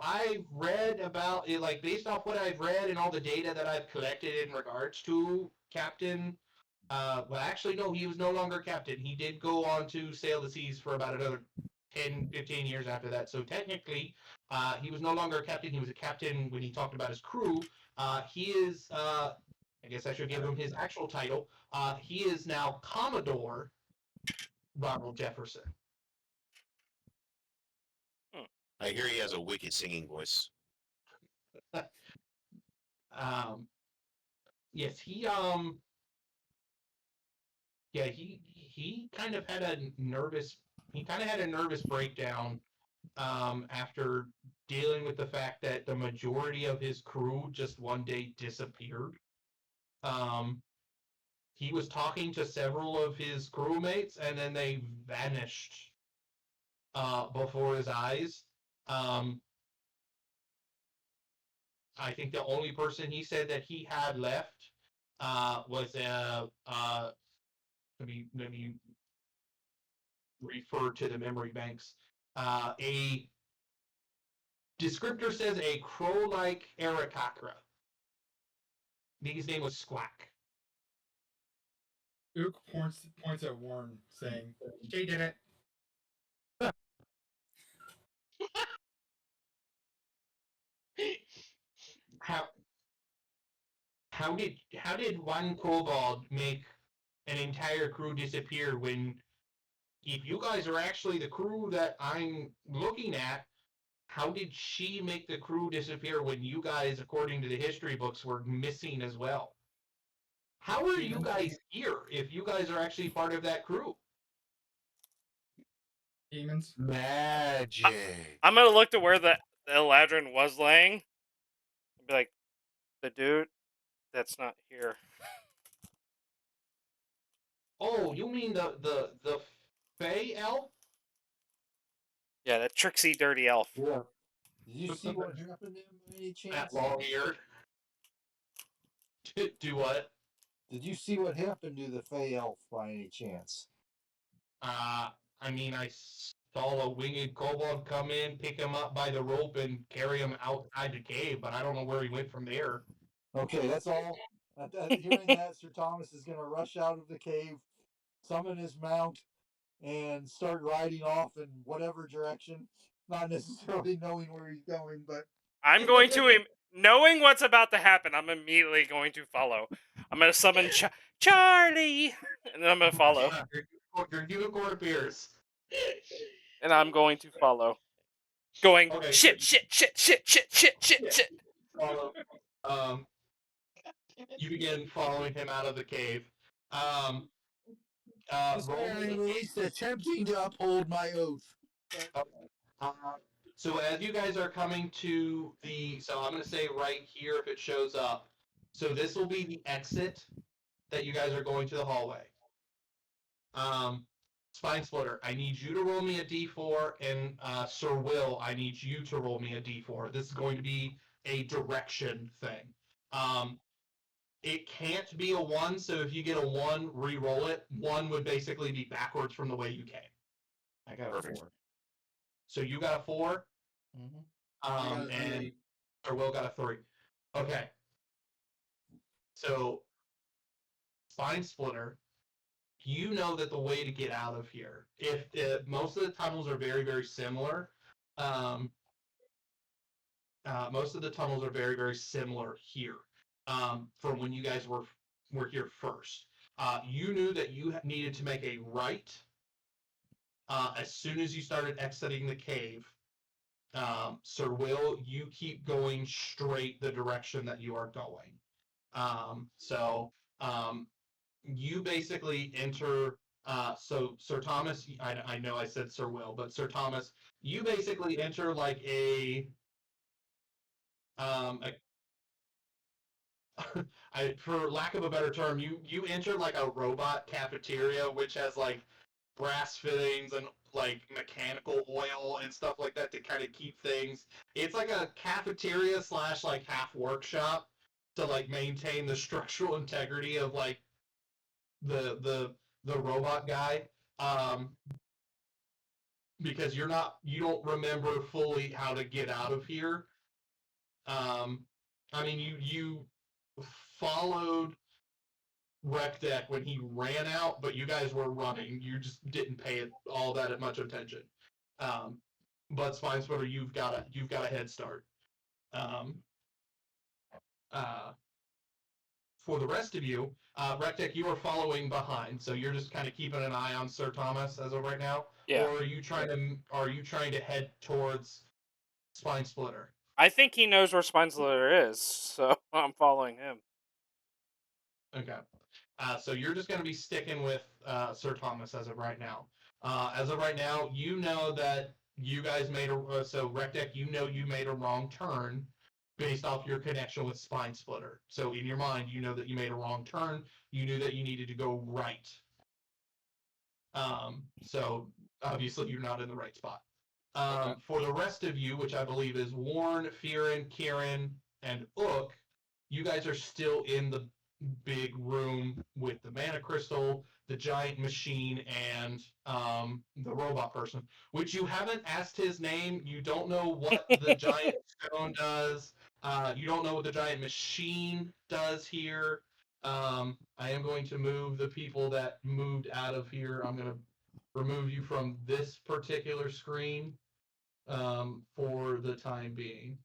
I've read about it, like based off what I've read and all the data that I've collected in regards to Captain, well, actually, no, he was no longer Captain. He did go on to sail the seas for about another 10, 15 years after that. So technically, he was no longer a captain. He was a captain when he talked about his crew. He is, I guess I should give him his actual title. He is now Commodore Ronald Jefferson. I hear he has a wicked singing voice. Yes, yeah, he kind of had a nervous breakdown after dealing with the fact that the majority of his crew just one day disappeared. He was talking to several of his crewmates and then they vanished before his eyes. I think the only person he said that he had left was let me refer to the memory banks. A descriptor says a crow-like Arakakra. I think his name was Squack. Ook points at Warren, saying, "Jay did it." How did one kobold make an entire crew disappear when if you guys are actually the crew that I'm looking at, how did she make the crew disappear when you guys, according to the history books, were missing as well? How are you guys here if you guys are actually part of that crew? Demons. Magic. I'm gonna look to where the Eladrin was laying and be like, the dude that's not here. Oh, you mean the Fey elf? Yeah, that tricksy, dirty elf. Yeah. Did you see what happened to him by any That chance? long-eared. Do what? Did you see what happened to the Fey Elf by any chance? I mean, I saw a winged kobold come in, pick him up by the rope, and carry him outside the cave, but I don't know where he went from there. Okay, that's all. Hearing that, Sir Thomas is going to rush out of the cave, summon his mount, and start riding off in whatever direction. Not necessarily knowing where he's going, but I'm going to, knowing what's about to happen, I'm immediately going to follow. I'm going to summon Charlie, and then I'm going to follow. Your unicorn appears. And I'm going to follow. Going, Okay, shit, shit, shit, shit, shit, shit, shit, shit. Follow. You begin following him out of the cave. Roll I'm me. at least attempting to uphold my oath. Uh, so as you guys are coming to so I'm going to say right here if it shows up. So this will be the exit that you guys are going to the hallway. Spine Splitter, I need you to roll me a d4, and Sir Will, I need you to roll me a d4. This is going to be a direction thing. It can't be a 1, so if you get a 1, re-roll it. 1 would basically be backwards from the way you came. I got Perfect. a 4. So you got a 4, Mm-hmm. I got a and 3. Sir Will got a 3. Okay. So, Spine Splitter, you know that the way to get out of here, if most of the tunnels are very, very similar, most of the tunnels are very, very similar here from when you guys were here first. You knew that you needed to make a right as soon as you started exiting the cave. Sir Will, you keep going straight the direction that you are going. You basically enter. So Sir Thomas, I know I said Sir Will, but Sir Thomas, you basically enter like a for lack of a better term, you enter like a robot cafeteria, which has like brass fittings and like mechanical oil and stuff like that to kind of keep things. It's like a cafeteria slash like half workshop to like maintain the structural integrity of like the robot guy. Um, because you don't remember fully how to get out of here. I mean you followed Rec Deck when he ran out, but you guys were running. You just didn't pay it all that much attention. Um, but Spine Splitter, you've got a head start. Um, uh, for the rest of you, Rec Deck, you are following behind, so you're just kind of keeping an eye on Sir Thomas as of right now. Yeah. Or are you trying to head towards Spine Splitter? I think he knows where Spine Splitter is, so I'm following him. Okay. So you're just going to be sticking with Sir Thomas as of right now. As of right now, you know that you guys made so Recdeck, you know you made a wrong turn based off your connection with Spine Splitter. So in your mind, you know that you made a wrong turn. You knew that you needed to go right. So obviously you're not in the right spot. Okay. For the rest of you, which I believe is Warren, Fearon, Kieran, and Ook, you guys are still in the big room with the mana crystal, the giant machine, and the robot person, which you haven't asked his name. You don't know what the giant stone does. You don't know what the giant machine does here. I am going to move the people that moved out of here. I'm going to remove you from this particular screen for the time being.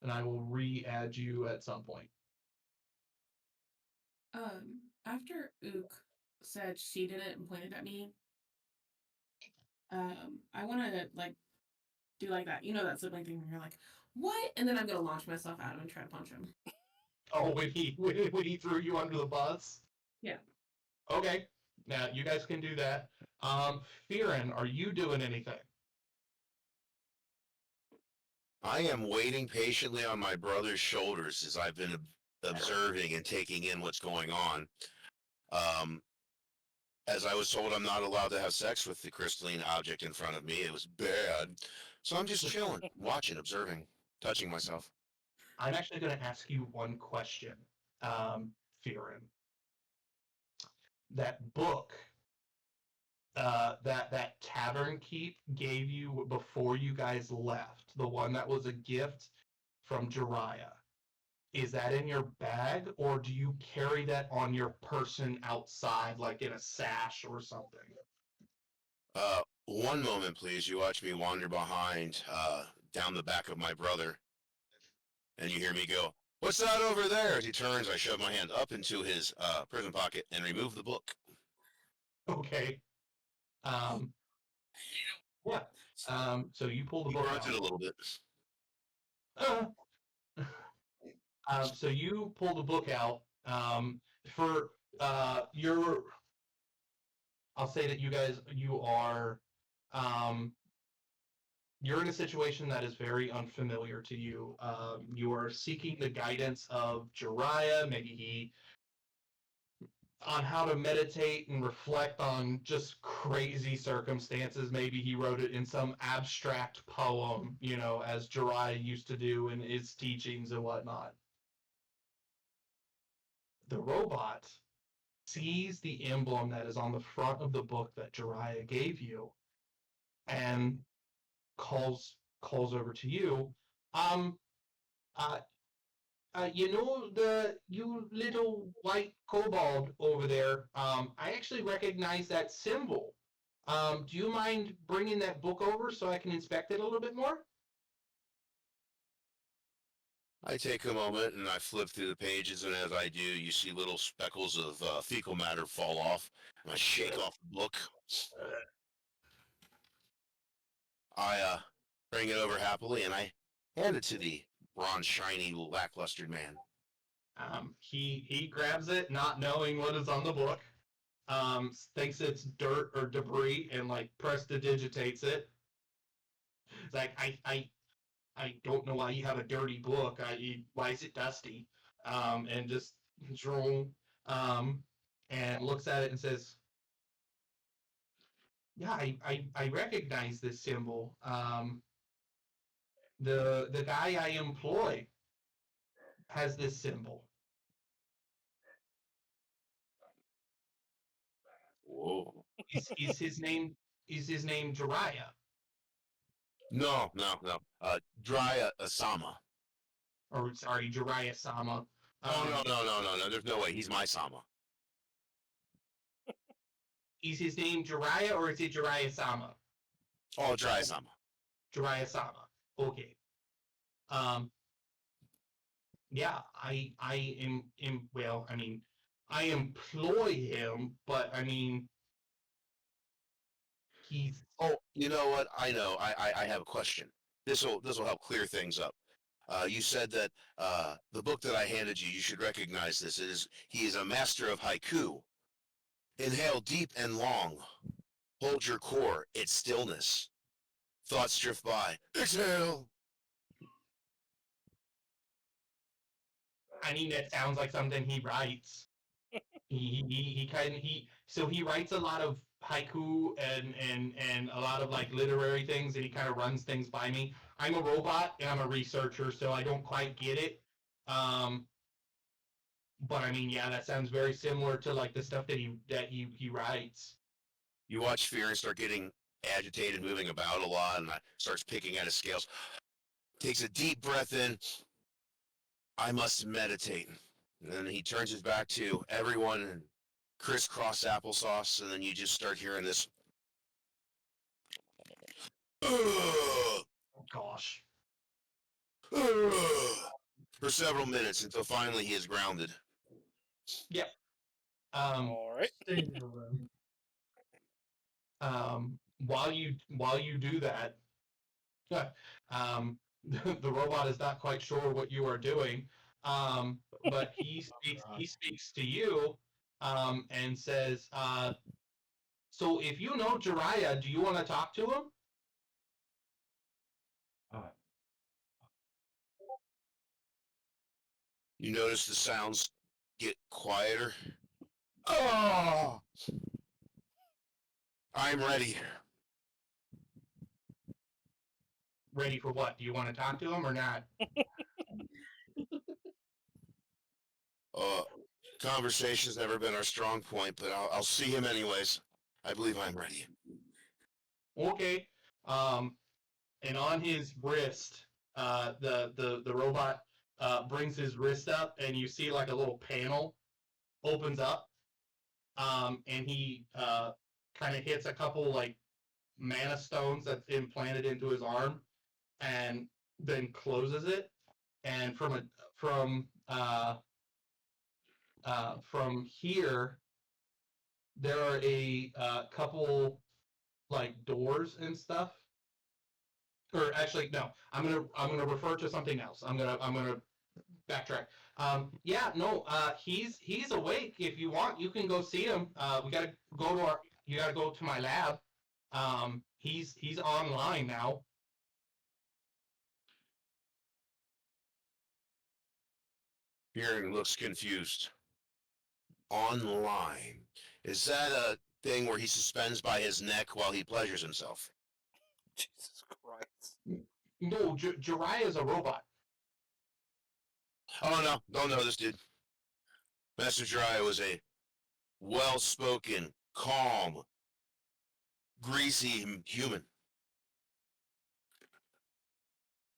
And I will re-add you at some point. After Ook said she did it and pointed at me, I want to like do like that. You know that sibling thing where you're like, "What?" And then I'm gonna launch myself at him and try to punch him. Oh, when he threw you under the bus? Yeah. Okay. Now you guys can do that. Fearon, are you doing anything? I am waiting patiently on my brother's shoulders as I've been observing and taking in what's going on. As I was told, I'm not allowed to have sex with the crystalline object in front of me. It was bad. So I'm just chilling, watching, observing, touching myself. I'm actually going to ask you one question, Fearon. That book that Tavern Keep gave you before you guys left, the one that was a gift from Jiraiya. is that in your bag, or do you carry that on your person outside, like in a sash or something? One moment, please. You watch me wander behind, down the back of my brother, and you hear me go, "What's that over there?" As he turns, I shove my hand up into his prison pocket and remove the book. Okay. Yeah. So you pull the He book grunted out. a little bit. So you pull the book out. For your, I'll say that you're in a situation that is very unfamiliar to you. You are seeking the guidance of Jiraiya. Maybe he on how to meditate and reflect on just crazy circumstances. Maybe he wrote it in some abstract poem, as Jiraiya used to do in his teachings and whatnot. The robot sees the emblem that is on the front of the book that Jiraiya gave you and calls over to you. Um, uh, you little white kobold over there. I actually recognize that symbol. Do you mind bringing that book over so I can inspect it a little bit more? I take a moment and I flip through the pages, and as I do, you see little speckles of fecal matter fall off, and I shake off the book. I bring it over happily, and I hand it to the bronze, shiny, lacklustered man. He grabs it, not knowing what is on the book. Thinks it's dirt or debris, and like prestidigitates it. It's like I don't know why you have a dirty book. Why is it dusty? And just drool. And looks at it and says, "Yeah, I recognize this symbol. The guy I employ has this symbol." Whoa. Is his name Jiraiya? No. Dry Asama. Or sorry, Jiraiya Sama. No. There's no way. He's my Sama. Is his name Jiraiya or is it Jiraiya Sama? Oh, Dry Asama. Jiraiya Sama. Okay. Yeah, I am well, I mean, I employ him, but I mean he's Oh, you know what? I know. I have a question. This will help clear things up. You said that the book that I handed you, you should recognize this. He is a master of haiku. Inhale deep and long. Hold your core. It's stillness. Thoughts drift by. Exhale. I mean that sounds like something he writes. He writes a lot of haiku and a lot of like literary things, and he kind of runs things by me. I'm a robot and I'm a researcher, so I don't quite get it. But I mean, yeah, that sounds very similar to like the stuff that he writes. You watch Fear and start getting agitated, moving about a lot, and starts picking at his scales. Takes a deep breath in. I must meditate. And then he turns his back to everyone and crisscross applesauce, and then you just start hearing this. Gosh. For several minutes until finally he is grounded. Yep. All right. Stay in your room. While you do that, the robot is not quite sure what you are doing, but he speaks to you, and says, "So if you know Jiraiya, do you want to talk to him?" You notice the sounds get quieter. Oh! I'm ready. Ready for what? Do you want to talk to him or not? Conversation's never been our strong point, but I'll see him anyways. I believe I'm ready. Okay. And on his wrist, the robot brings his wrist up, and you see like a little panel opens up, and he kind of hits a couple like mana stones that's implanted into his arm, and then closes it. And from here, there are a couple like doors and stuff. Or actually, no, I'm gonna refer to something else. I'm gonna backtrack. Yeah, no, he's awake. If you want, you can go see him. We gotta go to our. You gotta go to my lab. He's online now. Hearing looks confused. Online. Is that a thing where he suspends by his neck while he pleasures himself? Jesus Christ. No, Jiraiya is a robot. Oh no, don't know this dude. Master Jiraiya was a well-spoken, calm, greasy human.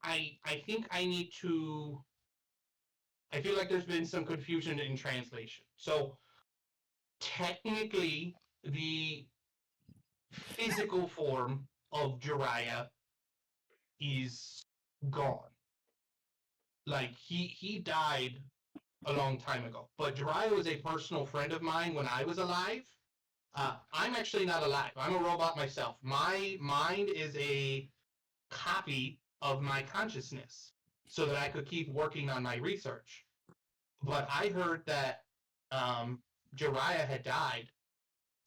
I think I need to. I feel like there's been some confusion in translation. So technically, the physical form of Jiraiya is gone. Like he died a long time ago. But Jiraiya was a personal friend of mine when I was alive. I'm actually not alive. I'm a robot myself. My mind is a copy of my consciousness so that I could keep working on my research. But I heard that Jiraiya had died,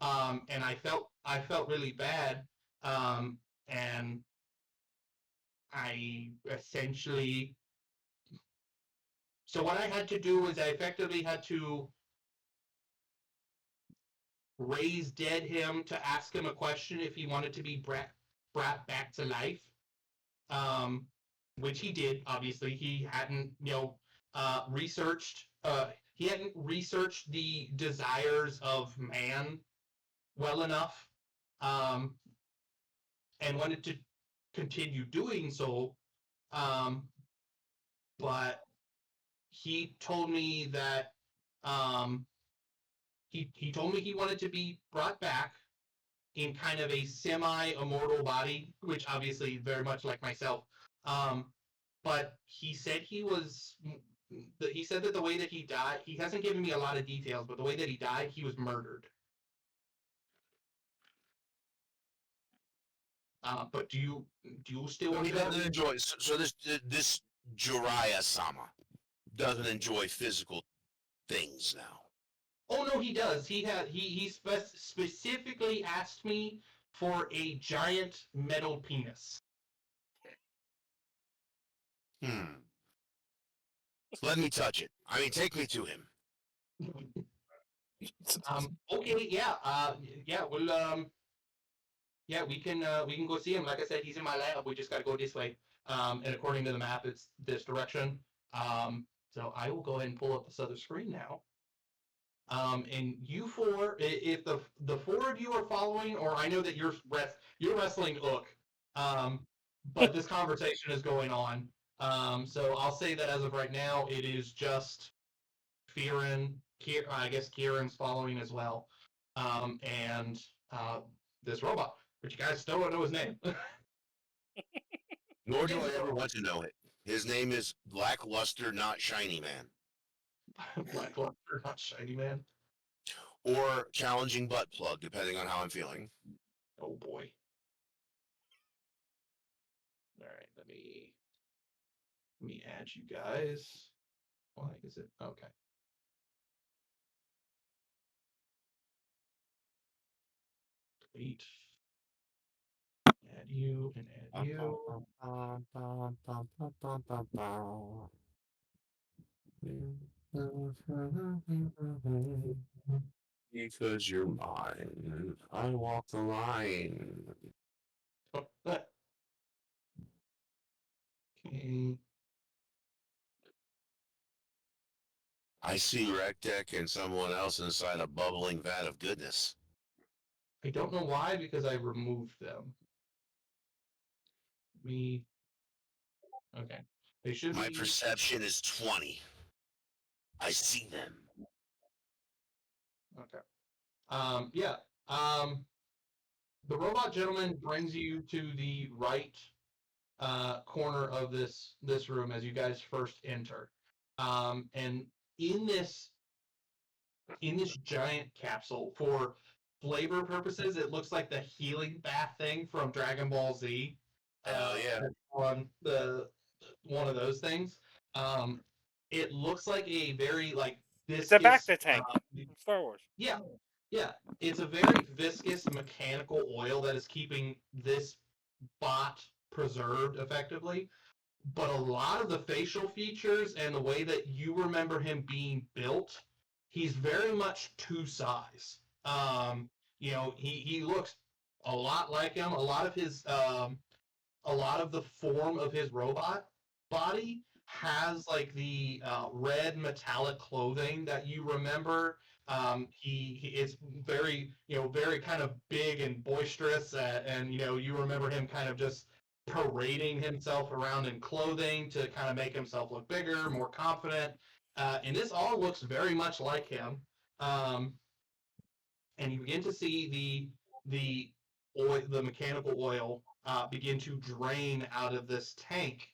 and I felt really bad, and I essentially. So what I had to do was I effectively had to raise dead him to ask him a question if he wanted to be brought back to life, um, which he did. Obviously, he hadn't researched. He hadn't researched the desires of man well enough, um, and wanted to continue doing so. Um, but he told me that he told me he wanted to be brought back in kind of a semi-immortal body, which obviously very much like myself. Um, but he said he said that the way that he died, he hasn't given me a lot of details, but the way that he died, he was murdered. But do you still So want he to doesn't know? enjoy. So this Jiraiya Sama doesn't enjoy physical things now. Oh no, he does. He specifically asked me for a giant metal penis. Let me touch it. I mean, take me to him. Okay, yeah, yeah, well, yeah, we can go see him. Like I said, he's in my lab. We just got to go this way. And according to the map, it's this direction. So I will go ahead and pull up this other screen now. And you four, if the four of you are following, or I know that you're wrestling Ook, but this conversation is going on. So I'll say that as of right now, it is just Kieran. I guess Kieran's following as well, and this robot, but you guys still don't know his name. Nor do I ever want to know it. His name is Lackluster, not Shiny Man, Lackluster, not Shiny Man. or Challenging Butt Plug, depending on how I'm feeling. Oh boy. All right, let me add you guys. Why is it okay? Delete. Add you and add you. Because you're mine, I walk the line. Oh, that. Okay. I see Rectech and someone else inside a bubbling vat of goodness. I don't know why, because I removed them. Me. Okay. They should My be. perception is 20. I see them. Okay. Yeah. The robot gentleman brings you to the right corner of this room as you guys first enter, and in this giant capsule, for flavor purposes, it looks like the healing bath thing from Dragon Ball Z. Hell yeah. On the one of those things. Um, it looks like a very like It's a viscous. Bacta tank from Star Wars. Yeah, yeah. It's a very viscous mechanical oil that is keeping this bot preserved effectively. But a lot of the facial features and the way that you remember him being built, he's very much two size. He looks a lot like him. A lot of the form of his robot body has like the red metallic clothing that you remember. He is very very kind of big and boisterous, and you remember him kind of just parading himself around in clothing to kind of make himself look bigger, more confident. And this all looks very much like him. Um, and you begin to see the mechanical oil begin to drain out of this tank.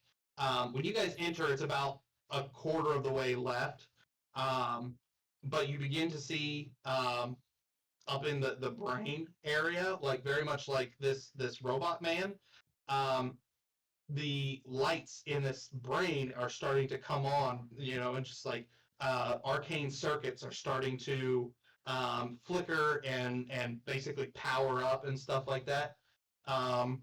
When you guys enter, it's about a quarter of the way left, but you begin to see up in the brain area, like very much like this robot man. Um, the lights in this brain are starting to come on, and just like arcane circuits are starting to flicker and basically power up and stuff like that. Um,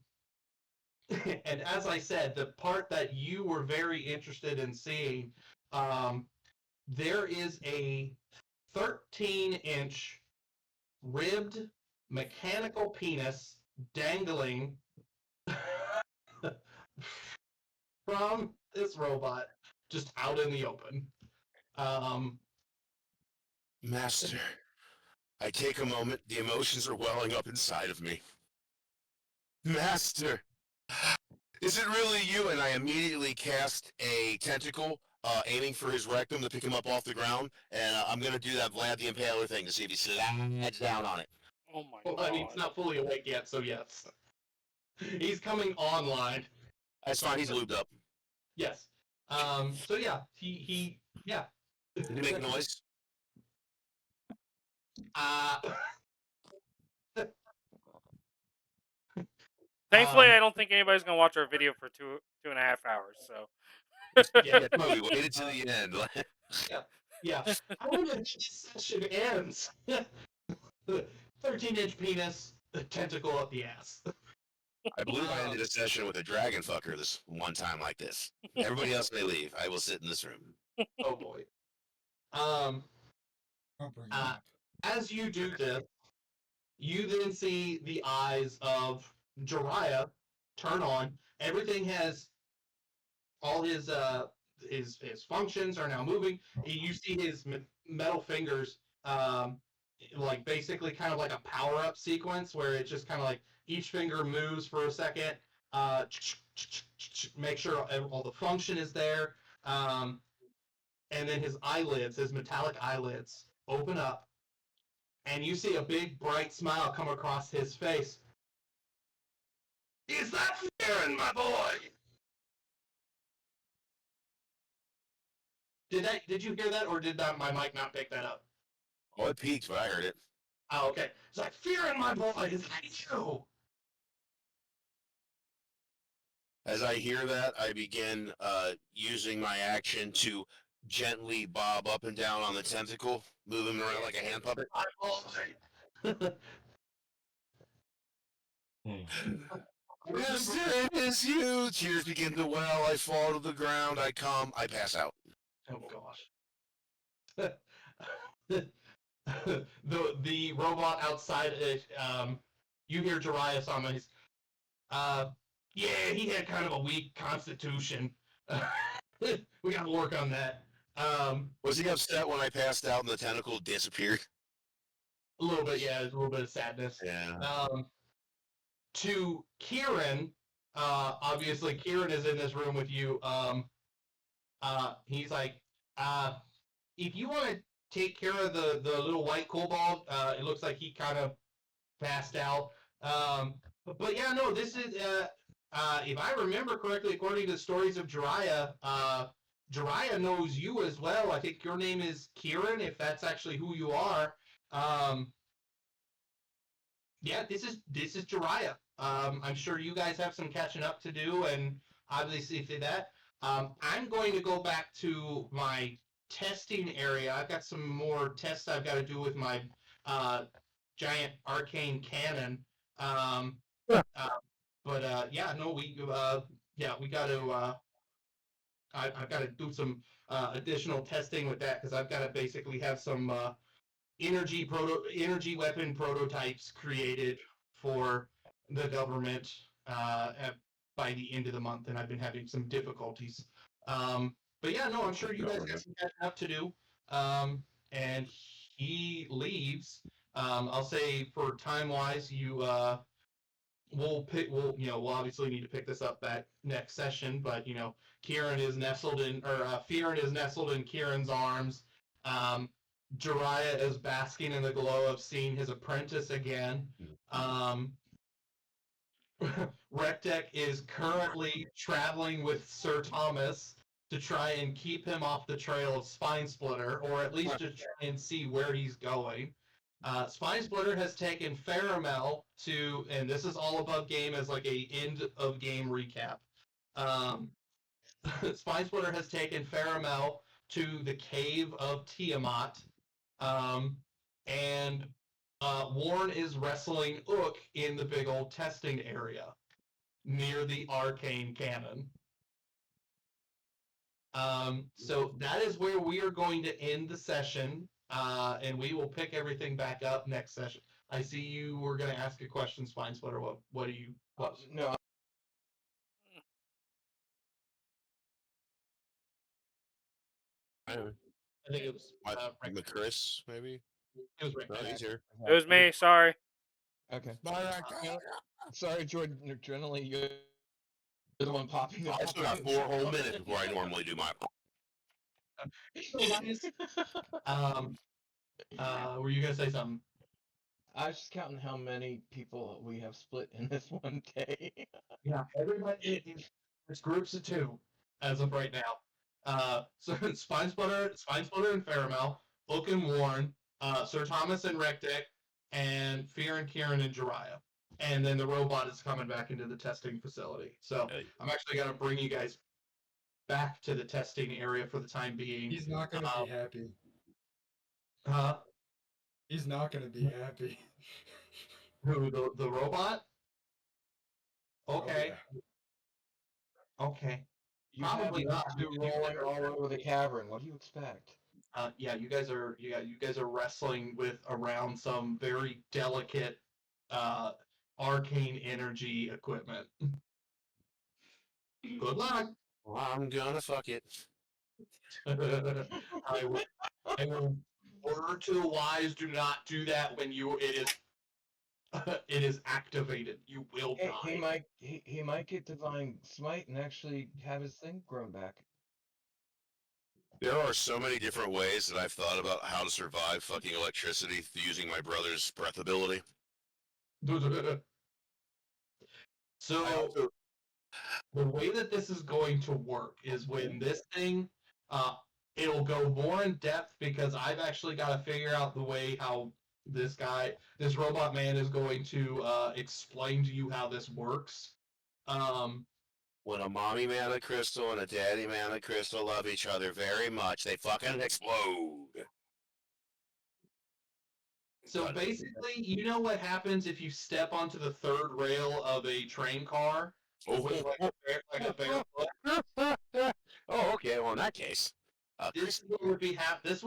and as I said, the part that you were very interested in seeing, there is a 13-inch ribbed mechanical penis dangling from this robot just out in the open. Master, I take a moment. The emotions are welling up inside of me. Master, is it really you? And I immediately cast a tentacle, aiming for his rectum to pick him up off the ground. And I'm going to do that Vlad the Impaler thing to see if he slides down on it. Oh my Well, god. I mean, he's not fully awake yet, so yes. He's coming online. That's fine. He's lubed up. Yes. So yeah, he yeah. Did he make noise? Thankfully, I don't think anybody's gonna watch our video for 2.5 hours. So. Yeah, no, we waited to the end. yeah. How did this session ends? 13-inch penis, a tentacle up the ass. I believe I ended a session with a dragon fucker this one time like this. Everybody else may leave. I will sit in this room. Oh boy. Don't bring it up. As you do this, you then see the eyes of Jiraiya turn on. Everything has all his functions are now moving. You see his metal fingers, like basically kind of like a power up sequence where it just kind of like each finger moves for a second, make sure all the function is there, and then his eyelids, his metallic eyelids, open up, and you see a big bright smile come across his face. Is that Farron, my boy? Did you hear that, or did my mic not pick that up? Oh, it peaked, but I heard it. Oh, okay. It's like, Farron, my boy, is that you? As I hear that, I begin using my action to gently bob up and down on the tentacle, move him around like a hand puppet. Yes, it is you. Tears begin to well. I fall to the ground. I come. I pass out. Oh gosh. the robot outside it, you hear Jiraiya-sama. He's, yeah, he had kind of a weak constitution. We got to work on that. Was he upset when I passed out and the tentacle disappeared? A little bit, yeah. A little bit of sadness. Yeah. To Kieran, obviously Kieran is in this room with you. he's like, if you want to take care of the little white kobold, it looks like he kind of passed out. But yeah, no, this is if I remember correctly, according to the stories of Jiraiya, Jiraiya knows you as well. I think your name is Kieran, if that's actually who you are. Um, yeah, this is Jiraiya. I'm sure you guys have some catching up to do, and obviously for that, I'm going to go back to my testing area. I've got some more tests I've got to do with my uh, giant arcane cannon. Um, but yeah, no, we got to. I've got to do some additional testing with that because I've got to basically have some energy weapon prototypes created for the government by the end of the month, and I've been having some difficulties. But yeah, no, I'm sure you guys got some catching up to do. And he leaves. I'll say for time wise, we'll obviously need to pick this up that next session, but Kieran is nestled in, or Fearon is nestled in Kieran's arms. Jiraiya is basking in the glow of seeing his apprentice again. Rectek is currently traveling with Sir Thomas to try and keep him off the trail of Spine Splitter, or at least to try and see where he's going. Spine Splitter has taken Faramel to, and this is all above game as like a end of game recap. Spine Splitter has taken Faramel to the cave of Tiamat, and Warren is wrestling Ook in the big old testing area near the arcane cannon. So that is where we are going to end the session, and we will pick everything back up next session. I see you were going to ask a question, Spine Splitter. What do you? What? No, I I think it was Rick. Chris, maybe. It was Rick. No, he's here. It was me. Sorry. okay. Sorry, Jordan. Generally, you're the one popping up. I still got 4 whole minutes before I normally do my. Were you gonna say something? I was just counting how many people we have split in this one day. Yeah, everybody. It's groups of 2 as of right now. So Spine Splitter, and Faramel, Book and Warren, Sir Thomas and Rectic, and Fear and Kieran and Jiraiya. And then the robot is coming back into the testing facility. So I'm actually gonna bring you guys back to the testing area for the time being. He's not gonna be happy. Huh? He's not gonna be happy. Who, the robot? Okay. Oh, yeah. Okay. You Probably have not. two rolling all over the cavern. What do you expect? Yeah, you guys are wrestling with around some very delicate arcane energy equipment. Good luck. Well, I'm gonna fuck it. I will order to the wise, do not do that when it is activated. You will die. He might get divine smite and actually have his thing grown back. There are so many different ways that I've thought about how to survive fucking electricity using my brother's breath ability. So the way that this is going to work is when this thing, it'll go more in depth because I've actually got to figure out the way how this robot man is going to explain to you how this works. When a mommy mana crystal and a daddy mana crystal love each other very much, they fucking explode. So basically, you know what happens if you step onto the third rail of a train car? With like a bare foot? Oh, okay. Well, in that case, This is what would be this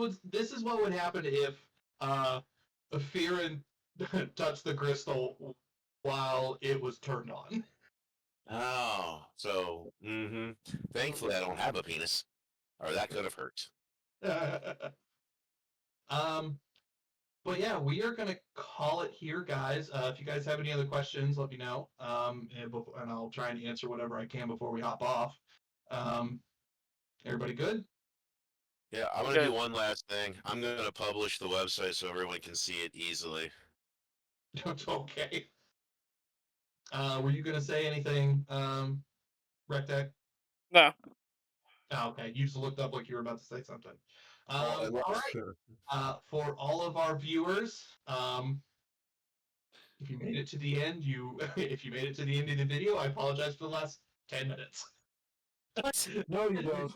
is what would happen if Fearon touched the crystal while it was turned on. Oh, so thankfully I don't have a penis, or that could have hurt. But yeah, we are gonna call it here, guys. If you guys have any other questions, let me know. And I'll try and answer whatever I can before we hop off. Everybody good? Yeah, I'm I'm gonna do good. one last thing. I'm gonna publish the website so everyone can see it easily. Okay. Were you gonna say anything, Rectech? No. Oh, okay. You just looked up like you were about to say something. Oh, I love All right. For all of our viewers, if you made it to the end, if you made it to the end of the video, I apologize for the last 10 minutes. No, you don't.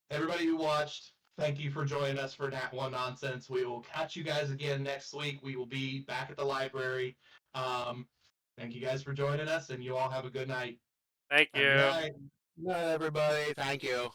Everybody who watched, thank you for joining us for Nat One Nonsense. We will catch you guys again next week. We will be back at the library. Thank you guys for joining us, and you all have a good night. Thank Have a you. good night. Good night, everybody. Thank you.